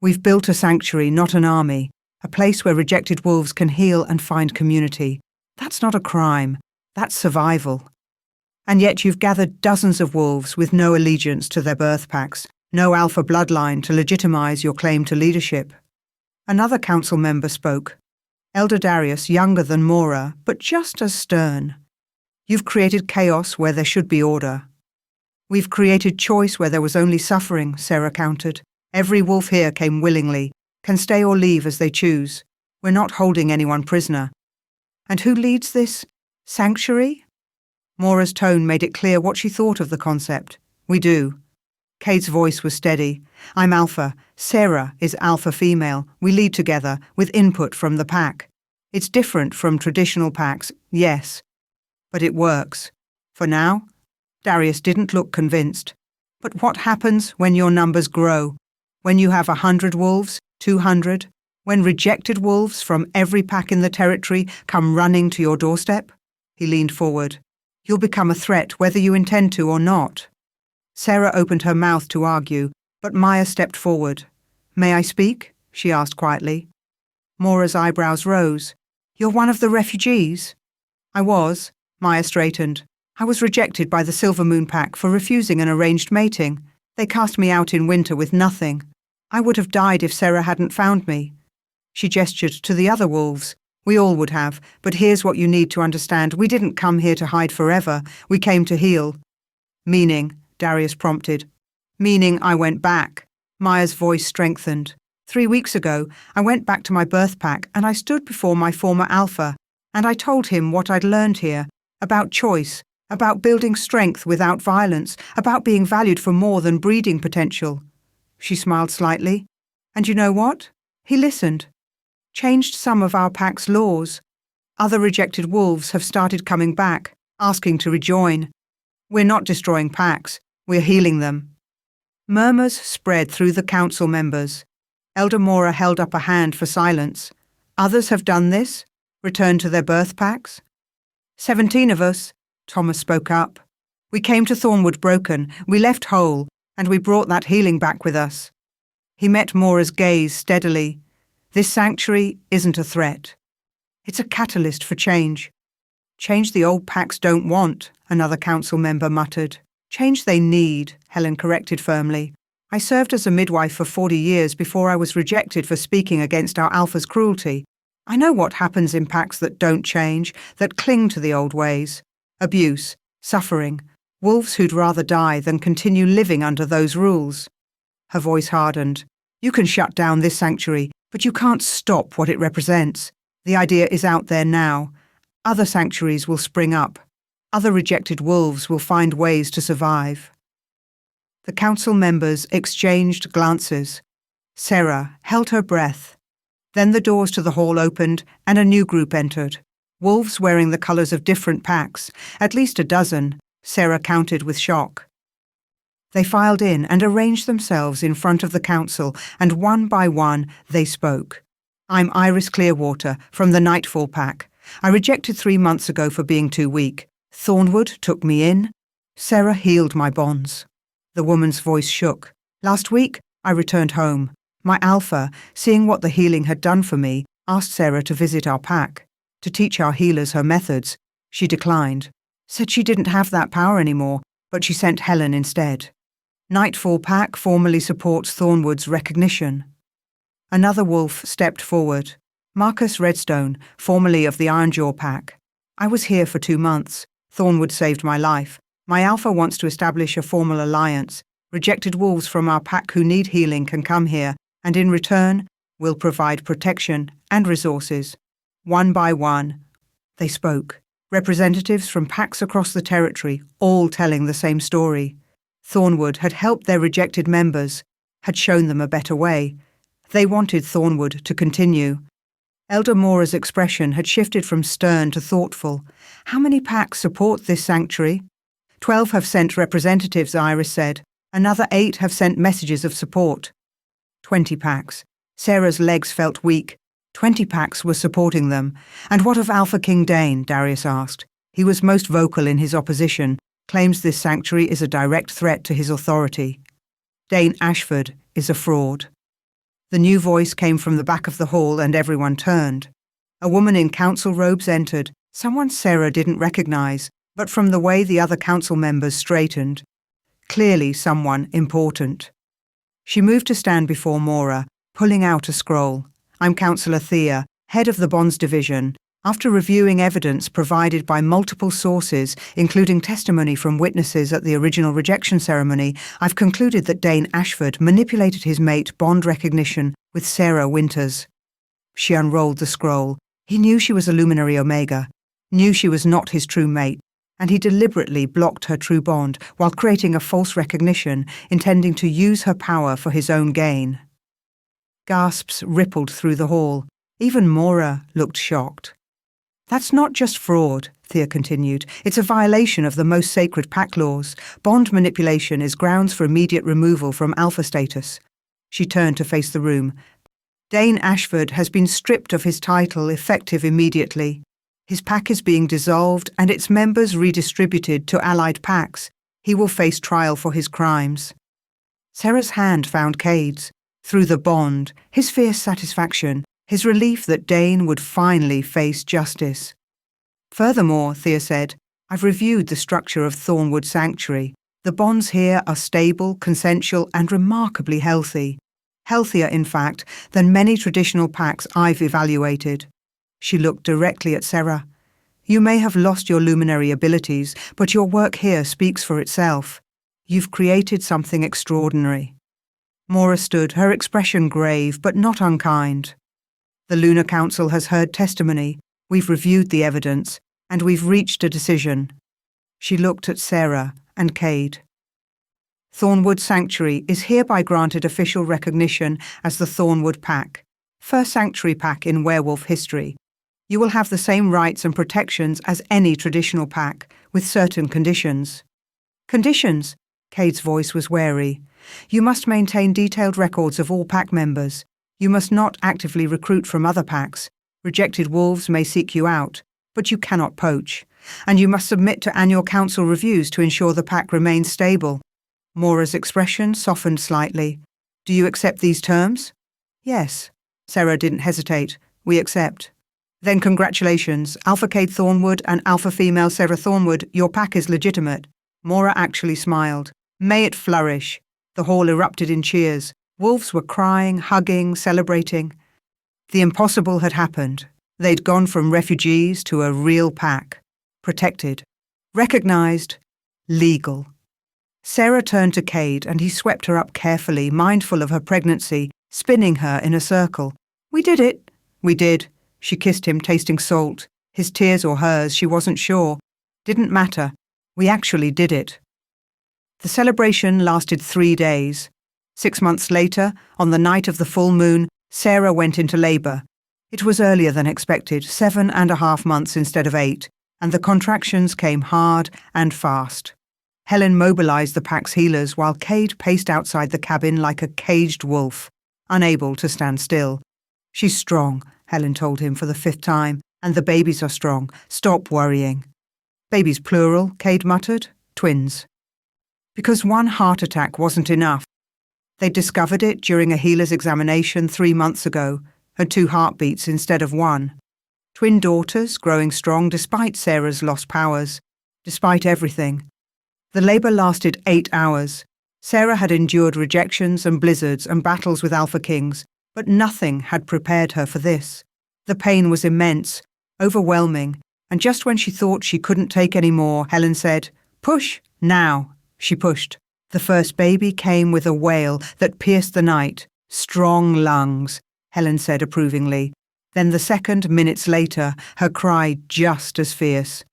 "We've built a sanctuary, not an army, a place where rejected wolves can heal and find community. That's not a crime. That's survival. And yet you've gathered dozens of wolves with no allegiance to their birth packs, no alpha bloodline to legitimize your claim to leadership." Another council member spoke. Elder Darius, younger than Mora, but just as stern. "You've created chaos where there should be order." "We've created choice where there was only suffering," Sarah countered. "Every wolf here came willingly, can stay or leave as they choose. We're not holding anyone prisoner." "And who leads this sanctuary?" Mora's tone made it clear what she thought of the concept. "We do." Cade's voice was steady. "I'm alpha. Sarah is alpha female. We lead together, with input from the pack. It's different from traditional packs, yes. But it works. For now." Darius didn't look convinced. "But what happens when your numbers grow? When you have 100 wolves, 200? When rejected wolves from every pack in the territory come running to your doorstep?" He leaned forward. "You'll become a threat whether you intend to or not." Sarah opened her mouth to argue, but Maya stepped forward. "May I speak?" she asked quietly. Mora's eyebrows rose. "You're one of the refugees?" "I was." Maya straightened. "I was rejected by the Silver Moon Pack for refusing an arranged mating. They cast me out in winter with nothing. I would have died if Sarah hadn't found me." She gestured to the other wolves. "We all would have, but here's what you need to understand. We didn't come here to hide forever. We came to heal." "Meaning?" Darius prompted. "Meaning I went back." Maya's voice strengthened. 3 weeks ago, I went back to my birth pack and I stood before my former alpha, and I told him what I'd learned here, about choice, about building strength without violence, about being valued for more than breeding potential. She smiled slightly. And you know what? He listened. Changed some of our pack's laws. Other rejected wolves have started coming back, asking to rejoin. We're not destroying packs, we're healing them. Murmurs spread through the council members. Elder Mora held up a hand for silence. Others have done this? Returned to their birth packs? 17 of us, Thomas spoke up. We came to Thornwood broken, we left whole, and we brought that healing back with us. He met Mora's gaze steadily. This sanctuary isn't a threat. It's a catalyst for change. Change the old packs don't want, another council member muttered. Change they need, Helen corrected firmly. I served as a midwife for 40 years before I was rejected for speaking against our alpha's cruelty. I know what happens in packs that don't change, that cling to the old ways. Abuse, suffering, wolves who'd rather die than continue living under those rules. Her voice hardened. You can shut down this sanctuary, but you can't stop what it represents. The idea is out there now. Other sanctuaries will spring up. Other rejected wolves will find ways to survive. The council members exchanged glances. Sarah held her breath. Then the doors to the hall opened and a new group entered. Wolves wearing the colours of different packs, at least a dozen, Sarah counted with shock. They filed in and arranged themselves in front of the council, and one by one they spoke. I'm Iris Clearwater, from the Nightfall Pack. I rejected 3 months ago for being too weak. Thornwood took me in. Sarah healed my bonds. The woman's voice shook. Last week, I returned home. My alpha, seeing what the healing had done for me, asked Sarah to visit our pack, to teach our healers her methods. She declined. Said she didn't have that power anymore, but she sent Helen instead. Nightfall Pack formally supports Thornwood's recognition. Another wolf stepped forward. Marcus Redstone, formerly of the Ironjaw Pack. I was here for 2 months. Thornwood saved my life. My alpha wants to establish a formal alliance. Rejected wolves from our pack who need healing can come here, and in return, we'll provide protection and resources. One by one, they spoke. Representatives from packs across the territory, all telling the same story. Thornwood had helped their rejected members, had shown them a better way. They wanted Thornwood to continue. Elder Mora's expression had shifted from stern to thoughtful. How many packs support this sanctuary? 12 have sent representatives, Iris said. Another 8 have sent messages of support. 20 packs. Sarah's legs felt weak. 20 packs were supporting them. And what of Alpha King Dane? Darius asked. He was most vocal in his opposition, claims this sanctuary is a direct threat to his authority. Dane Ashford is a fraud. The new voice came from the back of the hall and everyone turned. A woman in council robes entered, someone Sarah didn't recognize, but from the way the other council members straightened, clearly someone important. She moved to stand before Mora, pulling out a scroll. I'm Councillor Thea, head of the Bonds Division. After reviewing evidence provided by multiple sources, including testimony from witnesses at the original rejection ceremony, I've concluded that Dane Ashford manipulated his mate Bond recognition with Sarah Winters. She unrolled the scroll. He knew she was a Luminary Omega, knew she was not his true mate, and he deliberately blocked her true bond while creating a false recognition, intending to use her power for his own gain. Gasps rippled through the hall. Even Mora looked shocked. That's not just fraud, Thea continued. It's a violation of the most sacred pack laws. Bond manipulation is grounds for immediate removal from alpha status. She turned to face the room. Dane Ashford has been stripped of his title, effective immediately. His pack is being dissolved and its members redistributed to allied packs. He will face trial for his crimes. Sarah's hand found Cade's. Through the bond, his fierce satisfaction, his relief that Dane would finally face justice. Furthermore, Thea said, I've reviewed the structure of Thornwood Sanctuary. The bonds here are stable, consensual, and remarkably healthy. Healthier, in fact, than many traditional packs I've evaluated. She looked directly at Sarah. You may have lost your luminary abilities, but your work here speaks for itself. You've created something extraordinary. Mora stood, her expression grave but not unkind. The Lunar Council has heard testimony, we've reviewed the evidence, and we've reached a decision. She looked at Sarah and Cade. Thornwood Sanctuary is hereby granted official recognition as the Thornwood Pack, first sanctuary pack in werewolf history. You will have the same rights and protections as any traditional pack, with certain conditions. Conditions? Cade's voice was wary. You must maintain detailed records of all pack members. You must not actively recruit from other packs. Rejected wolves may seek you out, but you cannot poach. And you must submit to annual council reviews to ensure the pack remains stable. Mora's expression softened slightly. Do you accept these terms? Yes. Sarah didn't hesitate. We accept. Then congratulations, Alpha Cade Thornwood and Alpha Female Sarah Thornwood, your pack is legitimate. Mora actually smiled. May it flourish. The hall erupted in cheers. Wolves were crying, hugging, celebrating. The impossible had happened. They'd gone from refugees to a real pack. Protected. Recognized. Legal. Sarah turned to Cade and he swept her up carefully, mindful of her pregnancy, spinning her in a circle. We did it. We did. She kissed him, tasting salt. His tears or hers, she wasn't sure. Didn't matter. We actually did it. The celebration lasted 3 days. 6 months later, on the night of the full moon, Sarah went into labour. It was earlier than expected, 7.5 months instead of 8, and the contractions came hard and fast. Helen mobilised the pack's healers while Cade paced outside the cabin like a caged wolf, unable to stand still. She's strong, Helen told him for the 5th time, and the babies are strong. Stop worrying. Babies plural, Cade muttered. Twins. Because one heart attack wasn't enough. They discovered it during a healer's examination 3 months ago, had 2 heartbeats instead of 1. Twin daughters, growing strong despite Sarah's lost powers, despite everything. The labour lasted 8 hours. Sarah had endured rejections and blizzards and battles with Alpha Kings, but nothing had prepared her for this. The pain was immense, overwhelming, and just when she thought she couldn't take any more, Helen said, "Push, now." She pushed. The first baby came with a wail that pierced the night. Strong lungs, Helen said approvingly. Then the second, minutes later, her cry just as fierce.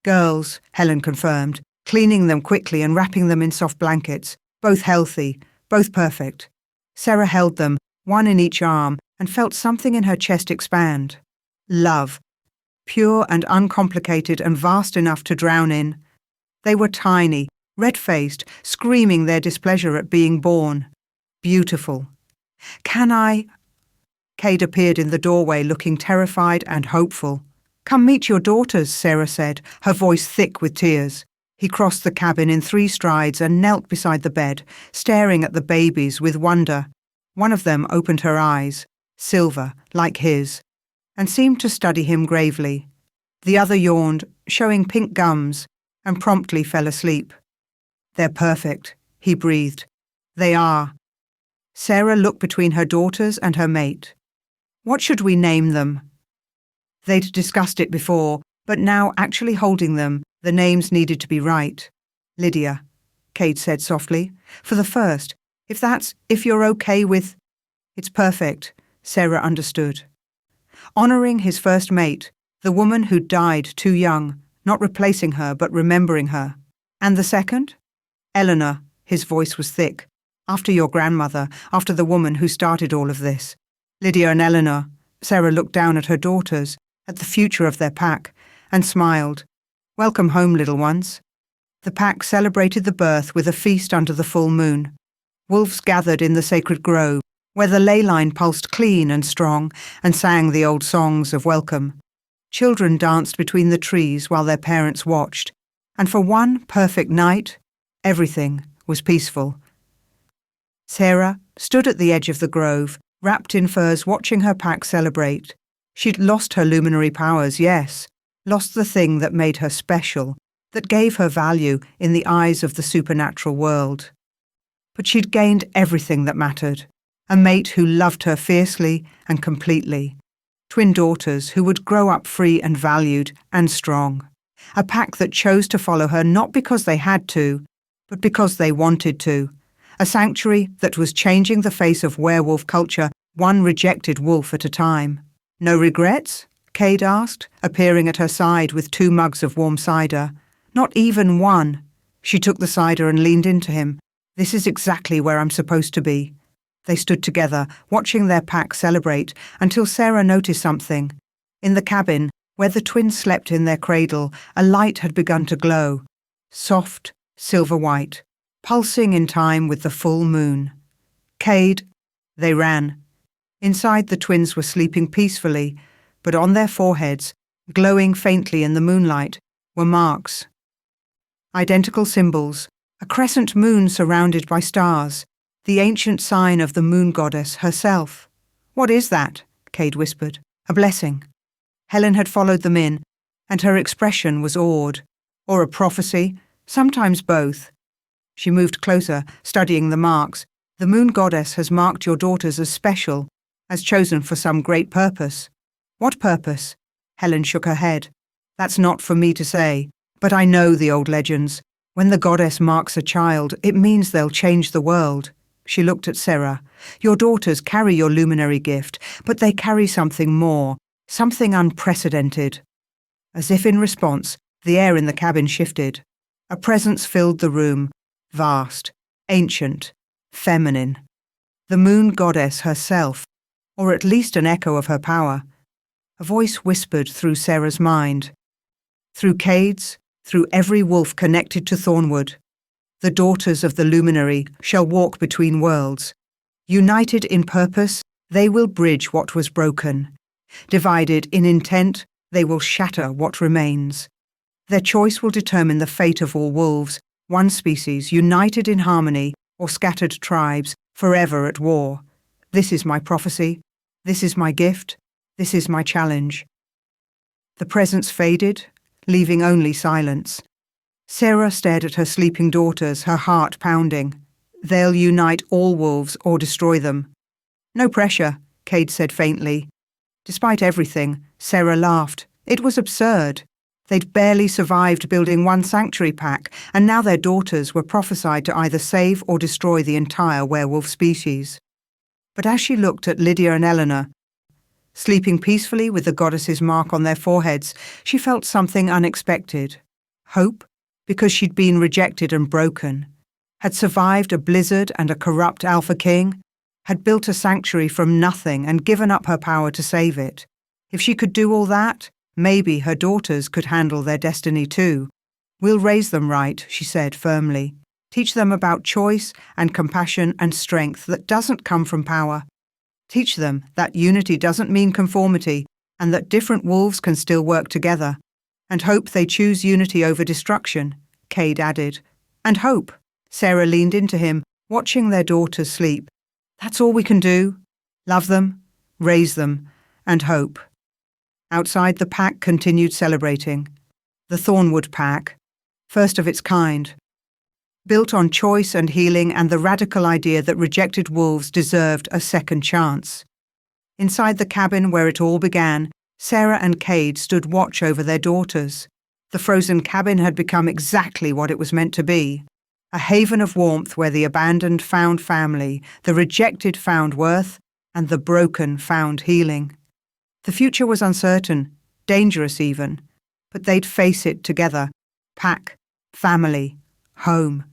Girls, Helen confirmed, cleaning them quickly and wrapping them in soft blankets, both healthy, both perfect. Sarah held them, one in each arm, and felt something in her chest expand. Love. Pure and uncomplicated and vast enough to drown in. They were tiny, red-faced, screaming their displeasure at being born. Beautiful. Can I? Cade appeared in the doorway looking terrified and hopeful. Come meet your daughters, Sarah said, her voice thick with tears. He crossed the cabin in 3 strides and knelt beside the bed, staring at the babies with wonder. One of them opened her eyes, silver, like his, and seemed to study him gravely. The other yawned, showing pink gums, and promptly fell asleep. They're perfect, he breathed. They are. Sarah looked between her daughters and her mate. What should we name them? They'd discussed it before, but now actually holding them, the names needed to be right. Lydia, Cade said softly. For the first, if you're okay with... It's perfect, Sarah understood. Honouring his first mate, the woman who died too young, not replacing her but remembering her. And the second? Eleanor, his voice was thick. After your grandmother, after the woman who started all of this. Lydia and Eleanor. Sarah looked down at her daughters, at the future of their pack, and smiled. Welcome home, little ones. The pack celebrated the birth with a feast under the full moon. Wolves gathered in the sacred grove, where the ley line pulsed clean and strong, and sang the old songs of welcome. Children danced between the trees while their parents watched, and for one perfect night, everything was peaceful. Sarah stood at the edge of the grove, wrapped in furs, watching her pack celebrate. She'd lost her luminary powers, yes, lost the thing that made her special, that gave her value in the eyes of the supernatural world. But she'd gained everything that mattered, a mate who loved her fiercely and completely, twin daughters who would grow up free and valued and strong, a pack that chose to follow her not because they had to, but because they wanted to, a sanctuary that was changing the face of werewolf culture, one rejected wolf at a time. No regrets? Cade asked, appearing at her side with 2 mugs of warm cider. Not even one. She took the cider and leaned into him. This is exactly where I'm supposed to be. They stood together, watching their pack celebrate, until Sarah noticed something. In the cabin, where the twins slept in their cradle, a light had begun to glow. Soft, silver-white, pulsing in time with the full moon. Cade, they ran. Inside, the twins were sleeping peacefully, but on their foreheads, glowing faintly in the moonlight, were marks. Identical symbols, a crescent moon surrounded by stars, the ancient sign of the moon goddess herself. "What is that?" Cade whispered. "A blessing." Helen had followed them in, and her expression was awed. Or a prophecy, sometimes both. She moved closer, studying the marks. "The moon goddess has marked your daughters as special, as chosen for some great purpose." "What purpose?" Helen shook her head. "That's not for me to say, but I know the old legends. When the goddess marks a child, it means they'll change the world." She looked at Sarah. "Your daughters carry your luminary gift, but they carry something more, something unprecedented." As if in response, the air in the cabin shifted. A presence filled the room, vast, ancient, feminine. The moon goddess herself, or at least an echo of her power. A voice whispered through Sarah's mind. Through Cade's, through every wolf connected to Thornwood. The daughters of the luminary shall walk between worlds. United in purpose, they will bridge what was broken. Divided in intent, they will shatter what remains. Their choice will determine the fate of all wolves, one species united in harmony, or scattered tribes forever at war. This is my prophecy. This is my gift. This is my challenge. The presence faded, leaving only silence. Sarah stared at her sleeping daughters, her heart pounding. They'll unite all wolves or destroy them. "No pressure," Cade said faintly. Despite everything, Sarah laughed. It was absurd. They'd barely survived building one sanctuary pack, and now their daughters were prophesied to either save or destroy the entire werewolf species. But as she looked at Lydia and Eleanor, sleeping peacefully with the goddess's mark on their foreheads, she felt something unexpected. Hope, because she'd been rejected and broken, had survived a blizzard and a corrupt Alpha King, had built a sanctuary from nothing and given up her power to save it. If she could do all that, maybe her daughters could handle their destiny too. "We'll raise them right," she said firmly. "Teach them about choice and compassion and strength that doesn't come from power. Teach them that unity doesn't mean conformity and that different wolves can still work together. And hope they choose unity over destruction," Cade added. "And hope." Sarah leaned into him, watching their daughters sleep. "That's all we can do. Love them, raise them, and hope." Outside, the pack continued celebrating. The Thornwood Pack, first of its kind. Built on choice and healing and the radical idea that rejected wolves deserved a second chance. Inside the cabin where it all began, Sarah and Cade stood watch over their daughters. The frozen cabin had become exactly what it was meant to be. A haven of warmth where the abandoned found family, the rejected found worth, and the broken found healing. The future was uncertain, dangerous even, but they'd face it together. Pack, family, home.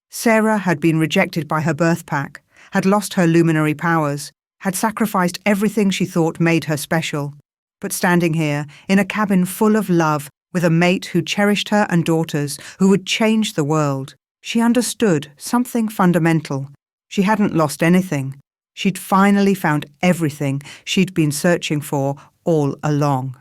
Sarah had been rejected by her birth pack, had lost her luminary powers, had sacrificed everything she thought made her special. But standing here, in a cabin full of love, with a mate who cherished her and daughters, who would change the world, she understood something fundamental. She hadn't lost anything. She'd finally found everything she'd been searching for all along.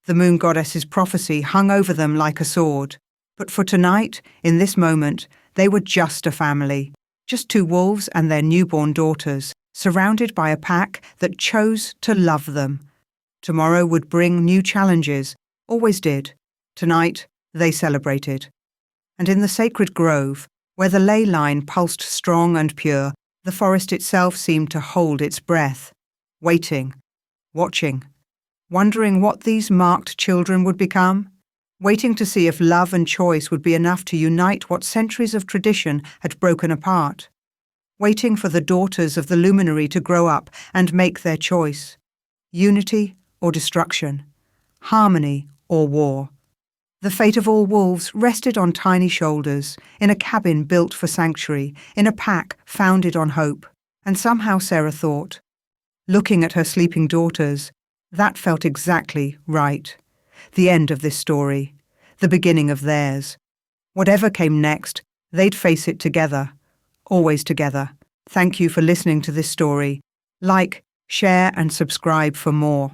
The moon goddess's prophecy hung over them like a sword. But for tonight, in this moment, they were just a family. Just two wolves and their newborn daughters, surrounded by a pack that chose to love them. Tomorrow would bring new challenges, always did. Tonight, they celebrated. And in the sacred grove, where the ley line pulsed strong and pure, the forest itself seemed to hold its breath, waiting, watching, wondering what these marked children would become, waiting to see if love and choice would be enough to unite what centuries of tradition had broken apart, waiting for the daughters of the luminary to grow up and make their choice, unity or destruction, harmony or war. The fate of all wolves rested on tiny shoulders, in a cabin built for sanctuary, in a pack founded on hope. And somehow, Sarah thought, looking at her sleeping daughters, that felt exactly right. The end of this story, the beginning of theirs. Whatever came next, they'd face it together, always together. Thank you for listening to this story. Like, share, and subscribe for more.